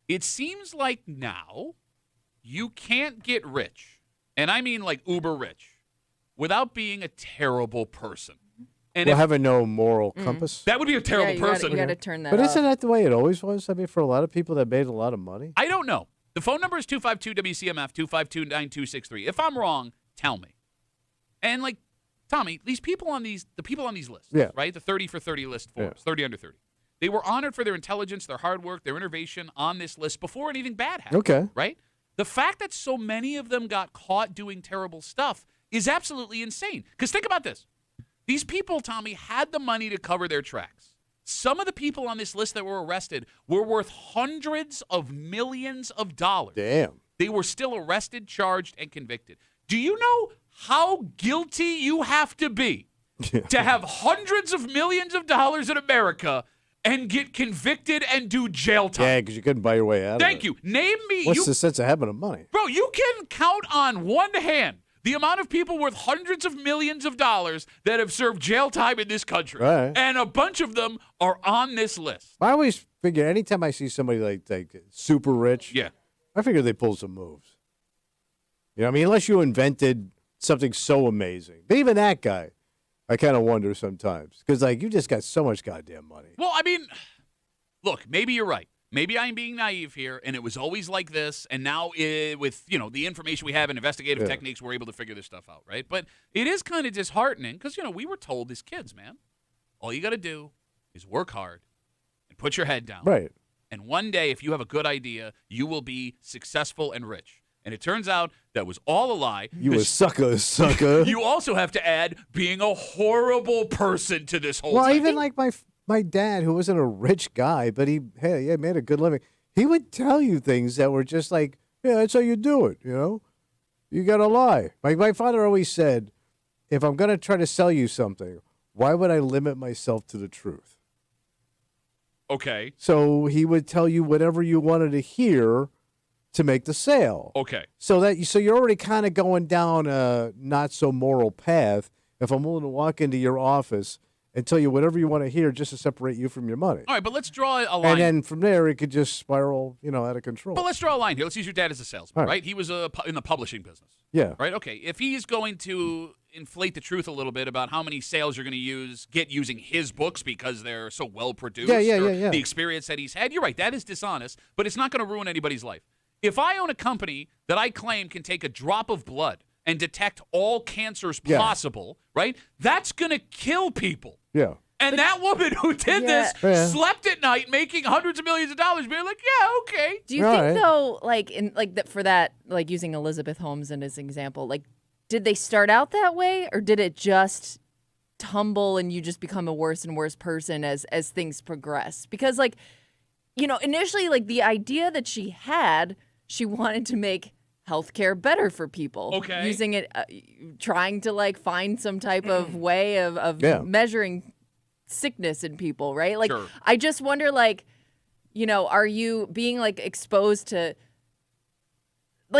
It seems like now you can't get rich, and I mean like uber rich, without being a terrible person. And Well, if having no moral compass. that would be a terrible you person. got to turn that But off. isn't that the way it always was? I mean, for a lot of people that made a lot of money. I don't know. The phone number is 252-WCMF, 252-9263. If I'm wrong, tell me. And, like, Tommy, the people on these lists, Yeah. right? The 30 for 30 list, Forbes, 30 under 30. They were honored for their intelligence, their hard work, their innovation on this list before anything bad happened. Okay. Right? The fact that so many of them got caught doing terrible stuff is absolutely insane. Because think about this. These people, Tommy, had the money to cover their tracks. Some of the people on this list that were arrested were worth hundreds of millions of dollars. Damn. They were still arrested, charged, and convicted. Do you know how guilty you have to be to have hundreds of millions of dollars in America and get convicted and do jail time? Yeah, because you couldn't buy your way out of it. Thank you. Name me. What's the sense of having the money? Bro, you can count on one hand the amount of people worth hundreds of millions of dollars that have served jail time in this country. Right. And a bunch of them are on this list. I always figure anytime I see somebody like super rich, Yeah. I figure they pull some moves. You know what I mean? Unless you invented something so amazing. But even that guy, I kind of wonder sometimes. Because, like, you just got so much goddamn money. Well, I mean, look, maybe you're right. Maybe I'm being naive here, and it was always like this, and now with, the information we have and investigative techniques, we're able to figure this stuff out, right? But it is kind of disheartening because, we were told as kids, man, all you got to do is work hard and put your head down. Right. And one day, if you have a good idea, you will be successful and rich. And it turns out that was all a lie. You a sucker. You also have to add being a horrible person to this whole Well, thing. even like my dad, who wasn't a rich guy, but he made a good living. He would tell you things that were just like, yeah, that's how you do it, You got to lie. Like my father always said, if I'm going to try to sell you something, why would I limit myself to the truth? Okay. So he would tell you whatever you wanted to hear to make the sale. Okay. So you're already kind of going down a not so moral path. If I'm willing to walk into your office and tell you whatever you want to hear just to separate you from your money. All right, but let's draw a line. And then from there, it could just spiral, out of control. But let's draw a line here. Let's use your dad as a salesman, All right. right? He was in the publishing business. Yeah. Right? Okay. If he's going to inflate the truth a little bit about how many sales you're going to get using his books because they're so well produced, Yeah. the experience that he's had, you're right. That is dishonest, but it's not going to ruin anybody's life. If I own a company that I claim can take a drop of blood and detect all cancers possible, right? That's going to kill people. Yeah. And that woman who did this slept at night making hundreds of millions of dollars being like, yeah, okay. Do you think though, for that, using Elizabeth Holmes in as an example, did they start out that way or did it just tumble and you just become a worse and worse person as things progress? Because initially the idea that she had, she wanted to make healthcare better for people. Okay. Using it, trying to find some type of way of measuring sickness in people, right? Sure. I just wonder, are you being exposed to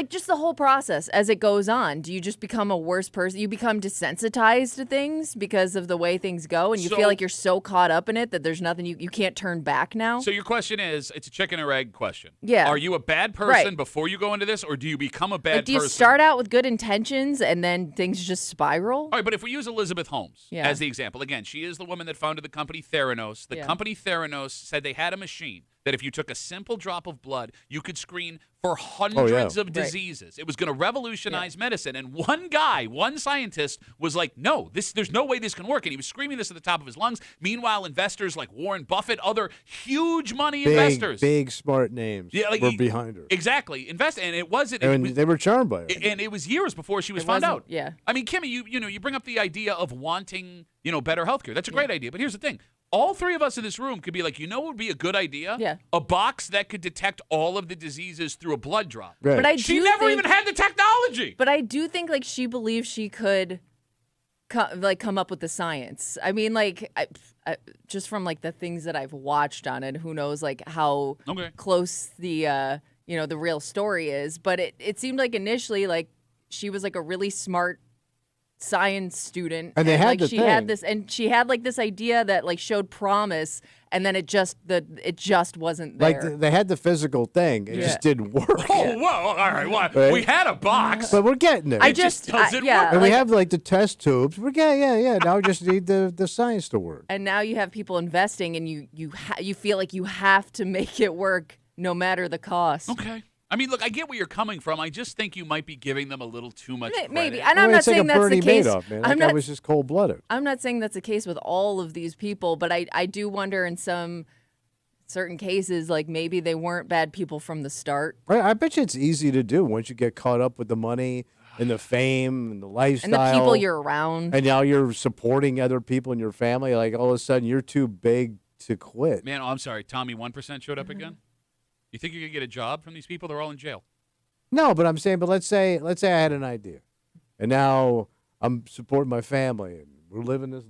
just the whole process as it goes on? Do you just become a worse person? You become desensitized to things because of the way things go, and you feel like you're so caught up in it that there's nothing you can't turn back now? So your question is, it's a chicken or egg question. Yeah. Are you a bad person before you go into this, or do you become a bad do you person? start out with good intentions and then things just spiral? All right, but if we use Elizabeth Holmes as the example, again, she is the woman that founded the company Theranos. The company Theranos said they had a machine that if you took a simple drop of blood, you could screen for hundreds of diseases. It was going to revolutionize medicine. And one scientist was like, no, there's no way this can work. And he was screaming this at the top of his lungs. Meanwhile, investors like Warren Buffett, other huge money investors. Big, smart names were behind her. Exactly. And it wasn't. And they were charmed by her. And it was years before she was found out. Yeah. I mean, Kimmy, you bring up the idea of wanting, better healthcare. That's a great idea. But here's the thing. All three of us in this room could be like, what would be a good idea? Yeah. A box that could detect all of the diseases through a blood drop. Right. But She never even had the technology. But I do think she believes she could come up with the science. I mean, I just from the things that I've watched on it, who knows how close the the real story is. But it seemed like initially she was a really smart science student, And they had like the she had thing. this, and she had like this idea that like showed promise, and then it just wasn't there. Like they had the physical thing, it just didn't work. Oh, whoa! All right, what? Right? We had a box. But we're getting there. I It just doesn't yeah, work. and we like- have like the test tubes. Yeah. Now we just need the science to work. and now you have people investing, and you feel like you have to make it work no matter the cost. Okay. I mean, look, I get where you're coming from. I just think you might be giving them a little too much credit. Maybe, and I'm not it's like saying a that's Bernie the case. Madoff, man. I'm That guy not. was just cold blooded. I'm not saying that's the case with all of these people, but I do wonder in some certain cases, like maybe they weren't bad people from the start. Right? I bet you it's easy to do once you get caught up with the money and the fame and the lifestyle. And the people you're around. And now you're supporting other people in your family. Like all of a sudden you're too big to quit. Man, I'm sorry. Tommy, 1% showed up again? You think you could get a job from these people? They're all in jail. No, but I'm saying, but let's say I had an idea, and now I'm supporting my family, and we're living this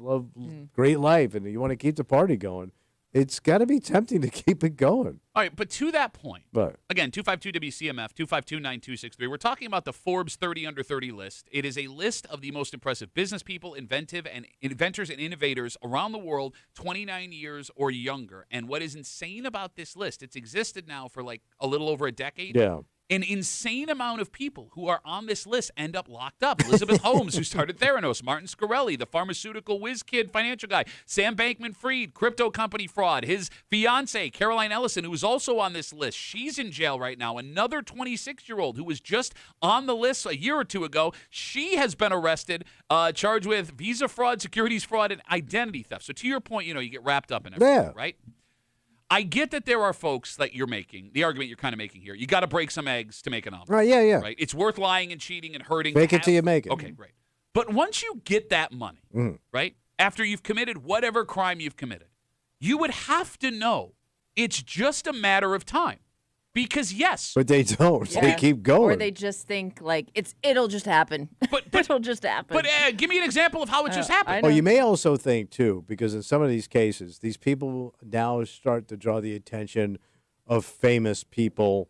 great life, and you want to keep the party going. It's got to be tempting to keep it going. All right, but to that point, But again, 252-WCMF, 252-9263. We're talking about the Forbes 30 Under 30 list. It is a list of the most impressive business people, inventors and innovators around the world, 29 years or younger. And what is insane about this list, it's existed now for like a little over a decade. yeah, An insane amount of people who are on this list end up locked up. Elizabeth Holmes, who started Theranos, Martin Scarelli, the pharmaceutical whiz kid financial guy, Sam Bankman-Fried, crypto company fraud, his fiance, Caroline Ellison, who is also on this list. She's in jail right now. Another 26-year-old who was just on the list a year or two ago, she has been arrested, charged with visa fraud, securities fraud, and identity theft. So to your point, you get wrapped up in everything, Yeah. right? I get that there are folks that you're making, the argument you're kind of making here. You got to break some eggs to make an omelet. right, yeah. Right? It's worth lying and cheating and hurting. Fake to it till have- you make it. Okay, great. But once you get that money, Mm. right, after you've committed whatever crime you've committed, you would have to know it's just a matter of time. Because, yes, But they don't. They Yeah. keep going. Or they just think like it'll just happen. But- it'll just happen. but give me an example of how it just I happened. know. Oh, you may also think, too, because in some of these cases, these people now start to draw the attention of famous people,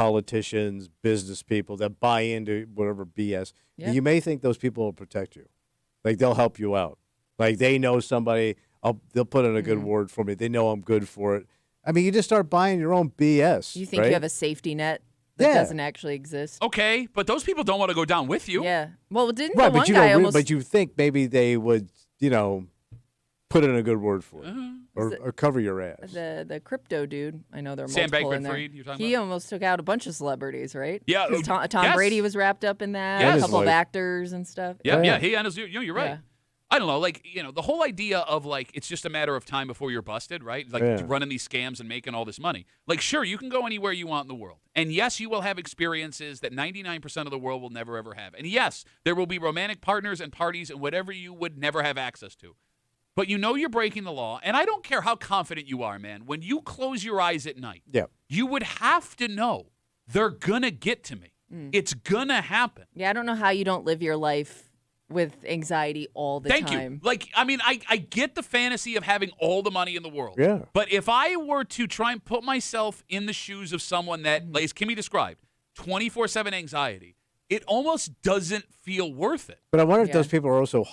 politicians, business people that buy into whatever BS. Yeah. You may think those people will protect you. Like, they'll help you out. Like, they know somebody, they'll put in a good word for me. They know I'm good for it. I mean, you just start buying your own BS. You think right? you have a safety net that Yeah. doesn't actually exist. Okay, but those people don't want to go down with you. Yeah. Well, didn't Right, the one but you guy don't. almost? But you think maybe they would, put in a good word for you, or cover your ass. the crypto dude. I know there are Sam multiple in there. Bankman-Fried, you're talking He about? almost took out a bunch of celebrities, right? Yeah, 'Cause Tom yes. Brady was wrapped up in that. Yes. A couple of Like- actors and stuff. Yeah, Yeah. he handles you. You're right. Yeah. I don't know, the whole idea of it's just a matter of time before you're busted, right? Like Yeah. running these scams and making all this money. Sure, you can go anywhere you want in the world. And yes, you will have experiences that 99% of the world will never ever have. And yes, there will be romantic partners and parties and whatever you would never have access to. But you're breaking the law, and I don't care how confident you are, man. When you close your eyes at night, Yeah. you would have to know they're gonna get to me. It's gonna happen. Yeah, I don't know how you don't live your life with anxiety all the Thank time. you. I get the fantasy of having all the money in the world. Yeah. But if I were to try and put myself in the shoes of someone that, as Kimmy described, 24/7 anxiety, it almost doesn't feel worth it. But I wonder if Yeah. those people are also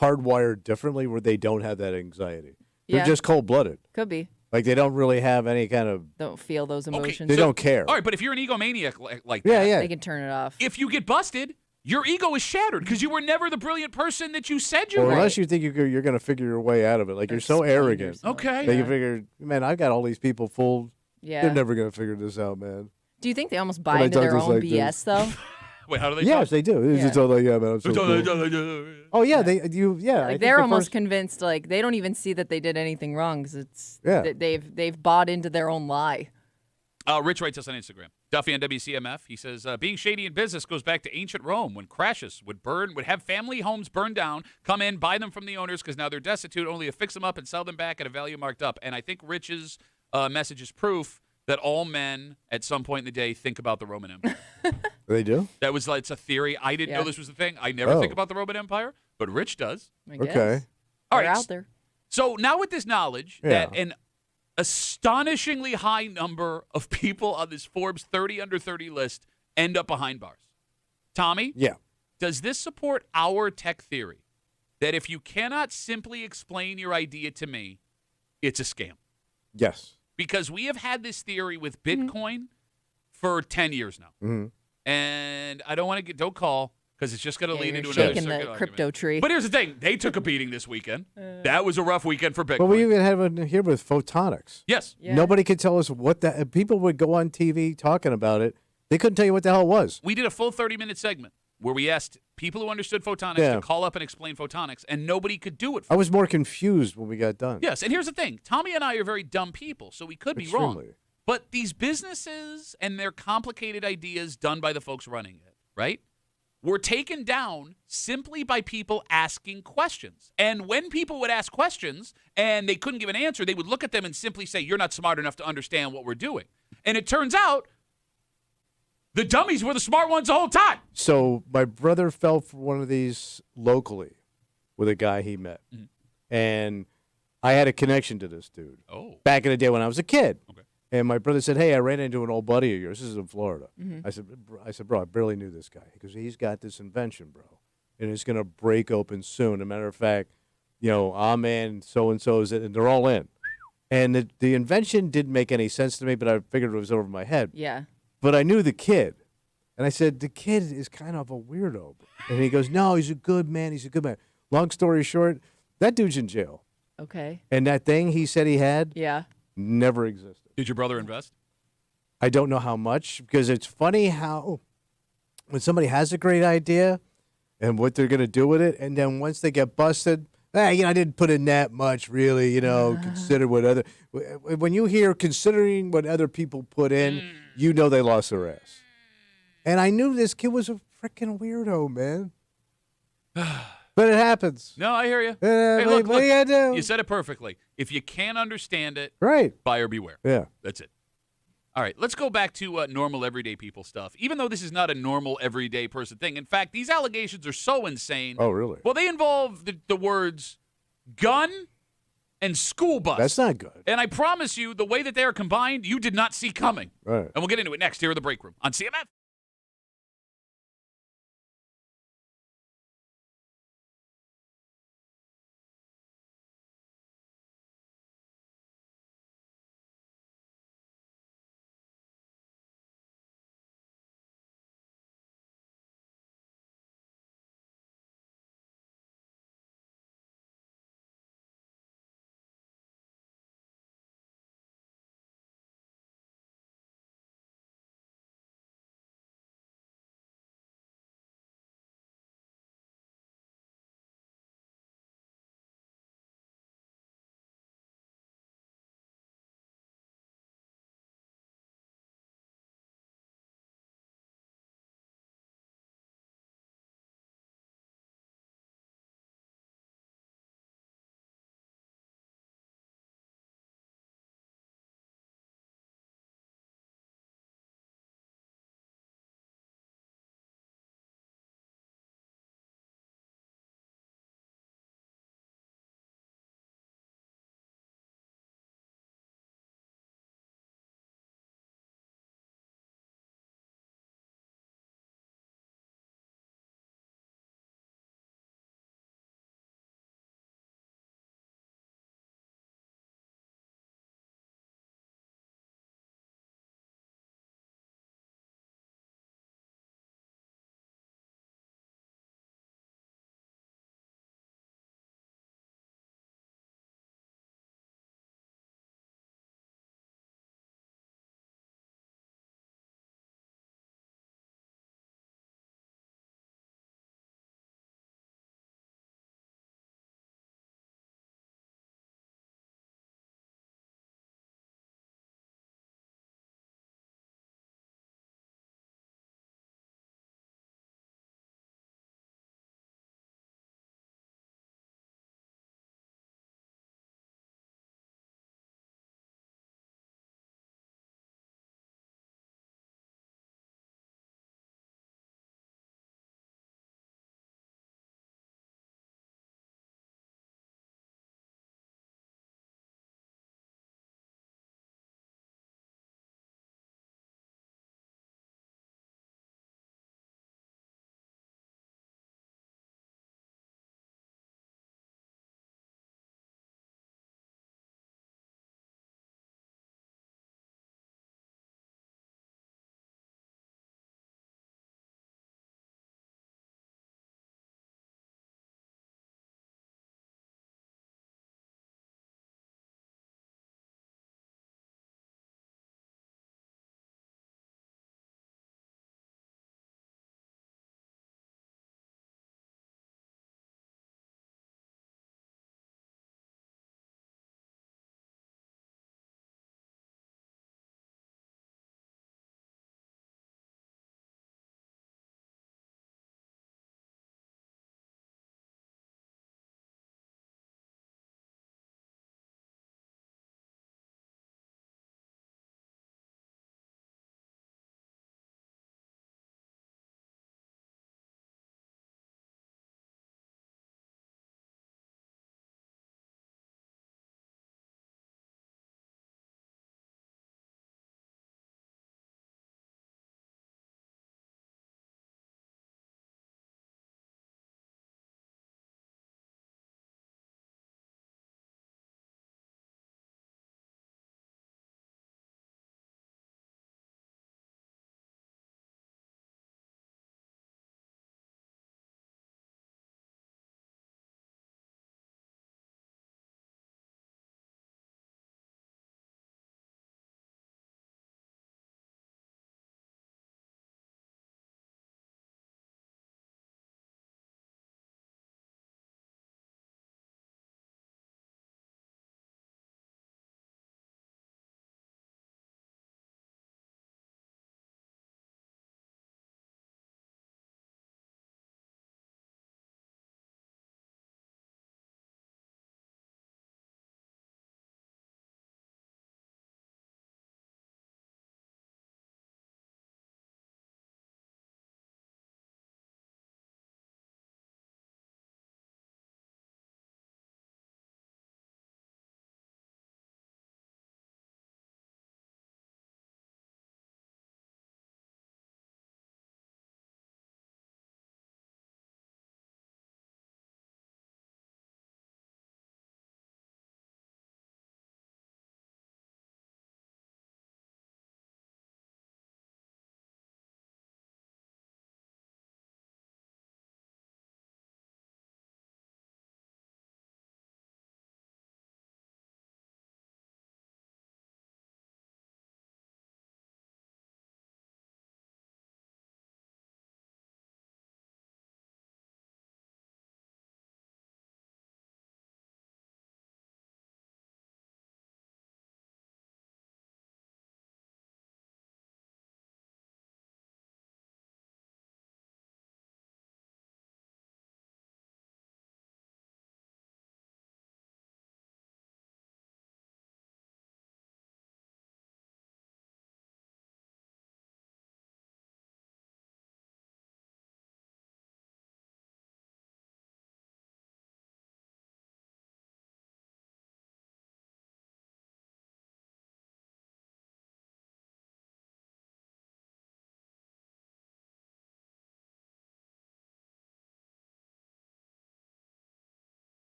hardwired differently, where they don't have that anxiety. They're Yeah. just cold blooded. Could be. Like they don't really have any kind of. Don't feel those Okay, emotions. They don't care. All right, but if you're an egomaniac like Yeah, that, yeah. They can turn it off. if you get busted, your ego is shattered because you were never the brilliant person that you said you Or were. unless you think you're going to figure your way out of it, like you're so Explain arrogant yourself. Okay. that you Yeah. figure, man, I got all these people fooled. Yeah. They're never going to figure this out, man. Do you think they almost When buy I into talk their just own like BS though? Wait, how do they Yes, talk? they do. It's Yeah. just all like, yeah, man, I'm so cool. Oh yeah, I Like think they're the almost first- convinced, like they don't even see that they did anything wrong because it's Yeah. they've bought into their own lie. Rich writes us on Instagram. Duffy on WCMF. He says, being shady in business goes back to ancient Rome when Crassus would have family homes burned down, come in, buy them from the owners because now they're destitute, only to fix them up and sell them back at a value marked up. And I think Rich's message is proof that all men at some point in the day think about the Roman Empire. They do. It's a theory. I didn't know Yeah. this was the thing. I never Oh. think about the Roman Empire, but Rich does. I guess. Okay. All They're right. out there. So now with this knowledge Yeah. that an astonishingly high number of people on this Forbes 30 under 30 list end up behind bars. Tommy, Yeah. Does this support our tech theory that if you cannot simply explain your idea to me, it's a scam? Yes. Because we have had this theory with Bitcoin for 10 years now. Mm-hmm. And I don't want to don't call because it's just going to lead You're into another shaking circular the argument. crypto tree. But here's the thing. They took a beating this weekend. That was a rough weekend for Bitcoin. But we even had one here with photonics. Yes. Yeah. Nobody could tell us what that. People would go on TV talking about it. They couldn't tell you what the hell it was. We did a full 30-minute segment where we asked people who understood photonics Yeah. to call up and explain photonics, and nobody could do it for I was more confused when we got done. Yes, and here's the thing. Tommy and I are very dumb people, so we could be wrong. Extremely. But these businesses and their complicated ideas done by the folks running it, right, were taken down simply by people asking questions. And when people would ask questions and they couldn't give an answer, they would look at them and simply say, you're not smart enough to understand what we're doing. And it turns out the dummies were the smart ones the whole time. So my brother fell for one of these locally with a guy he met. And I had a connection to this dude Oh. back in the day when I was a kid. Okay. And my brother said, hey, I ran into an old buddy of yours. This is in Florida. I said, bro, I barely knew this guy. He goes, he's got this invention, bro. And it's going to break open soon. As a matter of fact, I'm in, so-and-so's, and they're all in. And the invention didn't make any sense to me, but I figured it was over my head. Yeah. But I knew the kid. And I said, the kid is kind of a weirdo. And he goes, no, he's a good man. He's a good man. Long story short, that dude's in jail. Okay. And that thing he said he had Yeah. never existed. Did your brother invest? I don't know how much, because it's funny how when somebody has a great idea and what they're going to do with it, and then once they get busted, I didn't put in that much, really, consider what other. When you hear considering what other people put in, you know they lost their ass. And I knew this kid was a freaking weirdo, man. But it happens. No, I hear you. Hey, look, what do you do? You said it perfectly. If you can't understand it, Right. buyer beware. Yeah. That's it. All right, let's go back to normal everyday people stuff. Even though this is not a normal everyday person thing. In fact, these allegations are so insane. Oh, really? Well, they involve the words gun and school bus. That's not good. And I promise you, the way that they are combined, you did not see coming. Right. And we'll get into it next here in the break room on CMF.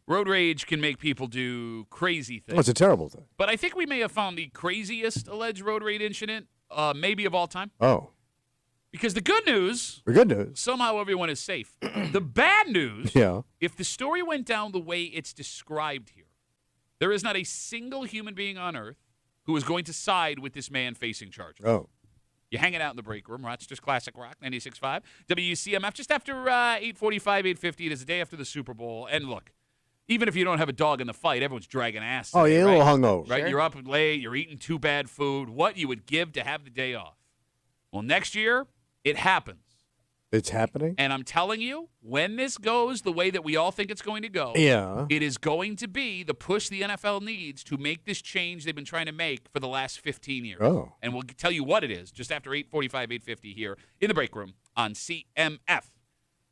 Road rage can make people do crazy things. Oh, it's a terrible thing. But I think we may have found the craziest alleged road rage incident, maybe of all time. Oh. Because the good news, The good news. somehow everyone is safe. The bad news, Yeah. if the story went down the way it's described here, there is not a single human being on earth who is going to side with this man facing charges. Oh. You're hanging out in the break room. Rochester's Classic Rock, 96.5. WCMF, just after 8:45, 8:50. It is the day after the Super Bowl. And look, even if you don't have a dog in the fight, everyone's dragging ass. Oh, today, yeah, a right? little hungover. Right? Sure. You're up late. You're eating too bad food. What you would give to have the day off. Well, next year, it happens. It's happening? And I'm telling you, when this goes the way that we all think it's going to go, Yeah. it is going to be the push the NFL needs to make this change they've been trying to make for the last 15 years. Oh. And we'll tell you what it is just after 8:45, 8:50 here in the break room on CMF.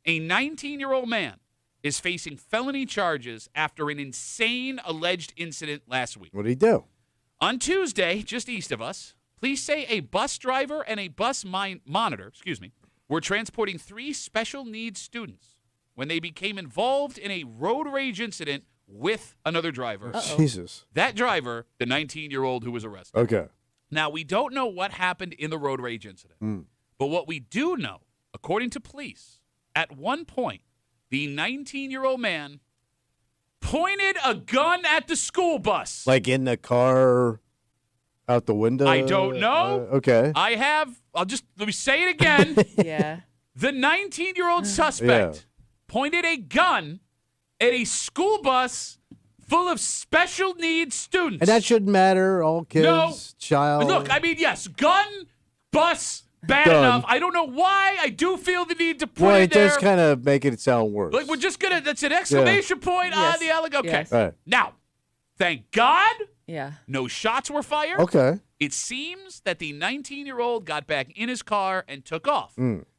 A 19-year-old man is facing felony charges after an insane alleged incident last week. What did he do? On Tuesday, just east of us, police say a bus driver and a bus monitor, were transporting 3 special needs students when they became involved in a road rage incident with another driver. Jesus. That driver, the 19-year-old who was arrested. Okay. Now, we don't know what happened in the road rage incident, but what we do know, according to police, at one point, the 19-year-old man pointed a gun at the school bus. Like in the car, out the window? I don't know. Okay. Let me say it again. Yeah. The 19-year-old suspect Yeah. pointed a gun at a school bus full of special needs students. And that shouldn't matter. All kids, No. child. Look, I mean, yes, gun, bus, bad Gun. enough. I don't know why. I do feel the need to put Well, it it there. does kind of make it sound worse. Like, we're just going to, that's an exclamation point on Yes. the allegation. Okay. Yes. Right. Now, thank God Yeah. no shots were fired. Okay. It seems that the 19-year-old got back in his car and took off.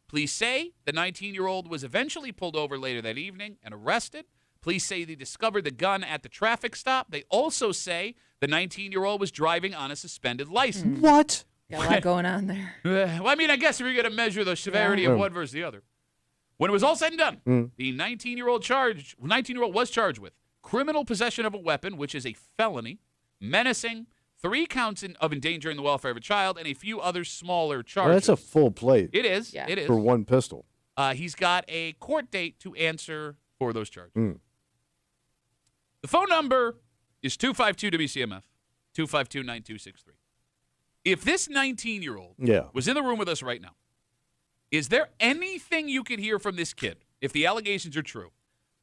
Police say the 19-year-old was eventually pulled over later that evening and arrested. Police say they discovered the gun at the traffic stop. They also say the 19-year-old was driving on a suspended license. What? Got a lot going on there. Well, I mean, I guess if you're going to measure the severity of one versus the other. When it was all said and done, the 19-year-old was charged with criminal possession of a weapon, which is a felony, menacing, 3 counts of endangering the welfare of a child, and a few other smaller charges. Well, that's a full plate It is. Yeah. It is. for one pistol. He's got a court date to answer for those charges. The phone number is 252-WCMF, 252-9263. If this 19-year-old Yeah. was in the room with us right now, is there anything you could hear from this kid, if the allegations are true,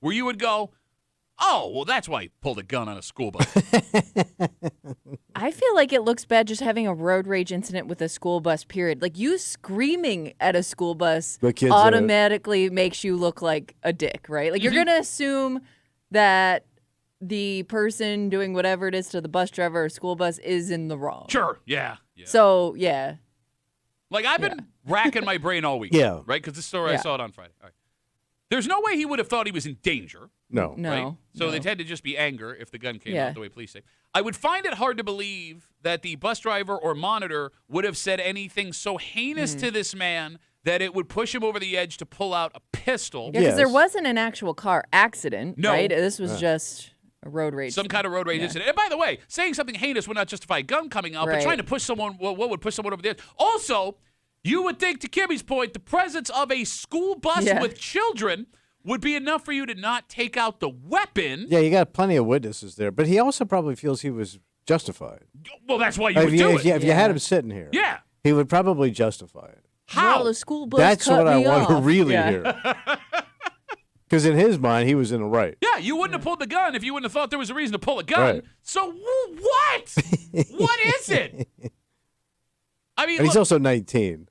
where you would go, oh, well, that's why he pulled a gun on a school bus? I feel like it looks bad just having a road rage incident with a school bus, period. Like, you screaming at a school bus The kids automatically makes you look like a dick, right? Like, you're going to assume that the person doing whatever it is to the bus driver or school bus is in the wrong. Sure, yeah. So, yeah. Like, I've been racking my brain all week. Yeah. Right? Because this story, I Yeah. saw it on Friday. All right. There's no way he would have thought he was in danger. No. No. Right? So no. they tend to just be anger if the gun came Yeah. out the way police say. I would find it hard to believe that the bus driver or monitor would have said anything so heinous to this man that it would push him over the edge to pull out a pistol. Yeah, because there Yes. wasn't an actual car accident, No. right? This was just a road rage. Some kind of road rage incident. And by the way, saying something heinous would not justify a gun coming out, but Right. trying to push someone, well, what would push someone over the edge? Also, you would think, to Kimmy's point, the presence of a school bus Yeah. with children would be enough for you to not take out the weapon. Yeah, you got plenty of witnesses there, but he also probably feels he was justified. Well, that's why you If would you, do if, you, it. if you had him sitting here, Yeah. he would probably justify it. How? Well, the school bus That's cut what I me want to off. really Yeah. hear. Because in his mind, he was in the right. Yeah, you wouldn't have pulled the gun if you wouldn't have thought there was a reason to pull a gun. Right. So what? What is it? I mean, And he's look, also 19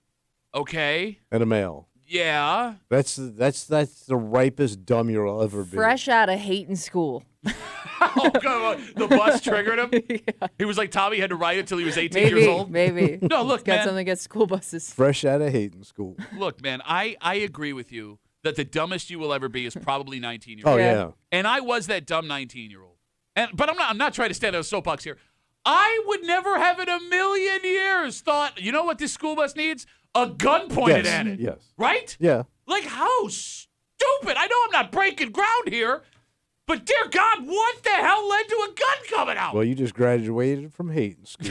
okay, and a male. yeah. That's the ripest dumb you'll ever be. Fresh out of hating school. Oh, God, the bus triggered him. He was like Tommy had to ride it till he was 18 years Maybe, old. maybe. No, look, Got man. something against school buses. Fresh out of Hayden School. Look, man. I agree with you that the dumbest you will ever be is probably 19 years Oh old. Yeah. yeah. And I was that dumb 19-year-old. But I'm not trying to stand on a soapbox here. I would never have in a million years thought, you know what this school bus needs? A gun pointed Yes. at it. Yes. Right? Yeah. Like, how stupid. I know I'm not breaking ground here, But dear God, what the hell led to a gun coming out? Well, you just graduated from hating school.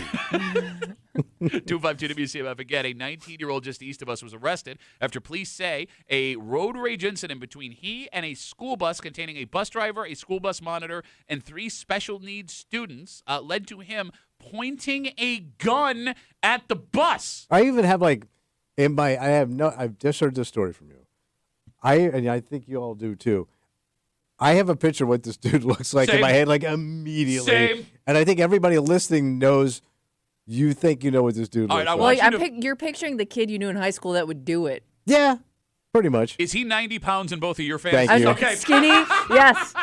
252 WCMF. Again, a 19-year-old just east of us was arrested after police say a road rage incident between he and a school bus containing a bus driver, a school bus monitor, and 3 special needs students led to him pointing a gun at the bus. I even have I've just heard this story from you. And I think you all do too. I have a picture of what this dude looks like in my head, immediately. Same. And I think everybody listening knows you think you know what this dude looks I like. want Well, you're picturing the kid you knew in high school that would do it. Yeah, pretty much. Is he 90 pounds in both of your Thank fantasies? you. Okay. Skinny? Yes.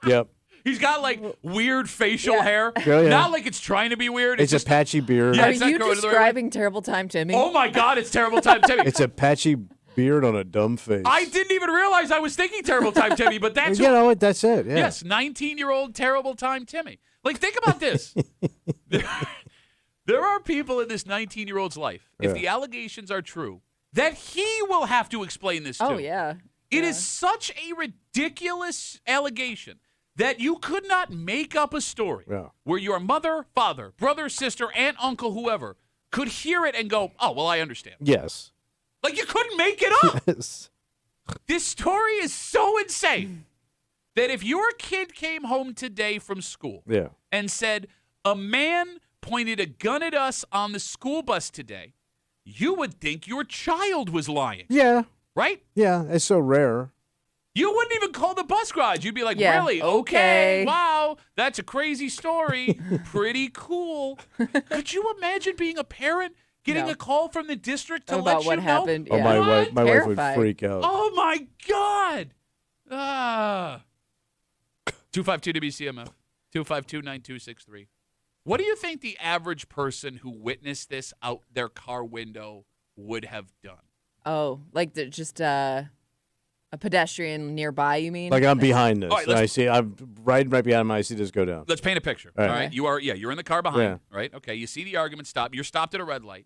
Yep. He's got weird facial hair. Yeah, yeah. Not like it's trying to be weird. It's a patchy beard. Yeah, Are it's not you growing to the right describing Terrible Time Timmy? Oh my God, it's Terrible Time Timmy. It's a patchy beard on a dumb face. I didn't even realize I was thinking Terrible Time Timmy, but that's You know what? That's it. Yeah. Yes, 19-year-old Terrible Time Timmy. Think about this. There are people in this 19-year-old's life, if the allegations are true, that he will have to explain this to. Oh, yeah. It is such a ridiculous allegation that you could not make up a story where your mother, father, brother, sister, aunt, uncle, whoever could hear it and go, oh, well, I understand. Yes. You couldn't make it up. Yes. This story is so insane that if your kid came home today from school and said, a man pointed a gun at us on the school bus today, you would think your child was lying. Yeah. Right? Yeah. It's so rare. You wouldn't even call the bus garage. You'd be like, Yeah, really? Okay. Wow. That's a crazy story. Pretty cool. Could you imagine being a parent getting a call from the district to About let what you know? happened. Oh, Yeah. my wife would Terrified. freak out. Oh, my God. 252 WCMF, 252-9263. What do you think the average person who witnessed this out their car window would have done? Oh, just a pedestrian nearby, you mean? I'm behind this. All right, and I'm riding right behind him. I see this go down. Let's paint a picture. All All right. right. You're in the car behind, right? Okay. You see the argument stop. You're stopped at a red light.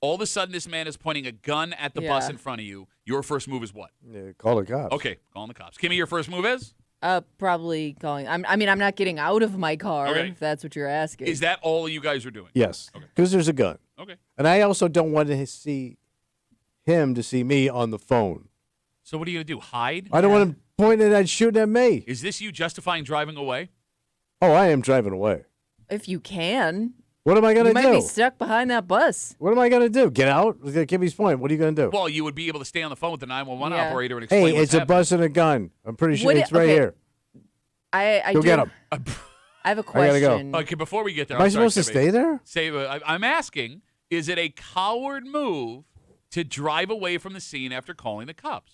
All of a sudden, this man is pointing a gun at the bus in front of you. Your first move is what? Yeah, call the cops. Okay, calling the cops. Kimmy, your first move is? Probably calling. I'm not getting out of my car, Okay. if that's what you're asking. Is that all you guys are doing? Yes. Okay. Because there's a gun. Okay. And I also don't want to see him to see me on the phone. So what are you going to do? Hide? I don't want him pointing and shooting at me. Is this you justifying driving away? Oh, I am driving away. If you can. What am I going You to might do? be stuck behind that bus. What am I going to do? Get out? Kimmy's point. What are you going to do? Well, you would be able to stay on the phone with the 911 Yeah. operator and explain Hey, what's it's a happening. bus and a gun. I'm pretty sure Would it's it- right okay. here. I Go do. get him. I have a I gotta go. question. Okay, before we get there, Am I I'm sorry, supposed to Timmy. stay there? I'm asking, is it a coward move to drive away from the scene after calling the cops?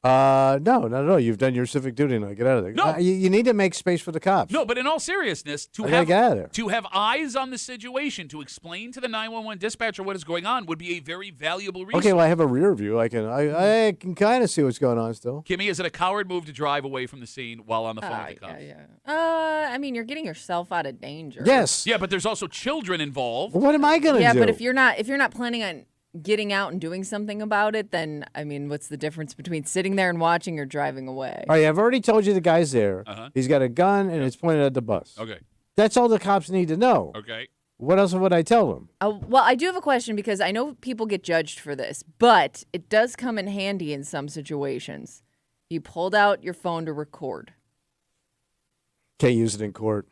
No, not at all. You've done your civic duty now. Get out of there. No. You need to make space for the cops. No, but in all seriousness, I gotta get out of there. to have eyes on the situation, to explain to the 911 dispatcher what is going on would be a very valuable resource. Okay, well, I have a rear view. I can kind of see what's going on still. Kimmy, is it a coward move to drive away from the scene while on the phone with the cops? You're getting yourself out of danger. Yes. Yeah, but there's also children involved. Well, what am I going to do? Yeah, but if you're not planning on getting out and doing something about it, then what's the difference between sitting there and watching or driving away? All right, I've already told you the guy's there. Uh-huh. He's got a gun and it's pointed at the bus. Okay. That's all the cops need to know. Okay. What else would I tell them? Well, I do have a question because I know people get judged for this, but it does come in handy in some situations. You pulled out your phone to record. Can't use it in court.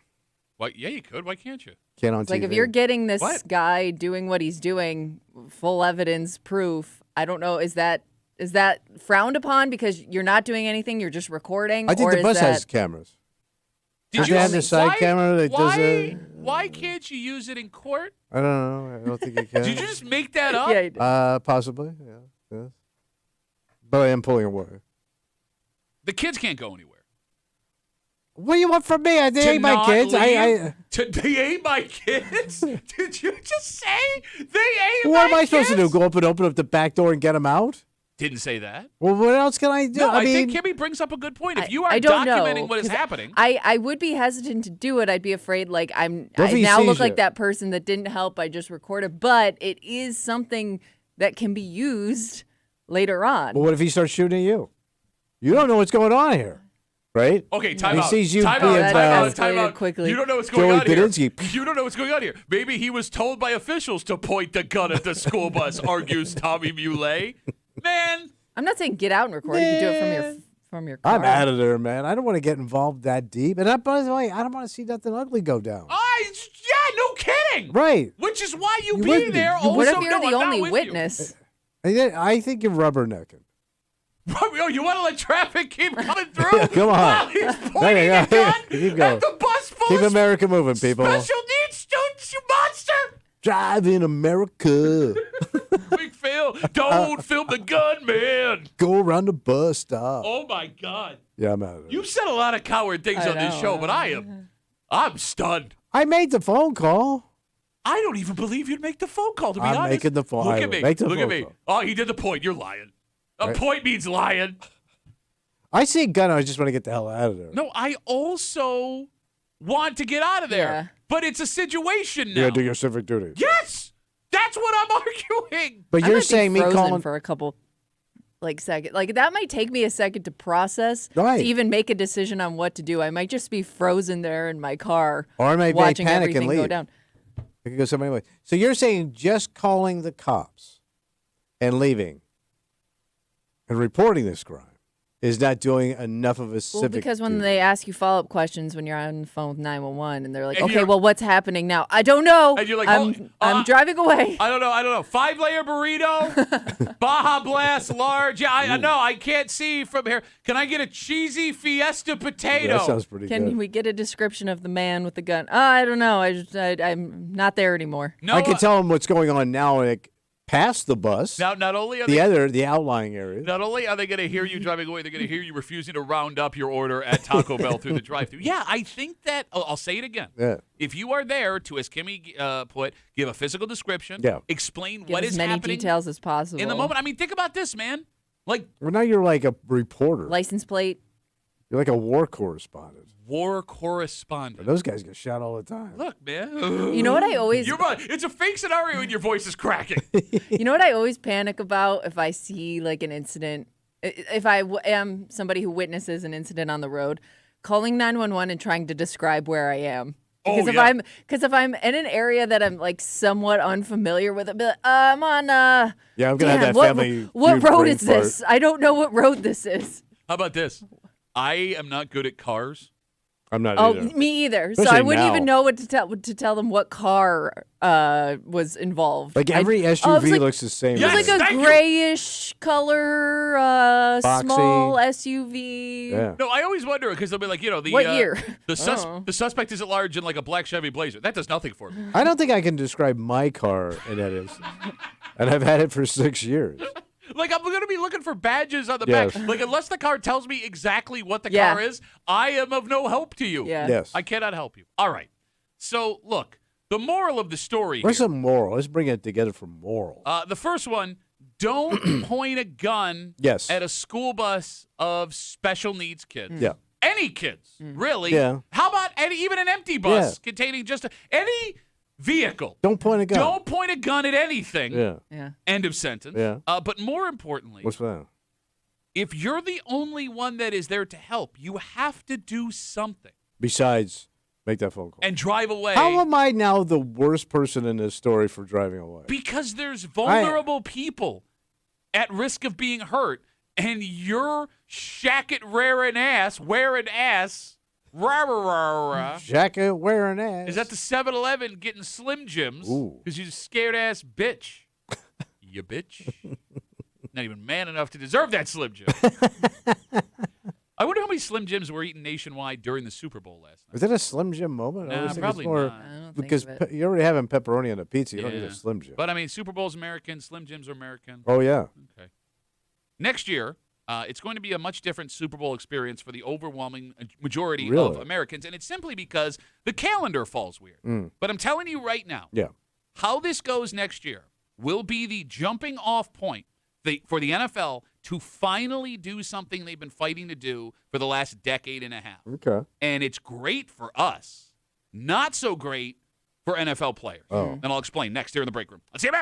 Well, yeah, you could. Why can't you? Can't on TV. Like if you're getting this What? guy doing what he's doing, full evidence, proof, I don't know, is that frowned upon because you're not doing anything, you're just recording? I think or the is bus that, has cameras. Did Does it have the side camera that does it? Why can't you use it in court? I don't know. I don't think you can. Did you just make that up? Yeah, you did. Possibly. Yeah. Yes. But I am pulling away. The kids can't go anywhere. What do you want from me? They To ain't my not kids. They ain't my kids? Did you just say they ain't What my am I supposed to do? kids? Go up and open up the back door and get them out? Didn't say that. Well, what else can I do? No, I mean, think Kimmy brings up a good point. If you are I don't documenting know, what is 'cause happening, I would be hesitant to do it. I'd be afraid What if I he now look sees like you? that person that didn't help. I just recorded, but it is something that can be used later on. well, what if he starts shooting at you? You don't know what's going on here. right? Okay, time He out. sees you time being out. bad. Time out. Quickly. You don't know what's going Joey on here. Bedinsky. You don't know what's going on here. Maybe he was told by officials to point the gun at the school bus, argues Tommy Muley. Man. I'm not saying get out and record. You can do it from your car. I'm out of there, man. I don't want to get involved that deep. And by the way, I don't want to see nothing ugly go down. Yeah, no kidding. Right. Which is why you with be me. there. What if Also, you're no, the I'm not only with witness? I think you're rubbernecking. Oh, you want to let traffic keep coming through? Yeah, come on. While he's pointing a gun Keep going. at the bus full Keep of America moving, people. special needs students, you monster. Drive in America. Big Phil, don't film the gun, man. Go around the bus stop. Oh, my God. Yeah, I'm out of there. You've said a lot of coward things I on this know. show, but I'm stunned. I made the phone call. I don't even believe you'd make the phone call, to be I'm honest. making the phone- Look I at will me. make the Look at phone me. call. Oh, he did the point. You're lying. A Right. point means lying. I see a gun. I just want to get the hell out of there. No, I also want to get out of there. Yeah. But it's a situation You now. gotta do your civic duty. Yes! That's what I'm arguing. But I you're might be saying me frozen calling. for a couple seconds. Like that might take me a second to process Right. to even make a decision on what to do. I might just be frozen there in my car Or I might watching panic and everything go leave. down. It could go so many ways. So you're saying just calling the cops and leaving and reporting this crime is not doing enough of a Well, civic because when duty. they ask you follow-up questions when you're on the phone with 911 and they're like, And okay, you're- well, what's happening now? I don't know. And you're like, I'm driving away. I don't know. 5-layer burrito, Baja Blast large. Yeah, I know. I can't see from here. Can I get a cheesy Fiesta potato? That sounds pretty Can good. we get a description of the man with the gun? I don't know. I'm not there anymore. No, I can tell them what's going on now, like past the bus, Now, not only are the outlying areas. Not only are they going to hear you driving away, they're going to hear you refusing to round up your order at Taco Bell through the drive-thru. Yeah, I think that I'll say it again. Yeah. If you are there to, as Kimmy put, give a physical description, Yeah. explain Give what as is many happening details as possible. in the moment. I mean, think about this, man. Like Well, now you're like a reporter. License plate. You're like a war correspondent. war correspondent. Those guys get shot all the time. Look, man. You know what I always It's a fake scenario and your voice is cracking. You know what I always panic about if I see like an incident, if I am somebody who witnesses an incident on the road, calling 911 and trying to describe where I am. Oh, Because if I'm in an area that I'm like somewhat unfamiliar with, I'll be like, I'm on Yeah, I'm gonna have that what, family. What feud road brain is this? fart. I don't know what road this is. How about this? I am not good at cars. I'm not Oh, either. me either. So Especially I wouldn't even now. know what to tell them what car was involved. Like every it was SUV like- looks the same. Yes, It was like thank a you. grayish color, Boxy. small SUV. Yeah. No, I always wonder because they'll be like, the What year? The suspect is at large in like a black Chevy Blazer. That does nothing for me. I don't think I can describe my car, and that is, and I've had it for 6 years. Like I'm going to be looking for badges on the Yes. back. Like unless the car tells me exactly what the Yeah. car is, I am of no help to you. Yeah. Yes. I cannot help you. All right. So look, the moral of the story. Where's here, some moral? Let's bring it together for moral. the first one: don't point a gun Yes. at a school bus of special needs kids. Yeah. Any kids, really. Yeah. How about even an empty bus containing just any vehicle? Don't point a gun. Don't point a gun at anything. Yeah. Yeah. End of sentence. Yeah. But more importantly, What's that? if you're the only one that is there to help, you have to do something Besides, make that phone call. and drive away. How am I now the worst person in this story for driving away? Because there's vulnerable people at risk of being hurt, and you're wearing ass, rah, rah, rah, rah. Jacket wearing ass. Is at the 7-Eleven getting Slim Jims Ooh. because you're a scared-ass bitch. You bitch. Not even man enough to deserve that Slim Jim. I wonder how many Slim Jims were eaten nationwide during the Super Bowl last night. Is that a Slim Jim moment? I Nah, always think probably it's more not. I don't think because of it. you're already having pepperoni on a pizza. You don't need Yeah. a Slim Jim. But, I mean, Super Bowl's American. Slim Jims are American. Oh yeah. Okay. Next year, it's going to be a much different Super Bowl experience for the overwhelming majority of Really? Americans, and it's simply because the calendar falls weird. But I'm telling you right now, Yeah. how this goes next year will be the jumping off point for the NFL to finally do something they've been fighting to do for the last decade and a half. Okay. And it's great for us, not so great for NFL players. Oh. And I'll explain next here in the break room. Let's see you,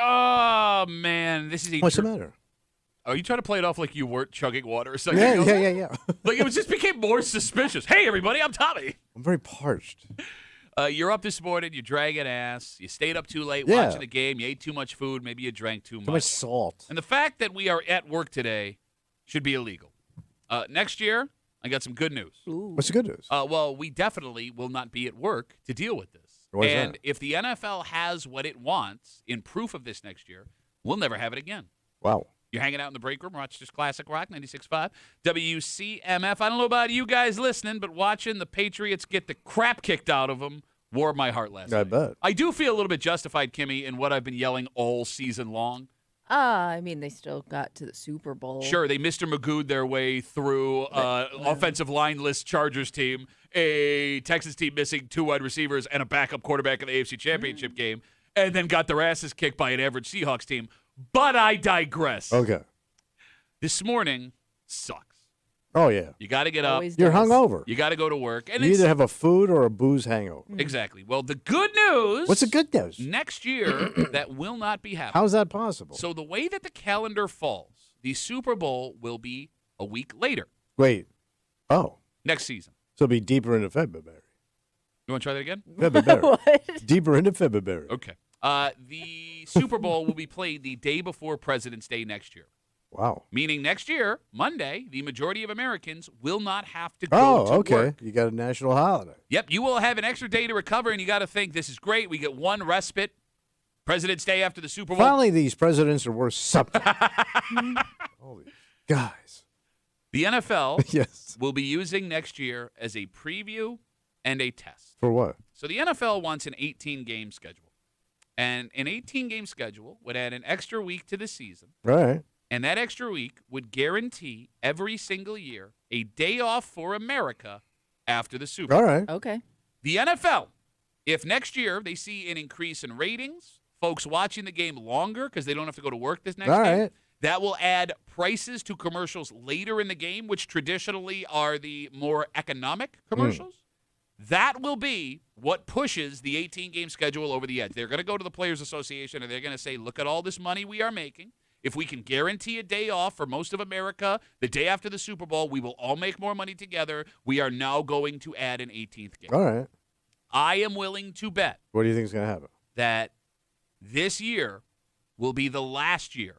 Oh, man. This is What's the matter? Are you trying to play it off like you weren't chugging water or something? Yeah. Like it just became more suspicious. Hey, everybody, I'm Tommy. I'm very parched. You're up this morning. You're dragging ass. You stayed up too late Yeah. watching the game. You ate too much food. Maybe you drank too Too much salt. And the fact that we are at work today should be illegal. Next year, I got some good news. What's the good news? Well, we definitely will not be at work to deal with this. Why is And that? if the NFL has what it wants in proof of this next year, we'll never have it again. Wow. You're hanging out in the break room, Rochester's Classic Rock, 96.5, WCMF. I don't know about you guys listening, but watching the Patriots get the crap kicked out of them warmed my heart last night. I bet. I do feel a little bit justified, Kimmy, in what I've been yelling all season long. I mean, they still got to the Super Bowl. Sure, they Mr. Magoo'd their way through offensive line-less Chargers team, a Texas team missing 2 wide receivers and a backup quarterback in the AFC Championship game, and then got their asses kicked by an average Seahawks team. But I digress. Okay. This morning sucks. Oh, yeah. You got to get up. Always You're does. hungover. You got to go to work. And You it's, either have a food or a booze hangover. exactly. Well, the good news. What's the good news? Next year, that will not be happening. How's that possible? So the way that the calendar falls, the Super Bowl will be a week later Wait. Oh. next season. So it'll be deeper into February. You want to try that again? February. What? Deeper into February. Okay. The Super Bowl will be played the day before President's Day next year. Wow. Meaning next year, Monday, the majority of Americans will not have to go to okay. work. You got a national holiday. Yep, you will have an extra day to recover, and you got to think, this is great. We get one respite. President's Day after the Super Bowl. Finally, these presidents are worth something. Holy guys. The NFL Yes. will be using next year as a preview and a test. For what? So the NFL wants an 18-game schedule. And an 18-game schedule would add an extra week to the season. All right. And that extra week would guarantee every single year a day off for America after the Super Bowl. All right. Okay. The NFL, if next year they see an increase in ratings, folks watching the game longer because they don't have to go to work this next All game, right. that will add prices to commercials later in the game, which traditionally are the more economic commercials. That will be what pushes the 18-game schedule over the edge. They're going to go to the Players Association and they're going to say, look at all this money we are making. If we can guarantee a day off for most of America the day after the Super Bowl, we will all make more money together. We are now going to add an 18th game. All right. I am willing to bet What do you think is going to happen? that this year will be the last year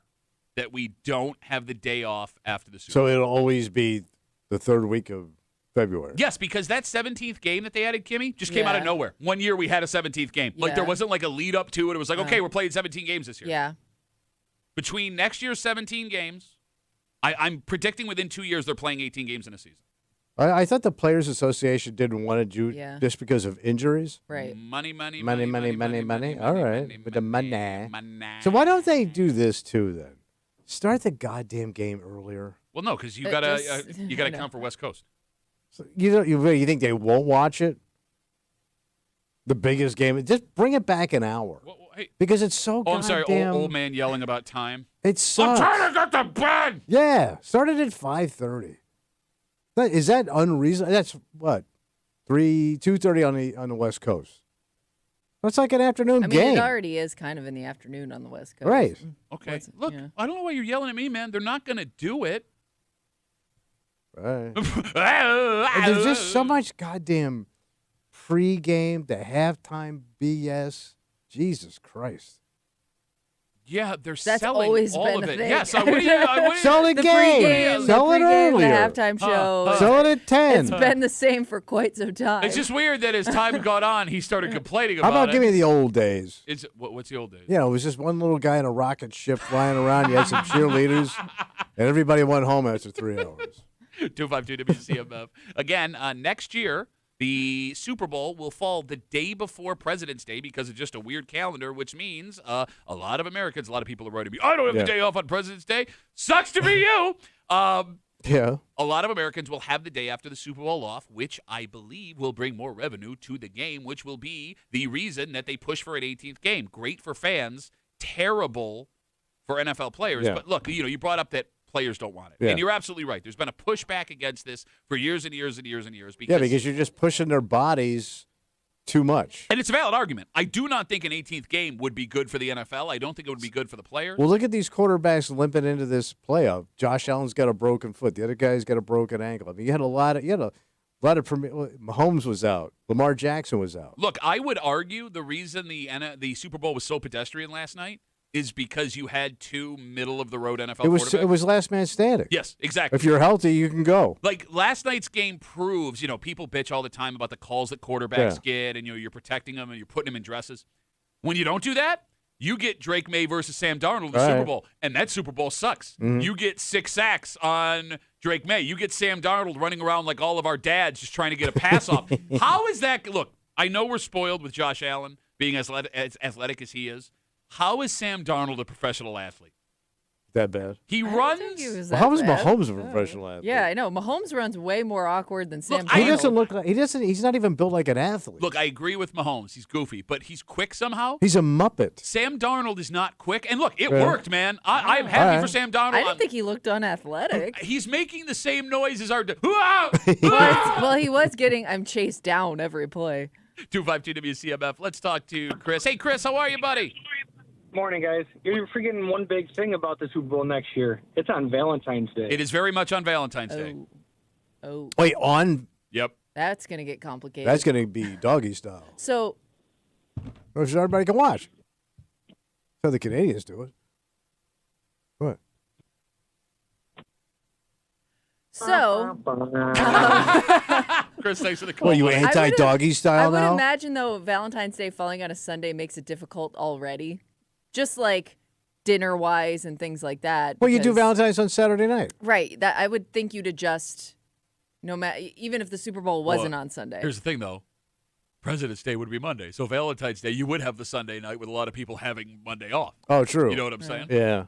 that we don't have the day off after the Super Bowl. So it'll always be the third week of February. Yes, because that 17th game that they added, Kimmy, just came out of Yeah. nowhere. One year we had a 17th game. Like there Yeah. wasn't like a lead up to it. It was like, No. okay, we're playing 17 games this year. Yeah. Between next year's 17 games, I'm predicting within 2 years they're playing 18 games in a season. I thought the Players Association didn't want to do Yeah. just because of injuries. Right. Money. Money. All right. With the money. money. So why don't they do this too then? Start the goddamn game earlier. Well, no, because you It gotta just- you gotta I know. count for West Coast. So you think they won't watch it? The biggest game. Just bring it back an hour Hey, because it's so. I'm sorry, goddamn. old man yelling about time. It I'm sucks. trying to get to bed. Yeah, started at 5:30. Is that unreasonable? That's what 2:30 on the West Coast. That's like an afternoon I mean, game. it already is kind of in the afternoon on the West Coast. Right. Okay, What's- look, yeah. I don't know why you're yelling at me, man. They're not gonna do it. Right. And there's just so much goddamn pre-game to halftime BS. Jesus Christ. Yeah, they're That's selling always all been of a it. thing. Yes, I wouldn't. Sell the The game. pregame, Sell the it pregame, the earlier. halftime show. Sell it at 10. It's been the same for quite some time. It's just weird that as time got on, he started complaining How about about it. give me the old days? What's the old days? You know, it was just one little guy in a rocket ship flying around. You had some cheerleaders, and everybody went home after 3 hours. 252 WCMF. Again, next year, the Super Bowl will fall the day before President's Day because of just a weird calendar, which means a lot of Americans, a lot of people are writing me, I don't have Yeah. the day off on President's Day. Sucks to be you. Yeah. A lot of Americans will have the day after the Super Bowl off, which I believe will bring more revenue to the game, which will be the reason that they push for an 18th game. Great for fans, terrible for NFL players. Yeah. But look, you brought up that players don't want it. Yeah. And you're absolutely right. There's been a pushback against this for years and years and years and years. Yeah, because you're just pushing their bodies too much. And it's a valid argument. I do not think an 18th game would be good for the NFL. I don't think it would be good for the players. Well, look at these quarterbacks limping into this playoff. Josh Allen's got a broken foot. The other guy's got a broken ankle. I mean, you had a lot of Mahomes was out. Lamar Jackson was out. Look, I would argue the reason the Super Bowl was so pedestrian last night is because you had two middle-of-the-road NFL quarterbacks. It was last man standing. Yes, exactly. If you're healthy, you can go. Like, last night's game proves, people bitch all the time about the calls that quarterbacks get, and you're protecting them and you're putting them in dresses. When you don't do that, you get Drake May versus Sam Darnold in the Super Bowl, and that Super Bowl sucks. Mm-hmm. You get 6 sacks on Drake May. You get Sam Darnold running around like all of our dads just trying to get a pass off. How is that? Look, I know we're spoiled with Josh Allen being as athletic as he is. How is Sam Darnold a professional athlete? That bad? He I don't runs. think he was How that is bad. Mahomes a professional athlete? Yeah, I know. Mahomes runs way more awkward than Sam. I He Darnold. doesn't look like he's not even built like an athlete. Look, I agree with Mahomes. He's goofy, but he's quick somehow. He's a Muppet. Sam Darnold is not quick. And look, it Yeah. worked, man. I'm happy All right. for Sam Darnold. I didn't think he looked unathletic. He's making the same noise as our Well, he was getting. I'm chased down every play. 252 WCMF. Let's talk to Chris. Hey, Chris, how are you, buddy? Morning, guys. You're forgetting one big thing about the Super Bowl next year. It's on Valentine's Day. It is very much on Valentine's Day. Oh, Wait, on Yep. that's gonna get complicated. that's going to be doggy style. So So everybody can watch. That's how the Canadians do it. What? Chris, thanks for the call. Well, you buddy. anti-doggy I style would now? imagine though Valentine's Day falling on a Sunday makes it difficult already, just like dinner wise and things like that. Well, you do because- Valentine's on Saturday night. right. That I would think you'd adjust, no matter even if the Super Bowl wasn't on Sunday. Here's the thing, though. President's Day would be Monday. So Valentine's Day, you would have the Sunday night with a lot of people having Monday off. Oh, true. You know what I'm saying? Yeah.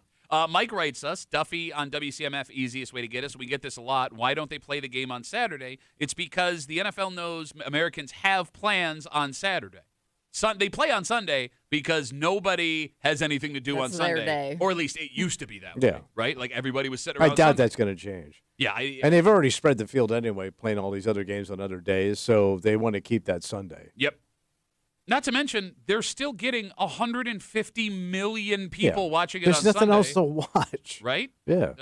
Mike writes us, Duffy on WCMF, easiest way to get us. We get this a lot. Why don't they play the game on Saturday? It's because the NFL knows Americans have plans on Saturday. They play on Sunday because nobody has anything to do That's on their Sunday. day. Or at least it used to be that way, Yeah. right? Like everybody was sitting I around doubt Sunday. that's going to change. Yeah. And they've already spread the field anyway, playing all these other games on other days, so they want to keep that Sunday. Yep. Not to mention, they're still getting 150 million people watching it There's on nothing Sunday. else to watch. Right? Yeah.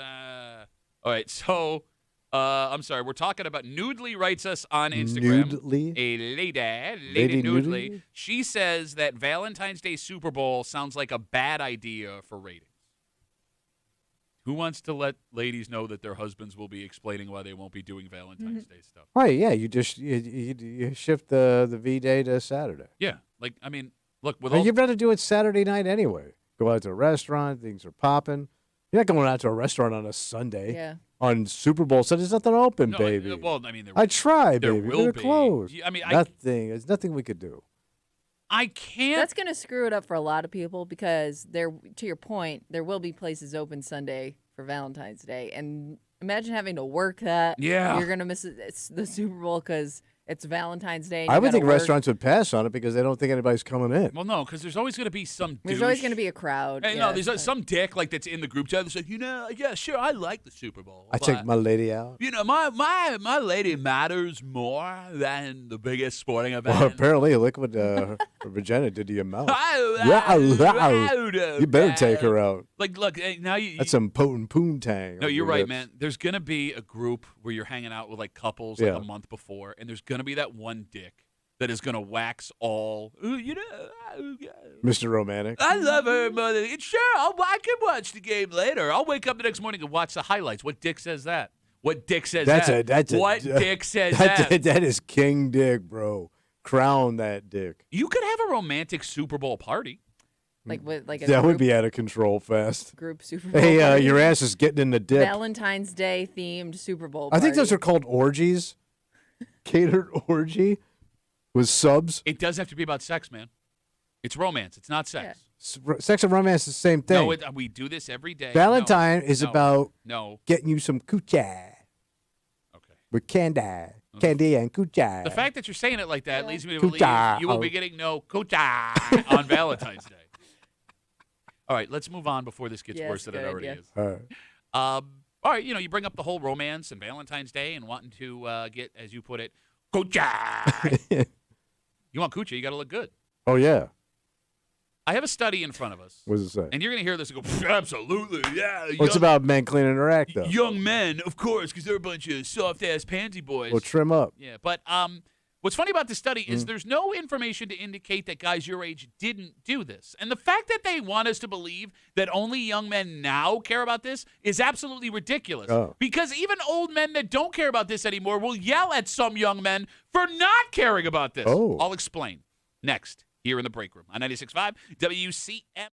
All right, so I'm sorry. We're talking about Noodly writes us on Instagram. Noodly? A lady Lady Noodly. Noodly? She says that Valentine's Day Super Bowl sounds like a bad idea for ratings. Who wants to let ladies know that their husbands will be explaining why they won't be doing Valentine's Day stuff? Right, yeah. You just you shift the V-Day to Saturday. Yeah, like, I mean, look, with Well, all you'd rather do it Saturday night anyway. Go out to a restaurant, things are popping. You're not going out to a restaurant on a Sunday. Yeah. On Super Bowl, so there's nothing open, No, baby. well, I mean, I tried, there baby. will They're be. closed. I mean, nothing. There's nothing we could do. I can't. That's going to screw it up for a lot of people because to your point, there will be places open Sunday for Valentine's Day, and imagine having to work that. Yeah. You're going to miss it's the Super Bowl because it's Valentine's Day. And I you would gotta think work. restaurants would pass on it because they don't think anybody's coming in. Well, no, because there's always going to be some There's douche. always going to be a crowd. Hey, yeah. no, there's some dick like that's in the group chat that's like, yeah, sure, I like the Super Bowl. I but, take my lady out. my lady matters more than the biggest sporting event. Well, apparently, look what her vagina did to your mouth. You You better take her out. Like, look, hey, now you. That's some potent poontang. No, on you're your right, lips. man. There's gonna be a group where you're hanging out with like couples like a month before, and there's gonna be that one dick that is gonna wax all. "Ooh, Mr. Romantic. I love her, mother. And sure, I can watch the game later. I'll wake up the next morning and watch the highlights. What dick says that? What dick says that? What dick says that? That is King Dick, bro. Crown that dick. You could have a romantic Super Bowl party. like with like a That group, would be out of control fast. group Super Bowl. Hey, party. your ass is getting in the dip. Valentine's Day themed Super Bowl. I think those party. are called orgies. Catered orgy with subs. It does have to be about sex, man. It's romance. It's not sex. Sex and romance is the same thing. No, we do this every day. Valentine is No. about No. getting you some coochie Okay. with candy and coochie. The fact that you're saying it like that leads me to Kucha. believe you will be getting no kucha on Valentine's Day. All right, let's move on before this gets Yes, worse than it good, already yeah. is. All right. All right, you bring up the whole romance and Valentine's Day and wanting to get, as you put it, kucha. You want coochie, you got to look good. Oh, yeah. I have a study in front of us. What does it say? And you're going to hear this and go, absolutely, yeah. What's about men cleaning their act, though? Young men, of course, because they're a bunch of soft-ass pansy boys. Well, trim up. Yeah, but what's funny about this study is there's no information to indicate that guys your age didn't do this. And the fact that they want us to believe that only young men now care about this is absolutely ridiculous. Oh. Because even old men that don't care about this anymore will yell at some young men for not caring about this. Oh. I'll explain next here in the break room on 96.5 WCMF.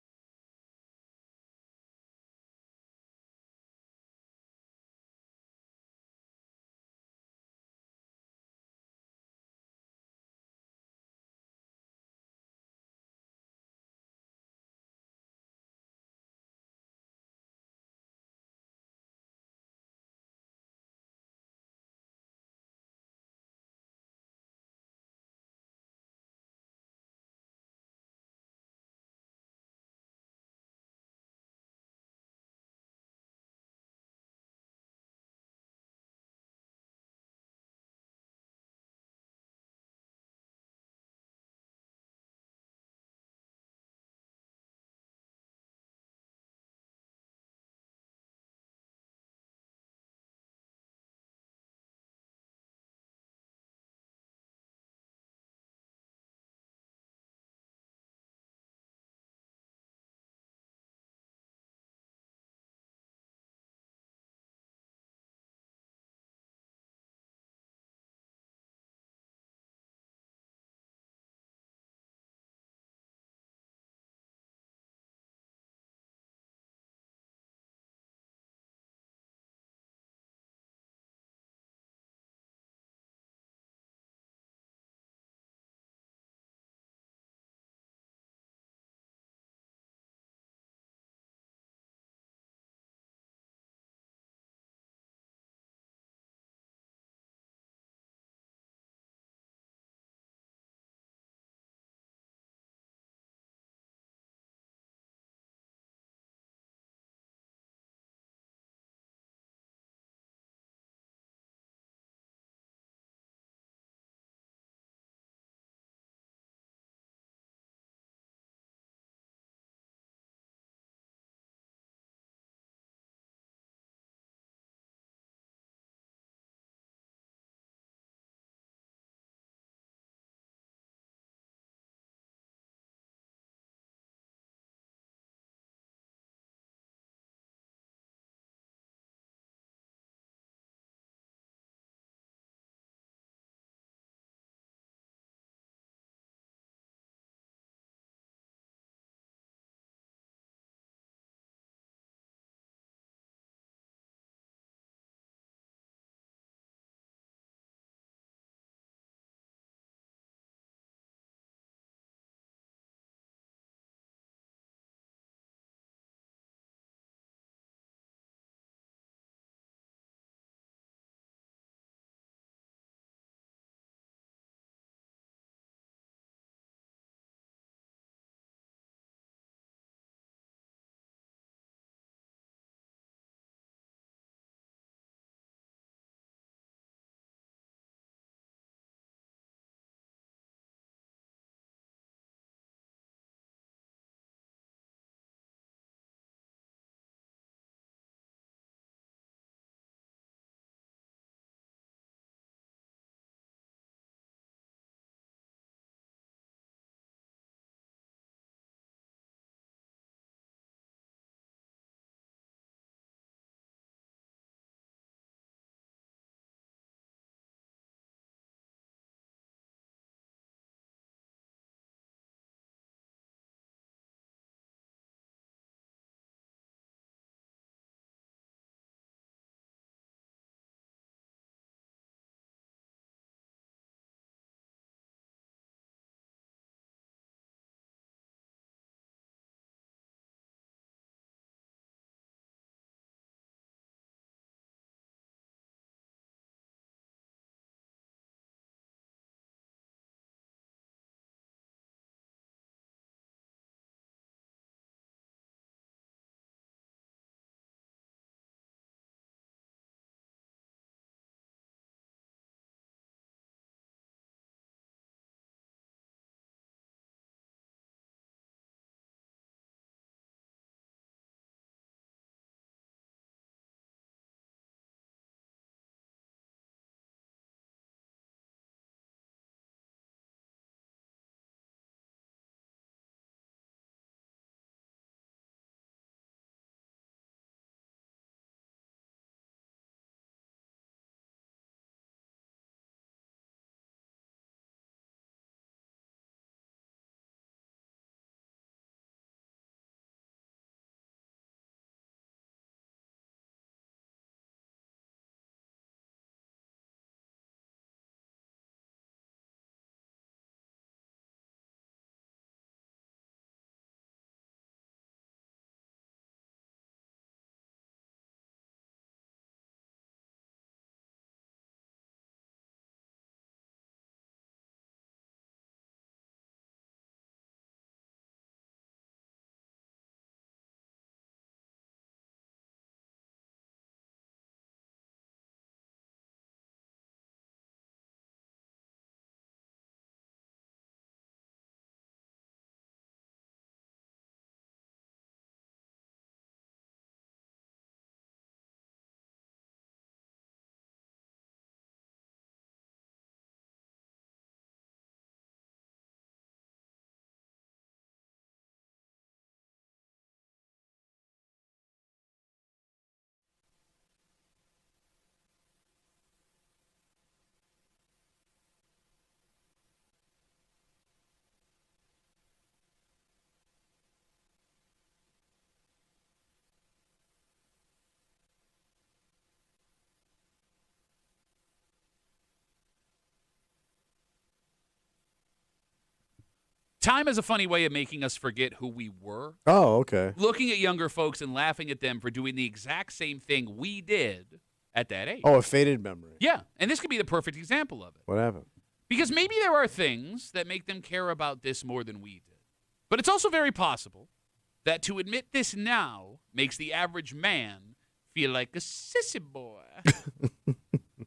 Time has a funny way of making us forget who we were. Oh, okay. Looking at younger folks and laughing at them for doing the exact same thing we did at that age. Oh, a faded memory. Yeah, and this could be the perfect example of it. What happened? Because maybe there are things that make them care about this more than we did. But it's also very possible that to admit this now makes the average man feel like a sissy boy.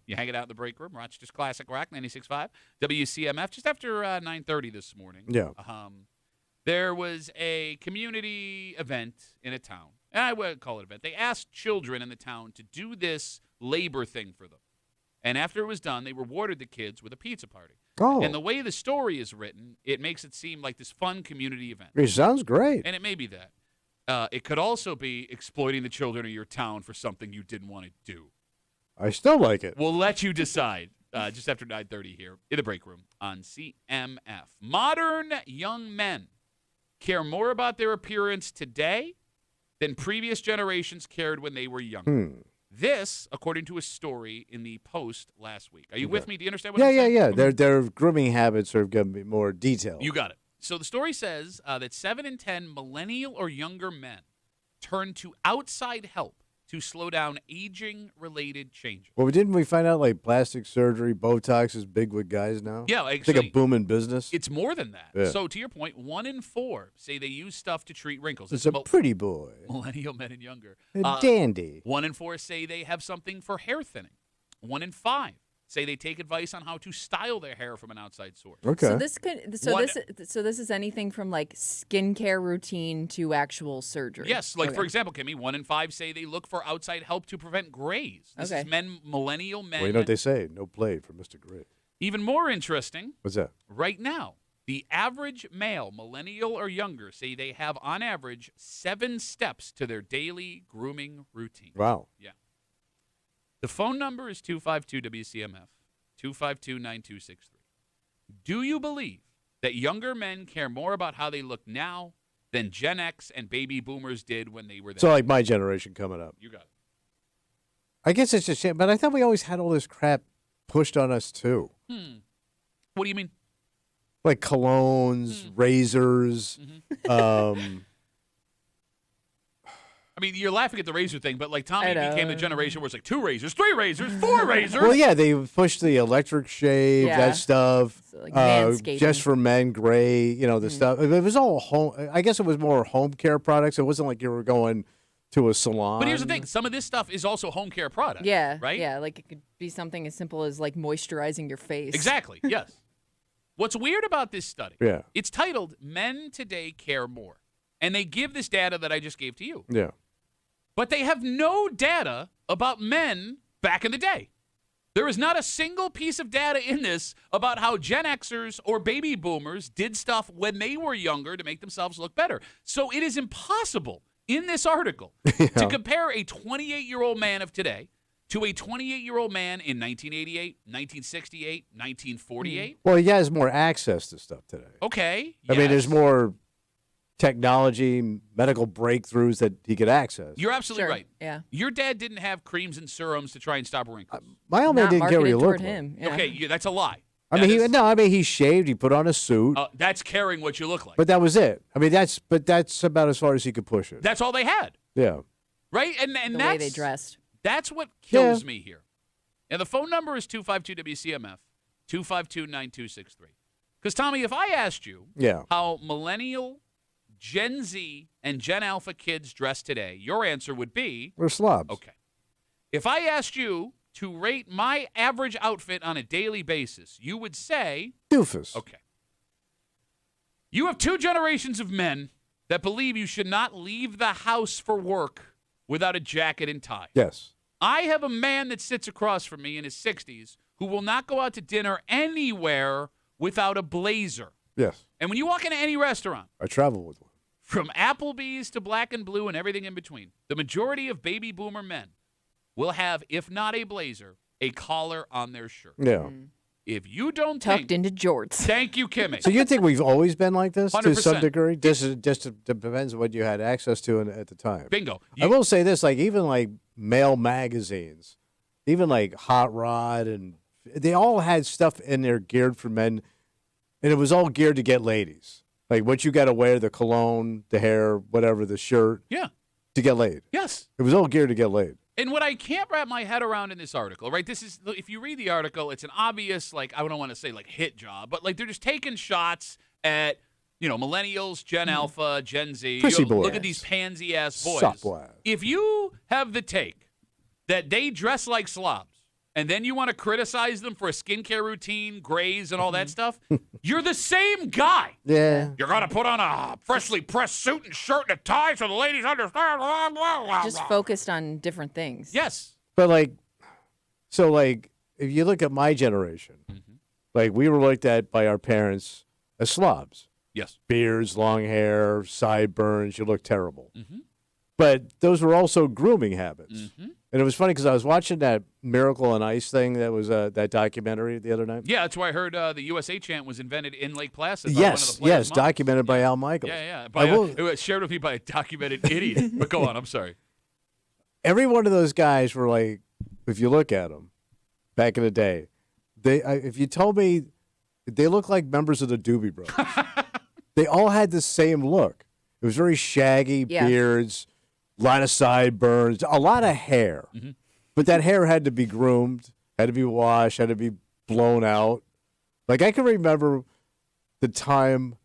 You hanging out in the break room, Rochester's Classic Rock, 96.5, WCMF, just after 9:30 this morning. Yeah. There was a community event in a town. And I wouldn't call it an event. They asked children in the town to do this labor thing for them. And after it was done, they rewarded the kids with a pizza party. Oh. And the way the story is written, it makes it seem like this fun community event. It sounds great. And it may be that. It could also be exploiting the children of your town for something you didn't want to do. I still like it. We'll let you decide just after 9:30 here in the break room on CMF. Modern young men care more about their appearance today than previous generations cared when they were younger. This, according to a story in the Post last week. Are you with me? Do you understand what I'm saying? Yeah. Their grooming habits are going to be more detailed. You got it. So the story says that 7 in 10 millennial or younger men turn to outside help to slow down aging-related changes. Well, didn't we find out like plastic surgery, Botox is big with guys now? Yeah, It's actually, like a booming business. it's more than that. Yeah. So to your point, 1 in 4 say they use stuff to treat wrinkles. It's a pretty boy. millennial men and younger. A dandy. 1 in 4 say they have something for hair thinning. 1 in 5 say they take advice on how to style their hair from an outside source. Okay. So this is anything from like skincare routine to actual surgery. Yes, like Okay. for example, Kimmy, 1 in 5 say they look for outside help to prevent grays. This Okay. is millennial men. Well, you know what they say? No play for Mr. Gray. Even more interesting, What's that? right now, the average male, millennial or younger, say they have on average 7 steps to their daily grooming routine. Wow. Yeah. The phone number is 252-WCMF, 252-9263. Do you believe that younger men care more about how they look now than Gen X and baby boomers did when they were there? So like my generation coming up. You got it. I guess it's a shame, but I thought we always had all this crap pushed on us too. What do you mean? Like colognes, razors. I mean, you're laughing at the razor thing, but like Tommy I know. became the generation where it's like 2 razors, 3 razors, 4 razors. Well, yeah, they pushed the electric shave, Yeah. that stuff. So, like, manscaping. Just for men, gray, the stuff. It was all home. I guess it was more home care products. It wasn't like you were going to a salon. But here's the thing. Some of this stuff is also home care products. Yeah. Right? Yeah. Like it could be something as simple as like moisturizing your face. Exactly. Yes. What's weird about this study, Yeah. it's titled Men Today Care More. And they give this data that I just gave to you. Yeah. But they have no data about men back in the day. There is not a single piece of data in this about how Gen Xers or baby boomers did stuff when they were younger to make themselves look better. So it is impossible in this article to compare a 28-year-old man of today to a 28-year-old man in 1988, 1968, 1948. Well, he has more access to stuff today. Okay. I mean, there's yes. more technology, medical breakthroughs that he could access. You're absolutely Sure. right. Yeah. Your dad didn't have creams and serums to try and stop wrinkles. My old man Not didn't care what he marketed looked toward like. him. Yeah. Okay, yeah, that's a lie. I That mean, is- he shaved, he put on a suit, that's caring what you look like. but that was it. I mean, that's about as far as he could push it. That's all they had, Yeah. right? And The that's way they dressed. That's what kills me here. And the phone number is 252-WCMF, 252-9263. Because, Tommy, if I asked you Yeah. how millennial, Gen Z, and Gen Alpha kids dress today, your answer would be, We're slobs. okay. If I asked you to rate my average outfit on a daily basis, you would say, Doofus. okay. You have 2 generations of men that believe you should not leave the house for work without a jacket and tie. Yes. I have a man that sits across from me in his 60s who will not go out to dinner anywhere without a blazer. Yes. And when you walk into any restaurant, I travel with one. from Applebee's to Black and Blue and everything in between, the majority of baby boomer men will have, if not a blazer, a collar on their shirt. Yeah. If you don't Tucked think, into jorts. thank you, Kimmy. So you think we've always been like this to 100%. some degree? Just depends on what you had access to at the time. Bingo. I will say this, like even like male magazines, even like Hot Rod, and they all had stuff in there geared for men, and it was all geared to get ladies. Like what you got to wear, the cologne, the hair, whatever, the shirt, Yeah. to get laid. Yes. It was all geared to get laid. And what I can't wrap my head around in this article, right? This is, if you read the article, it's an obvious, like, I don't want to say like hit job, but like they're just taking shots at, millennials, Gen Alpha, Gen Z. Prissy boys. Look at these pansy ass boys. Sup, boys. If you have the take that they dress like slobs, and then you want to criticize them for a skincare routine, grays, and all that stuff, you're the same guy. Yeah. You're going to put on a freshly pressed suit and shirt and a tie so the ladies understand. Blah, blah, blah, Just blah. focused on different things. Yes. But if you look at my generation, we were looked at by our parents as slobs. Yes. Beards, long hair, sideburns, you look terrible. Mm-hmm. But those were also grooming habits. Mm-hmm. And it was funny because I was watching that Miracle on Ice thing that was that documentary the other night. Yeah, that's why I heard the USA chant was invented in Lake Placid. By one of the Yes, players' moms. documented by Al Michaels. Yeah. It I was shared with me by a documented idiot. But go on, I'm sorry. Every one of those guys were like, if you look at them, back in the day, if you told me they look like members of the Doobie Brothers, they all had the same look. It was very shaggy, beards, a lot of sideburns, a lot of hair. Mm-hmm. But that hair had to be groomed, had to be washed, had to be blown out. Like I can remember the time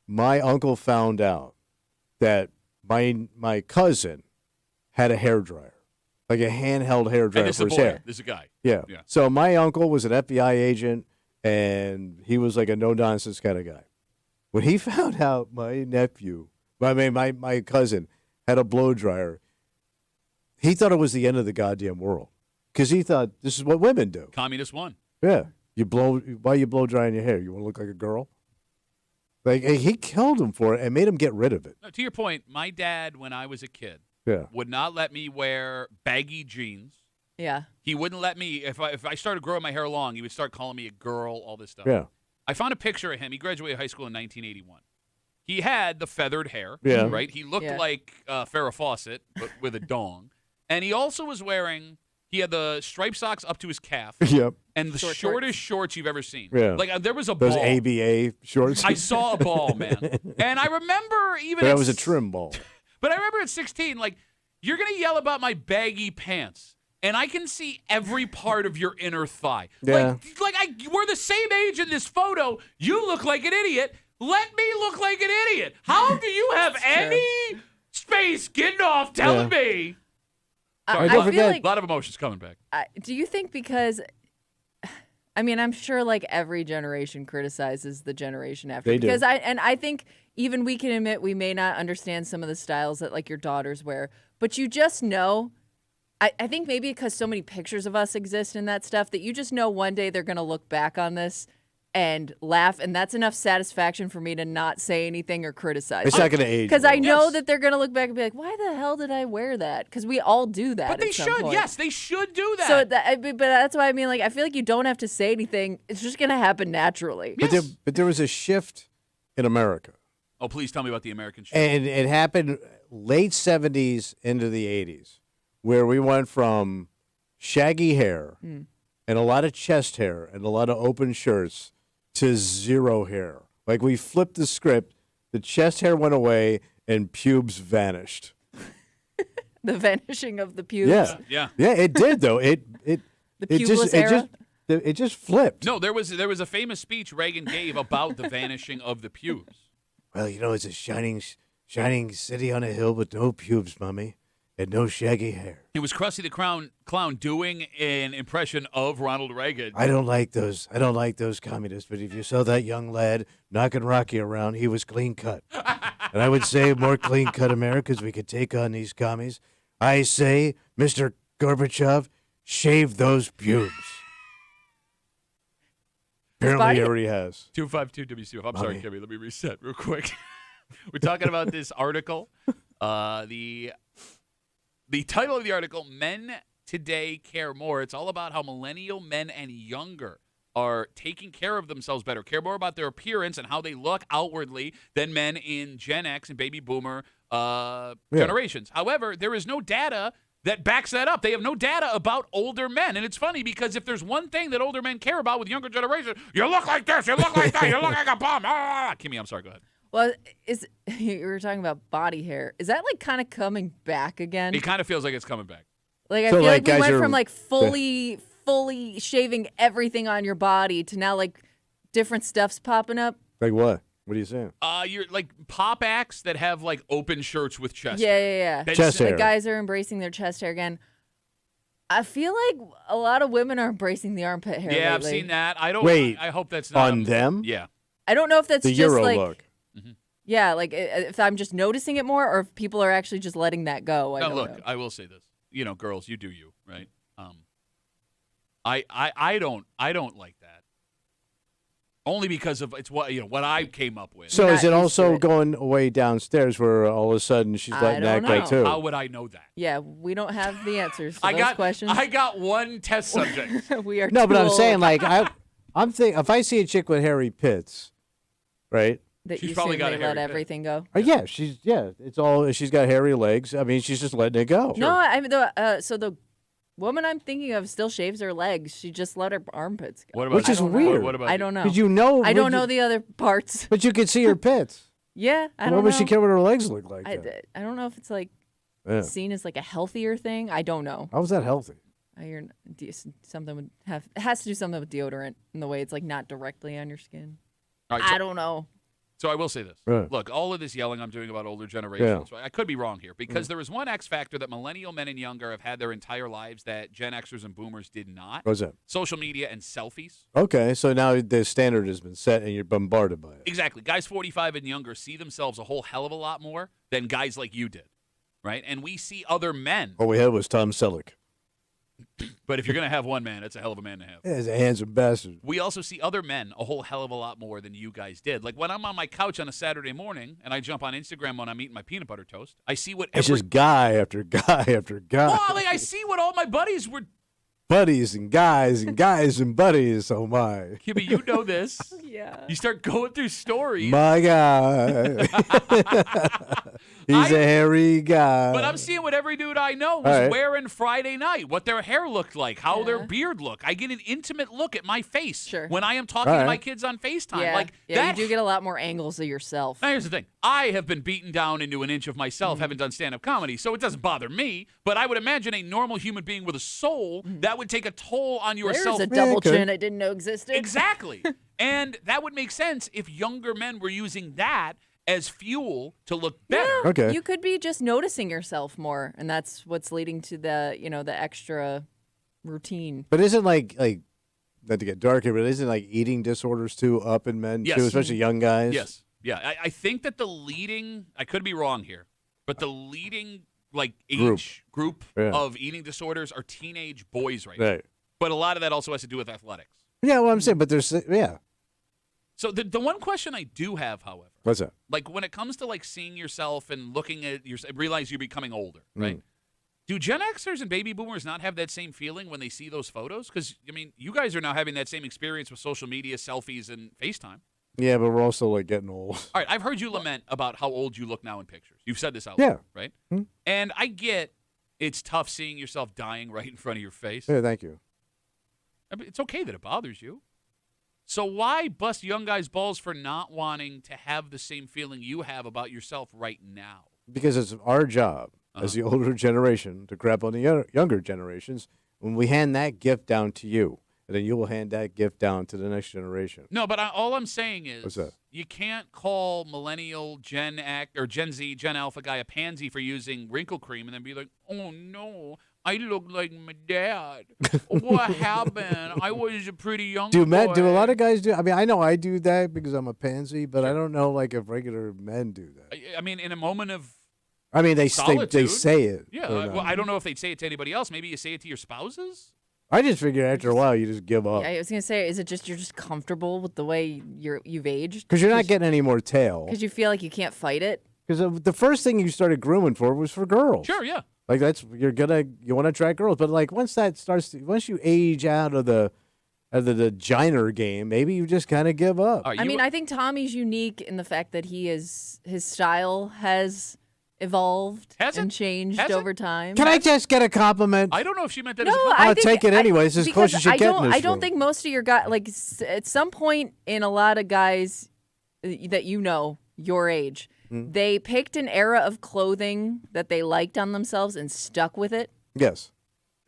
my uncle found out that my cousin had a hairdryer, like a handheld hairdryer for his hair. This is a guy. Yeah. So my uncle was an FBI agent, and he was like a no-nonsense kind of guy. When he found out my cousin had a blow dryer, he thought it was the end of the goddamn world because he thought this is what women do. Communist won. Yeah. Why you blow drying your hair? You want to look like a girl? Like he killed him for it and made him get rid of it. No, to your point, my dad, when I was a kid, would not let me wear baggy jeans. Yeah. He wouldn't let me, if I started growing my hair long, he would start calling me a girl, all this stuff. Yeah. I found a picture of him. He graduated high school in 1981. He had the feathered hair, right? He looked like Farrah Fawcett, but with a dong. And he also was he had the striped socks up to his calf. Yep. And the shortest shorts you've ever seen. Yeah. Like, there was a ball. Those ABA shorts. I saw a ball, man. And I remember even that was a trim ball. But I remember at 16, like, you're going to yell about my baggy pants. And I can see every part of your inner thigh. Yeah. We're the same age in this photo. You look like an idiot. Let me look like an idiot. How do you have any space getting off telling me? Sorry, I feel like a lot of emotions coming back. Do you think because, I mean, I'm sure like every generation criticizes the generation after. They do. Because I think even we can admit we may not understand some of the styles that like your daughters wear, but you just know. I think maybe because so many pictures of us exist in that stuff that you just know one day they're going to look back on this and laugh, and that's enough satisfaction for me to not say anything or criticize. It's not going to age. Because I know Yes. that they're going to look back and be like, why the hell did I wear that? Because we all do that. But they at some should. point. Yes, they should do that. So, but that's why I mean, like, I feel like you don't have to say anything. It's just going to happen naturally. But there was a shift in America. Oh, please tell me about the American show. And it happened late 70s into the 80s, where we went from shaggy hair and a lot of chest hair and a lot of open shirts to zero hair. Like we flipped the script, the chest hair went away and pubes vanished. The vanishing of the pubes. Yeah. Yeah, it did though. The pubeless era. It just flipped. No, there was a famous speech Reagan gave about the vanishing of the pubes. Well, it's a shining city on a hill with no pubes, Mommy, and no shaggy hair. It was Krusty the Clown doing an impression of Ronald Reagan. I don't like those communists, but if you saw that young lad knocking Rocky around, he was clean cut. And I would say more clean cut Americans, we could take on these commies. I say, Mr. Gorbachev, shave those pubes. Apparently he already has. 252 WCMF. I'm sorry, Mommy. Kimmy. Let me reset real quick. We're talking about this article. The title of the article, Men Today Care More. It's all about how millennial men and younger are taking care of themselves better, care more about their appearance and how they look outwardly than men in Gen X and baby boomer generations. However, there is no data that backs that up. They have no data about older men. And it's funny because if there's one thing that older men care about with younger generation, you look like this, you look like that, you look like a bum. Kimmy, I'm sorry, go ahead. Well, you were talking about body hair. Is that like kind of coming back again? It kind of feels like it's coming back. Like I So, feel like, like we guys went are- from like fully shaving everything on your body to now like different stuff's popping up. Like what? What are you saying? You're like pop acts that have like open shirts with chest. Yeah, hair. yeah, yeah. That's- Chest hair. The guys are embracing their chest hair again. I feel like a lot of women are embracing the armpit hair. Yeah, I've lately. seen that. I don't. Wait, I hope that's not on them? Yeah. I don't know if that's The just Euro like look. yeah, like if I'm just noticing it more, or if people are actually just letting that go. I Now, don't look, know. I will say this. You know, girls, you do you, right? I don't like that. Only because of it's what I came up with. So Not is it used to also it. going away downstairs where all of a sudden she's I letting that don't go know. too? How would I know that? Yeah, we don't have the answers to I those got questions. I got one test subject. We are No, but I'm too saying old like I'm thinking if I see a chick with hairy pits, right? that she's you probably assume got a they hairy let pit. everything go. It's all she's got hairy legs. I mean, she's just letting it go. No, I mean so the woman I'm thinking of still shaves her legs. She just let her armpits go. What about Which is I don't know. weird. What about I you? don't know. Because you know, I don't know the other parts. But you could see her pits. Yeah, I don't What know. would she care what her legs look like? I, then? I don't know if it's like Yeah. seen as like a healthier thing. I don't know. How was that healthy? I hear something would have it has to do something with deodorant in the way it's like not directly on your skin. All right, so, I don't know. so I will say this. Right. Look, all of this yelling I'm doing about older generations, I could be wrong here because there is one X factor that millennial men and younger have had their entire lives that Gen Xers and Boomers did not. What's that? Social media and selfies. Okay, so now the standard has been set and you're bombarded by it. Exactly. Guys 45 and younger see themselves a whole hell of a lot more than guys like you did, right? And we see other men. All we had was Tom Selleck. But if you're going to have one man, it's a hell of a man to have. Yeah, he's a handsome bastard. We also see other men a whole hell of a lot more than you guys did. Like when I'm on my couch on a Saturday morning and I jump on Instagram when I'm eating my peanut butter toast, I see what It's every just guy after guy after guy. well, like I see what all my buddies were. Buddies and guys and buddies. Oh my. Kimmy, you know this. Yeah. You start going through stories. My guy. He's a hairy guy. But I'm seeing what every dude I know was All right. wearing Friday night, what their hair looked like, how their Yeah. beard looked. I get an intimate look at my face Sure. when I am talking All to right. my kids on FaceTime. Yeah. Like yeah, that. you do get a lot more angles of yourself. Now, here's the thing. I have been beaten down into an inch of Mm-hmm. myself, haven't done stand-up comedy, so it doesn't bother me. But I would imagine a normal human being with a soul, that would take a toll on your There's self. a double it could. chin I didn't know existed. Exactly. And that would make sense if younger men were using that as fuel to look better. Yeah, Okay. You could be just noticing yourself more, and that's what's leading to the the extra routine. But isn't like not to get darker, but isn't like eating disorders too up in men Yes. too, especially young guys? Yes. Yeah. I think that the leading, I could be wrong here, but the leading like age group Yeah. of eating disorders are teenage boys right now. Right. But a lot of that also has to do with athletics. Yeah, well I'm saying, but there's So the one question I do have, however, what's that? like when it comes to like seeing yourself and looking at yourself, realize you're becoming older, Mm. right? Do Gen Xers and baby boomers not have that same feeling when they see those photos? Because, I mean, you guys are now having that same experience with social media, selfies, and FaceTime. Yeah, but we're also like getting old. All right, I've heard you lament about how old you look now in pictures. You've said this out Yeah. loud, right? Hmm. And I get it's tough seeing yourself dying right in front of your face. Yeah, thank you. I mean, it's okay that it bothers you. So why bust young guys' balls for not wanting to have the same feeling you have about yourself right now? Because it's our job as the older generation to crap on the younger generations when we hand that gift down to you, and then you will hand that gift down to the next generation. No, but all I'm saying is What's that? you can't call millennial, Gen X, or Gen Z, Gen Alpha guy a pansy for using wrinkle cream and then be like, oh, no, I look like my dad. What happened? I was a pretty young Do boy. a lot of guys do? I mean, I know I do that because I'm a pansy, but I don't know like if regular men do that. I mean, in a moment of, I mean, they Solitude. say it. yeah, or not. well, I don't know if they'd say it to anybody else. Maybe you say it to your spouses? I just figure after a while you just give up Yeah, I was gonna say, is it just you're just comfortable with the way you've aged? because you're not getting any more tail. Because you feel like you can't fight it. Because the first thing you started grooming for was for girls. Sure, yeah. Like you want to attract girls, but like once you age out of the giner game, maybe you just kind of give up. All right, I you- mean, I think Tommy's unique in the fact that his style has evolved Has it? and changed Has it? over time. Can I just get a compliment? I don't know if she meant that No, as a compliment. I I'll think, take it anyway. It's as close because as you get in this I don't room. think most of your guys, like at some point in a lot of guys that you know, your age. Hmm. They picked an era of clothing that they liked on themselves and stuck with it. Yes.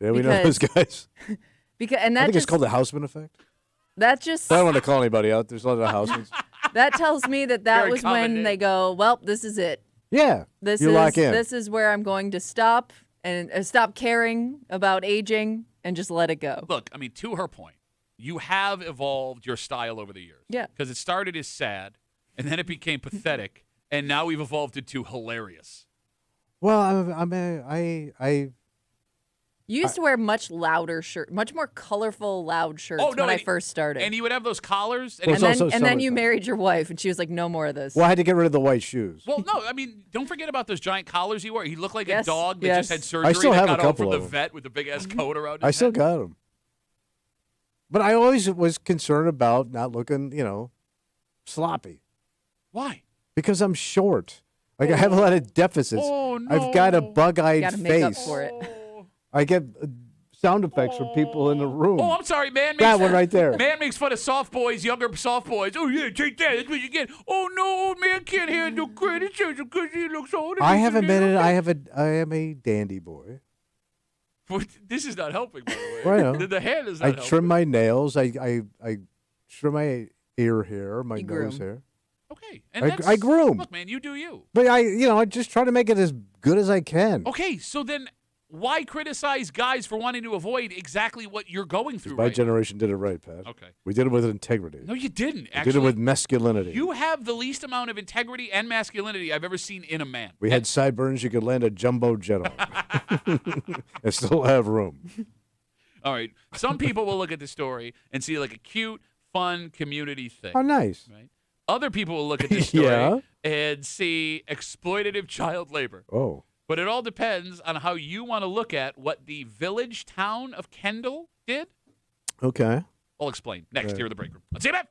Yeah, we know those guys. And I that think it's just called the Houseman effect. that just I don't want to call anybody out. There's a lot of Housemans. that tells me that Very was common when name. they go, well, this is it. Yeah. This you is lock in. this is where I'm going to stop and stop caring about aging and just let it go. Look, I mean, to her point, you have evolved your style over the years. Yeah. Because it started as sad, and then it became pathetic, and now we've evolved it to hilarious. Well, I You used to wear much louder shirt, much more colorful, loud shirts when I first started. And you would have those collars. Well, And it's then, also and then you summertime. married your wife, and she was like, "No more of this." Well, I had to get rid of the white shoes. Well, no, I mean, don't forget about those giant collars he wore. He looked like Yes, a dog that yes. just had surgery still that have a got home couple from the of them. vet with a big-ass coat around his I still head. got them. But I always was concerned about not looking, sloppy Why? because I'm short. Like I have a lot of deficits. Oh, no. I've got a bug-eyed Gotta face. make up for it. I get sound effects from people in the room. Oh, I'm sorry, man. That one right there. Man makes fun of soft boys, younger soft boys. Oh, yeah, take that. That's what you get. Oh, no, old man can't handle criticism because he looks older. I have admitted I am a dandy boy. This is not helping, by the way. Well, I know. The hand is not I helping. trim my nails. I trim my ear hair, my You nose groom. hair. Okay. I groom. Look, man, you do you. But I just try to make it as good as I can. Okay, so then why criticize guys for wanting to avoid exactly what you're going through My right generation did it right, Pat. now? Okay. We did it with integrity. No, you didn't. We Actually, did it with masculinity. you have the least amount of integrity and masculinity I've ever seen in a man. We had sideburns you could land a jumbo jet on and still have room. All right. Some people will look at the story and see like a cute, fun community thing. Oh, nice. Right? Other people will look at this story Yeah. and see exploitative child labor. Oh. But it all depends on how you want to look at what the village town of Kendall did. Okay. I'll explain next Right. here in the break room. Let's see that.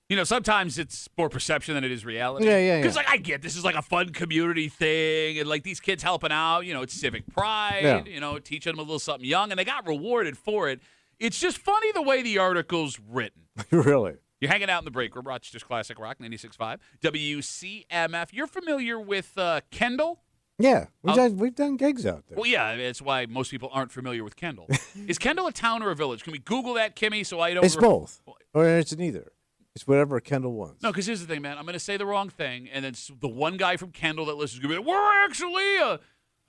You know, sometimes it's more perception than it is reality. Yeah. Because, like, I get this is like a fun community thing, and like these kids helping out, you know, it's civic pride, Yeah. you know, teaching them a little something young, and they got rewarded for it. It's just funny the way the article's written. Really? You're hanging out in the break room, Rochester's Classic Rock, 96.5, WCMF. You're familiar with Kendall? Yeah. We've done gigs out there. Well, yeah, that's why most people aren't familiar with Kendall. Is Kendall a town or a village? Can we Google that, Kimmy, so I don't... It's both. Or it's neither. It's whatever Kendall wants. No, because here's the thing, man. I'm going to say the wrong thing, and then the one guy from Kendall that listens is going to be like, we're actually a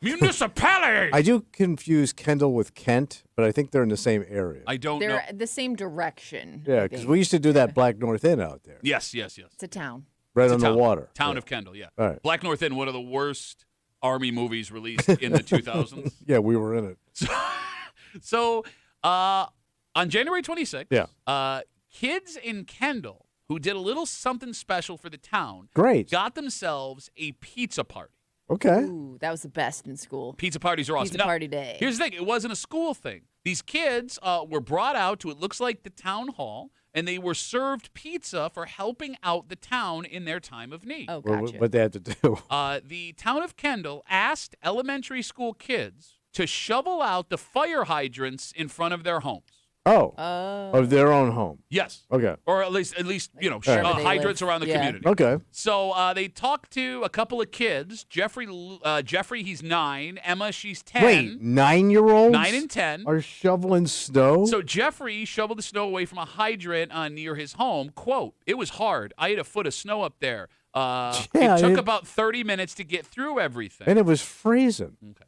municipality. I do confuse Kendall with Kent, but I think they're in the same area. I don't know. They're the same direction. Yeah, I because think. we used to do that Black North Inn out there. Yes. It's a town. Right It's a on town. the water. Town Yeah. of Kendall, yeah. All right. Black North Inn, one of the worst Army movies released in the 2000s. Yeah, we were in it. So on January 26th, Yeah. kids in Kendall who did a little something special for the town Great. got themselves a pizza party. Okay. Ooh, that was the best in school. Pizza parties are awesome. Pizza Now, party day. Here's the thing. It wasn't a school thing. These kids were brought out to, it looks like, the town hall, and they were served pizza for helping out the town in their time of need. Oh, Well, gotcha. what they had to do. The town of Kendall asked elementary school kids to shovel out the fire hydrants in front of their homes. Oh. Oh. Of their own home. Yes. Okay. Or at least Wherever they hydrants live. around the Yeah. community. Okay. So they talked to a couple of kids. Jeffrey, he's 9. Emma, she's 10. Wait, 9-year-olds 9 and 10. are shoveling snow? So Jeffrey shoveled the snow away from a hydrant near his home. Quote, "It was hard. I had a foot of snow up there. It took about 30 minutes to get through everything." And it was freezing. Okay.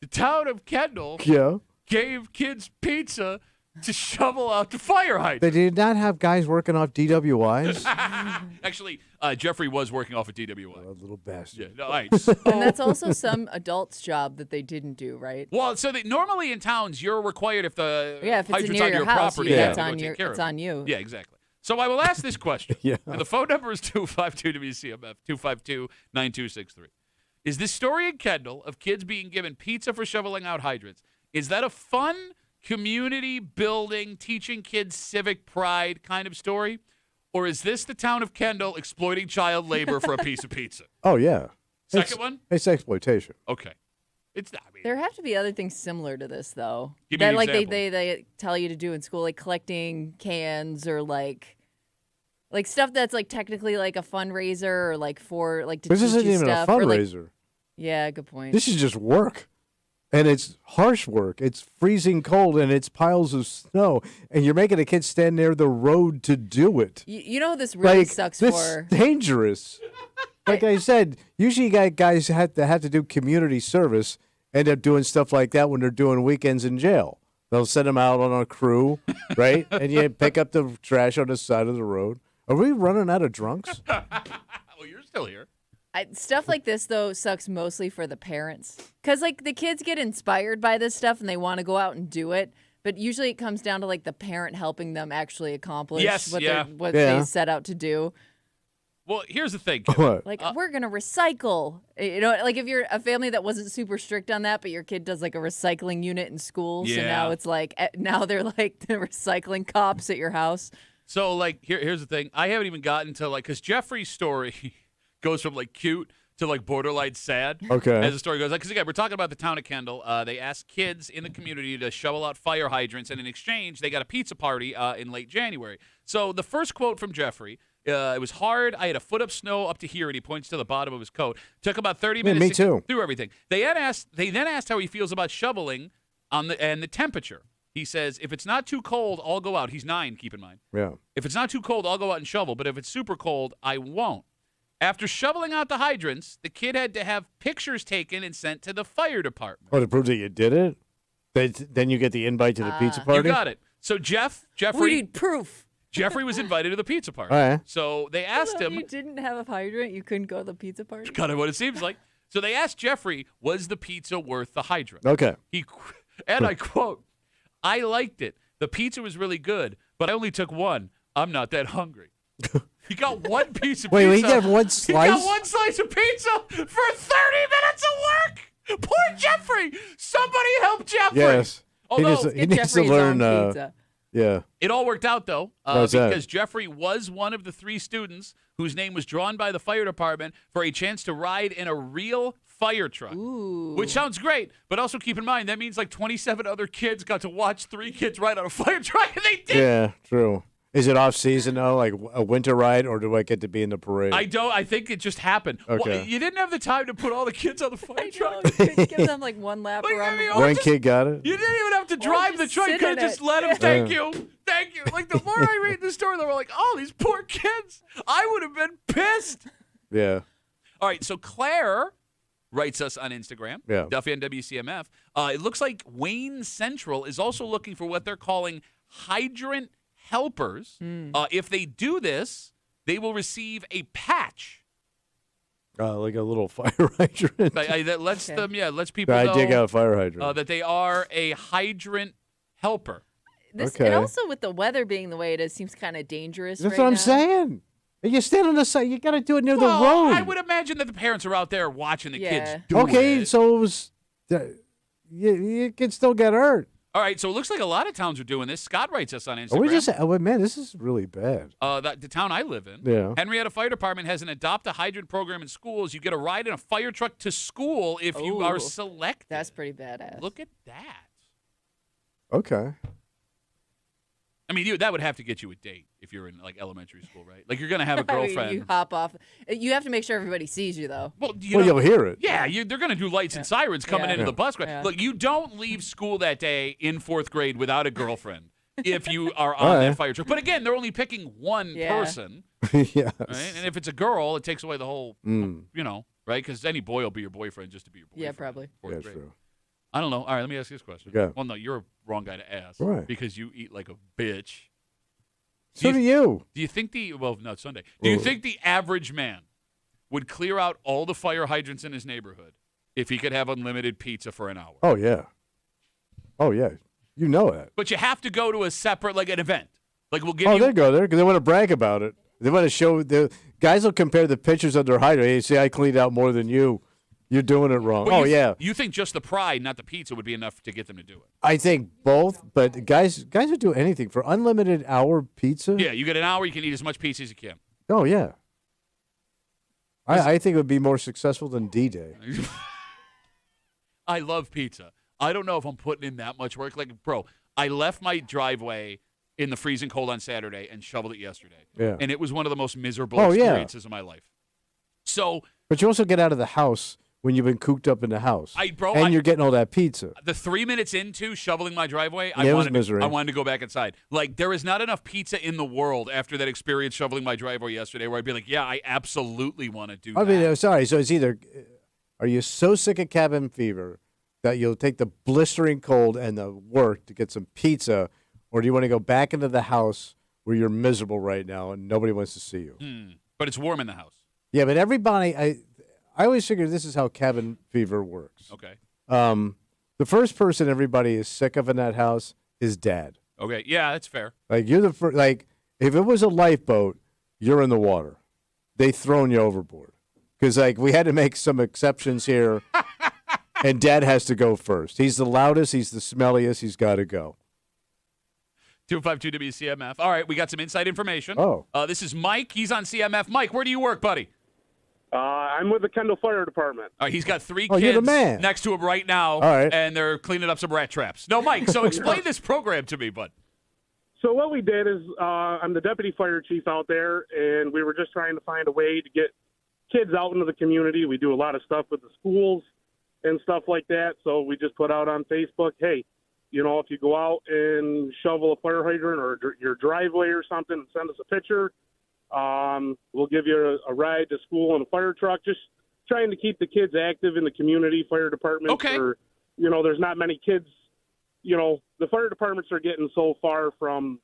The town of Kendall Yeah. gave kids pizza to shovel out the fire hydrant. They did not have guys working off DWIs? Actually, Jeffrey was working off a DWI. A little bastard. Yeah, all right. So, And that's also some adult's job that they didn't do, right? well, so normally in towns, you're required if the Yeah, if it's hydrant's near on your your house, property, you- you that's have to on go your- take care it's of it. on you. Yeah, exactly. So I will ask this question. Yeah. And the phone number is 252-WCMF, 252-9263. Is this story in Kendall of kids being given pizza for shoveling out hydrants, is that a fun, community building, teaching kids civic pride kind of story? Or is this the town of Kendall exploiting child labor for a piece of pizza? Oh, yeah. Second one? It's exploitation. Okay. It's not. I mean, There have to be other things similar to this, though. Give me that an like example. they tell you to do in school, like collecting cans or like stuff that's like technically like a fundraiser or like for like to This teach isn't you even a stuff. Or, like- fundraiser. yeah, good point. This is just work. And it's harsh work. It's freezing cold and it's piles of snow. And you're making a kid stand near the road to do it. You know who this really Like, sucks this for? is dangerous. Like I said, usually you got guys have to do community service, end up doing stuff like that when they're doing weekends in jail. They'll send them out on a crew, right? And you pick up the trash on the side of the road. Are we running out of drunks? well, you're still here. Stuff like this though sucks mostly for the parents, because like the kids get inspired by this stuff and they want to go out and do it. But usually it comes down to like the parent helping them actually accomplish Yes, yeah. what Yeah. they set out to do. Well, here's the thing. Kim. What? Like we're gonna recycle. You know, like if you're a family that wasn't super strict on that, but your kid does like a recycling unit in school, so Yeah. now it's like now they're like the recycling cops at your house. So, like, here's the thing. I haven't even gotten to, like, because Jeffrey's story goes from, like, cute to, like, borderline sad. Okay. As the story goes. Because, again, we're talking about the town of Kendall. They asked kids in the community to shovel out fire hydrants, and in exchange, they got a pizza party in late January. So the first quote from Jeffrey, it was hard. I had a foot of snow up to here, and he points to the bottom of his coat. Took about 30 minutes me to too. get through everything. They then asked how he feels about shoveling and the temperature. He says, if it's not too cold, I'll go out. He's 9, keep in mind. Yeah. If it's not too cold, I'll go out and shovel. But if it's super cold, I won't. After shoveling out the hydrants, the kid had to have pictures taken and sent to the fire department. Oh, to prove that you did it? Then you get the invite to the pizza You party? got it. So We Jeffrey need proof. was invited to the pizza party. All right. So they asked If him, you didn't have a hydrant, you couldn't go to the pizza party. kind of what it seems like. So they asked Jeffrey, was the pizza worth the hydrant? Okay. And I quote, I liked it. The pizza was really good, but I only took one. I'm not that hungry. He got one piece of Wait, pizza. he got one He slice? got one slice of pizza for 30 minutes of work. Poor Jeffrey. Somebody help Jeffrey. Yes. Although, he Get needs to Jeffrey's learn. own pizza. Yeah. It all worked out, though, Why's that? because Jeffrey was one of the 3 students whose name was drawn by the fire department for a chance to ride in a real fire truck. Ooh. Which sounds great, but also keep in mind that means like 27 other kids got to watch 3 kids ride on a fire truck, and they did. Yeah, true. Is it off season though, like a winter ride, or do I get to be in the parade? I think it just happened. Okay. Well, you didn't have the time to put all the kids on the fire I truck. know, you could give them like one lap Like, around I mean, the or One just- kid got it. You didn't even have to drive the just truck. You sit could have in just it. let them. Yeah. Thank you. Thank you. Like, the more I read the story, the more like, oh, these poor kids. I would have been pissed. Yeah. All right, so Claire writes us on Instagram, Yeah. Duffy and WCMF. It looks like Wayne Central is also looking for what they're calling hydrant helpers. If they do this, they will receive a patch Like a little fire hydrant. that lets Okay. them, lets people I know dig out a fire hydrant. that they are a hydrant helper. This, Okay. And also with the weather being the way it is, seems kind of dangerous. That's right what I'm now. sayed. You stand on the side. You got to do it near Well, the road. I would imagine that the parents are out there watching the kids Yeah. do Okay, it. so it was. You can still get hurt. All right, so it looks like a lot of towns are doing this. Scott writes us on Instagram. Are we just? Oh man, this is really bad. The town I live in, Yeah. Henrietta Fire Department has an adopt a hydrant program in schools. You get a ride in a fire truck to school if you are Ooh. selected. That's pretty badass. Look at that. Okay. I mean, that would have to get you a date if you're in like elementary school, right? Like you're gonna have a I mean, girlfriend. you hop off. You have to make sure everybody sees you, though. Well, You'll hear it. Yeah, they're going to do lights and sirens coming Yeah. into the bus. Yeah. Look, you don't leave school that day in 4th grade without a girlfriend if you are on All that right. fire truck. But again, they're only picking one Yeah. person, Yes. right? And if it's a girl, it takes away the whole, Mm. right? Because any boy will be your boyfriend just to be your boyfriend. Yeah, probably. 4th Yeah, grade. true. I don't know. All right, let me ask you this question. Okay. Well, no, you're a wrong guy to ask. Right. Because you eat like a bitch. So do you. Do you think no, it's Sunday. Do you Ooh. think the average man would clear out all the fire hydrants in his neighborhood if he could have unlimited pizza for an hour? Oh yeah. Oh yeah. You know that. But you have to go to a separate, like an event. Like we'll give Oh, you. they go there because they want to brag about it. They want to show the guys will compare the pictures of their hydrant. Hey, see, I cleaned out more than you. You're doing it wrong. But Oh you, yeah. You think just the pride, not the pizza, would be enough to get them to do it? I think both, but guys would do anything for unlimited hour pizza. Yeah, you get an hour, you can eat as much pizza as you can. Oh yeah. I think it would be more successful than D-Day. I love pizza. I don't know if I'm putting in that much work. Like, bro, I left my driveway in the freezing cold on Saturday and shoveled it yesterday. Yeah. And it was one of the most miserable Oh, yeah. experiences of my life. So But you also get out of the house when you've been cooped up in the house. And you're getting all that pizza. the 3 minutes into shoveling my driveway, Yeah, it was misery. I wanted to go back inside. Like, there is not enough pizza in the world after that experience shoveling my driveway yesterday where I'd be like, yeah, I absolutely want to do I that. mean, sorry. So it's either are you so sick of cabin fever that you'll take the blistering cold and the work to get some pizza, or do you want to go back into the house where you're miserable right now and nobody wants to see you? But it's warm in the house. Yeah, but everybody, I always figure this is how cabin fever works. Okay. The first person everybody is sick of in that house is dad. Okay. Yeah, that's fair. Like you're the first. Like if it was a lifeboat, you're in the water. They thrown you overboard because like we had to make some exceptions here, and dad has to go first. He's the loudest. He's the smelliest. He's got to go. 252 WCMF. All right, we got some inside information. Oh. This is Mike. He's on CMF. Mike, where do you work, buddy? I'm with the Kendall Fire Department. All right, he's got 3 Oh, kids you're the man. next to him right now, All right. and they're cleaning up some rat traps. No, Mike, so explain this program to me, bud. So what we did is I'm the deputy fire chief out there, and we were just trying to find a way to get kids out into the community. We do a lot of stuff with the schools and stuff like that. So we just put out on Facebook, hey, you know, if you go out and shovel a fire hydrant or your driveway or something and send us a picture, we'll give you a ride to school in a fire truck. Just trying to keep the kids active in the community. Fire departments Okay. are, you know, there's not many kids. You know, the fire departments are getting so far from,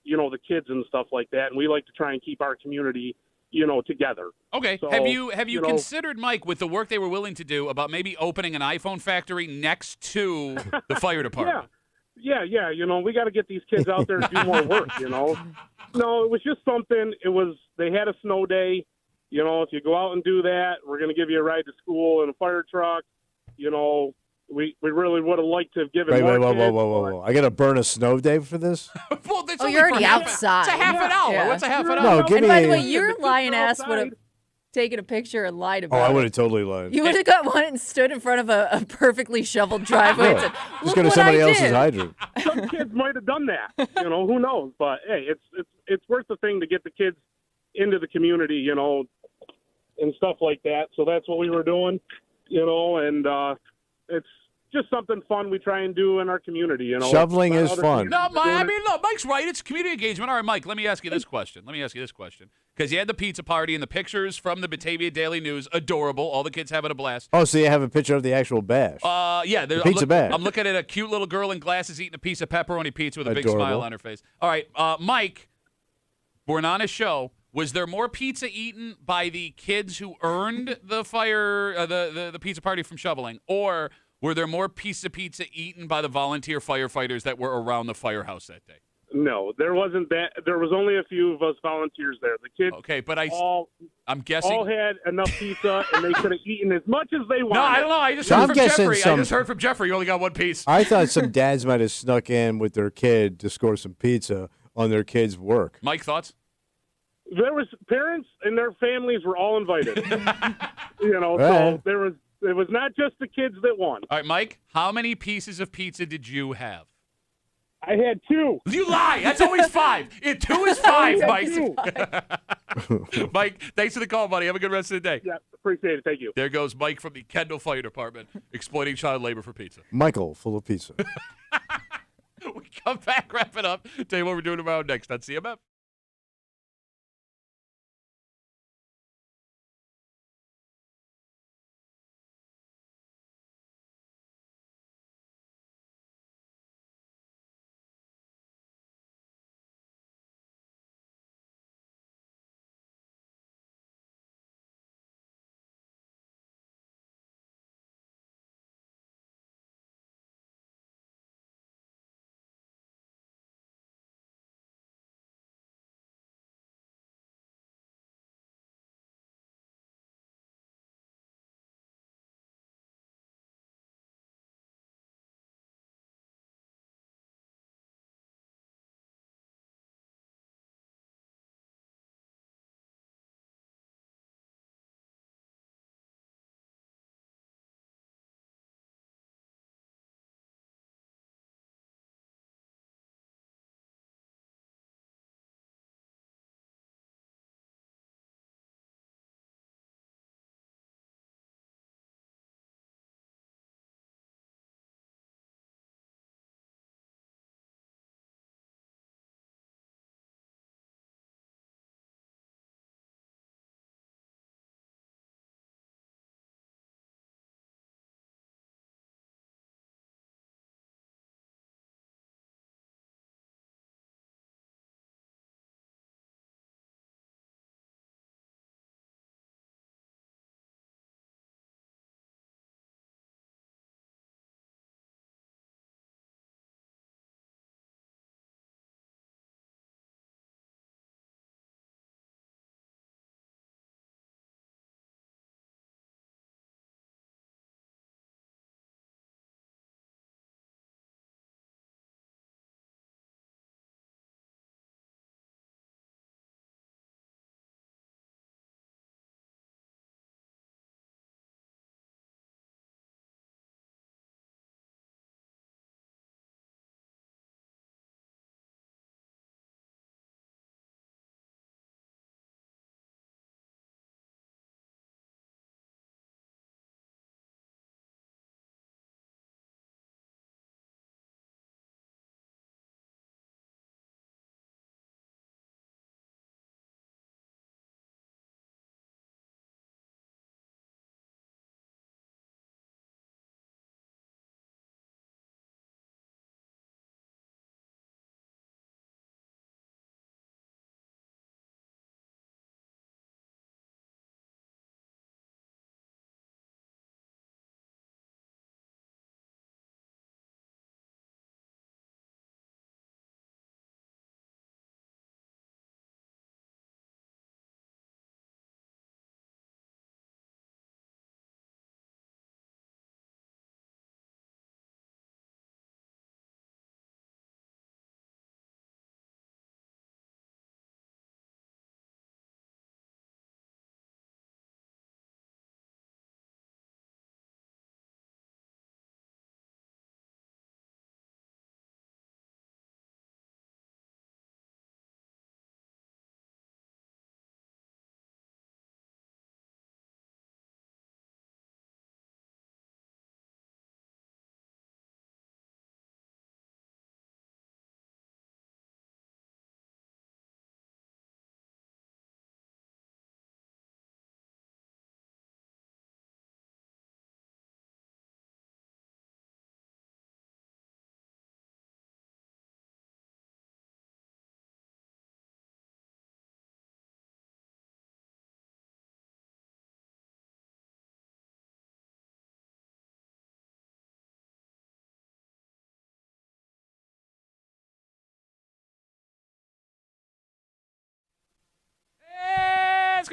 you know, the kids and stuff like that, and we like to try and keep our community, you know, together. Okay. So, have you you know- considered, Mike, with the work they were willing to do, about maybe opening an iPhone factory next to the fire department? Yeah. You know, we got to get these kids out there to do more work, you know. No, it was just something. They had a snow day. You know, if you go out and do that, we're going to give you a ride to school in a fire truck. You know, we really would have liked to have given Wait, more whoa, kids, whoa. I got to burn a snow day for this? Well, that's Oh, only you're for already outside. It's a half an hour. Yeah. What's a half an No, hour? give And by the me- way, your The kids lying are ass would have outside. taken a picture and lied Oh, about I it. would have totally lied. You would have got one and stood in front of a perfectly shoveled driveway and Yeah. said, Just "Look go to what somebody I else's did." hydrant. Some kids might have done that. Who knows? But hey, it's worth the thing to get the kids into the community, and stuff like that. So that's what we were doing, and it's just something fun we try and do in our community. Shoveling is Other fun. communities No, doing it. look, Mike's right. It's community engagement. All right, Mike, let me ask you this question. Because you had the pizza party and the pictures from the Batavia Daily News, adorable. All the kids having a blast. Oh, so you have a picture of the actual bash. Yeah, The pizza bash. I'm looking at a cute little girl in glasses eating a piece of pepperoni pizza with a big Adorable. smile on her face. All right, Mike, we're on a show. Was there more pizza eaten by the kids who earned the the pizza party from shoveling, or were there more piece of pizza eaten by the volunteer firefighters that were around the firehouse that day? No, there wasn't that. There was only a few of us volunteers there. The kids Okay, but I'm guessing. all had enough pizza, and they could have eaten as much as they wanted. No, I don't know. I just So heard I'm from guessing Jeffrey. I some- just heard from Jeffrey. You only got one piece. I thought some dads might have snuck in with their kid to score some pizza on their kid's work. Mike, thoughts? There was parents and their families were all invited. Right. So it was not just the kids that won. All right, Mike, how many pieces of pizza did you have? I had 2. You lie. That's always 5. 2 is 5, Mike. 2. Mike, thanks for the call, buddy. Have a good rest of the day. Yeah, appreciate it. Thank you. There goes Mike from the Kendall Fire Department exploiting child labor for pizza. Michael, full of pizza. We come back, wrap it up. Tell you what we're doing tomorrow next on CMF.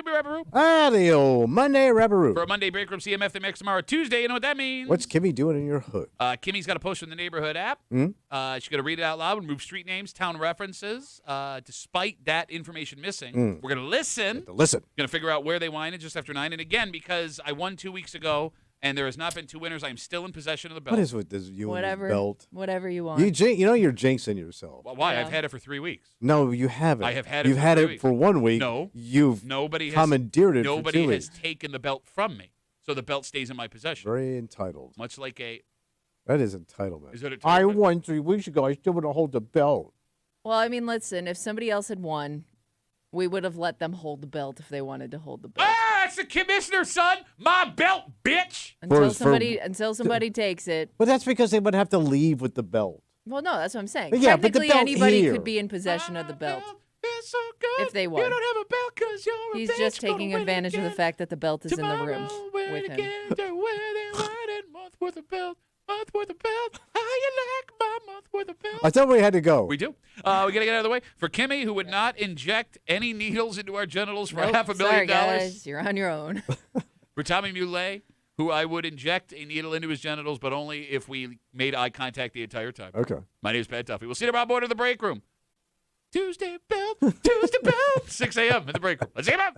be Rabbaroo. The old Monday Rabbaroo. For a Monday break room, CMF the Mix tomorrow, Tuesday. You know what that means? What's Kimmy doing in your hood? Kimmy's got a post from the neighborhood app. She's going to read it out loud, remove street names, town references. Despite that information missing, we're going to listen. Listen. Going to figure out where they whined just after 9. And again, because I won 2 weeks ago, and there has not been 2 winners, I'm still in possession of the belt. What is with this you and this belt? Whatever you want. You know you're jinxing yourself. Well, why? Yeah. I've had it for 3 weeks. No, you haven't. I have had it You've for had 3 it weeks. for 1 week. No. You've commandeered it for 2 Nobody weeks. has taken the belt from me. So the belt stays in my possession. Very entitled. Much like a... That is entitlement. Is it I entitlement? won 3 weeks ago. I still want to hold the belt. Well, I mean, listen, if somebody else had won, we would have let them hold the belt if they wanted to hold the belt. It's the commissioner, son. My belt, bitch. Until somebody takes it. But that's because they would have to leave with the belt. Well, no, that's what I'm saying. Yeah, but the Technically, belt anybody here. could be in possession of the belt It's so good. if they won. You don't have a belt because you're He's a bitch. just Gonna taking win advantage of the again. fact that the belt is in the room Tomorrow, win with him. again. They're winning, winning. Month worth of belt. Month worth of belt. How you like my month worth of belt? I thought we had to go. We do. We got to get out of the way. For Kimmy, who would not inject any needles into our genitals for Nope, $500,000. sorry, guys. You're on your own. For Tommy Muley, who I would inject a needle into his genitals, but only if we made eye contact the entire time. Okay. My name is Pat Duffy. We'll see you tomorrow morning in the break room. Tuesday belt, 6 a.m. in the break room. Let's see you, man.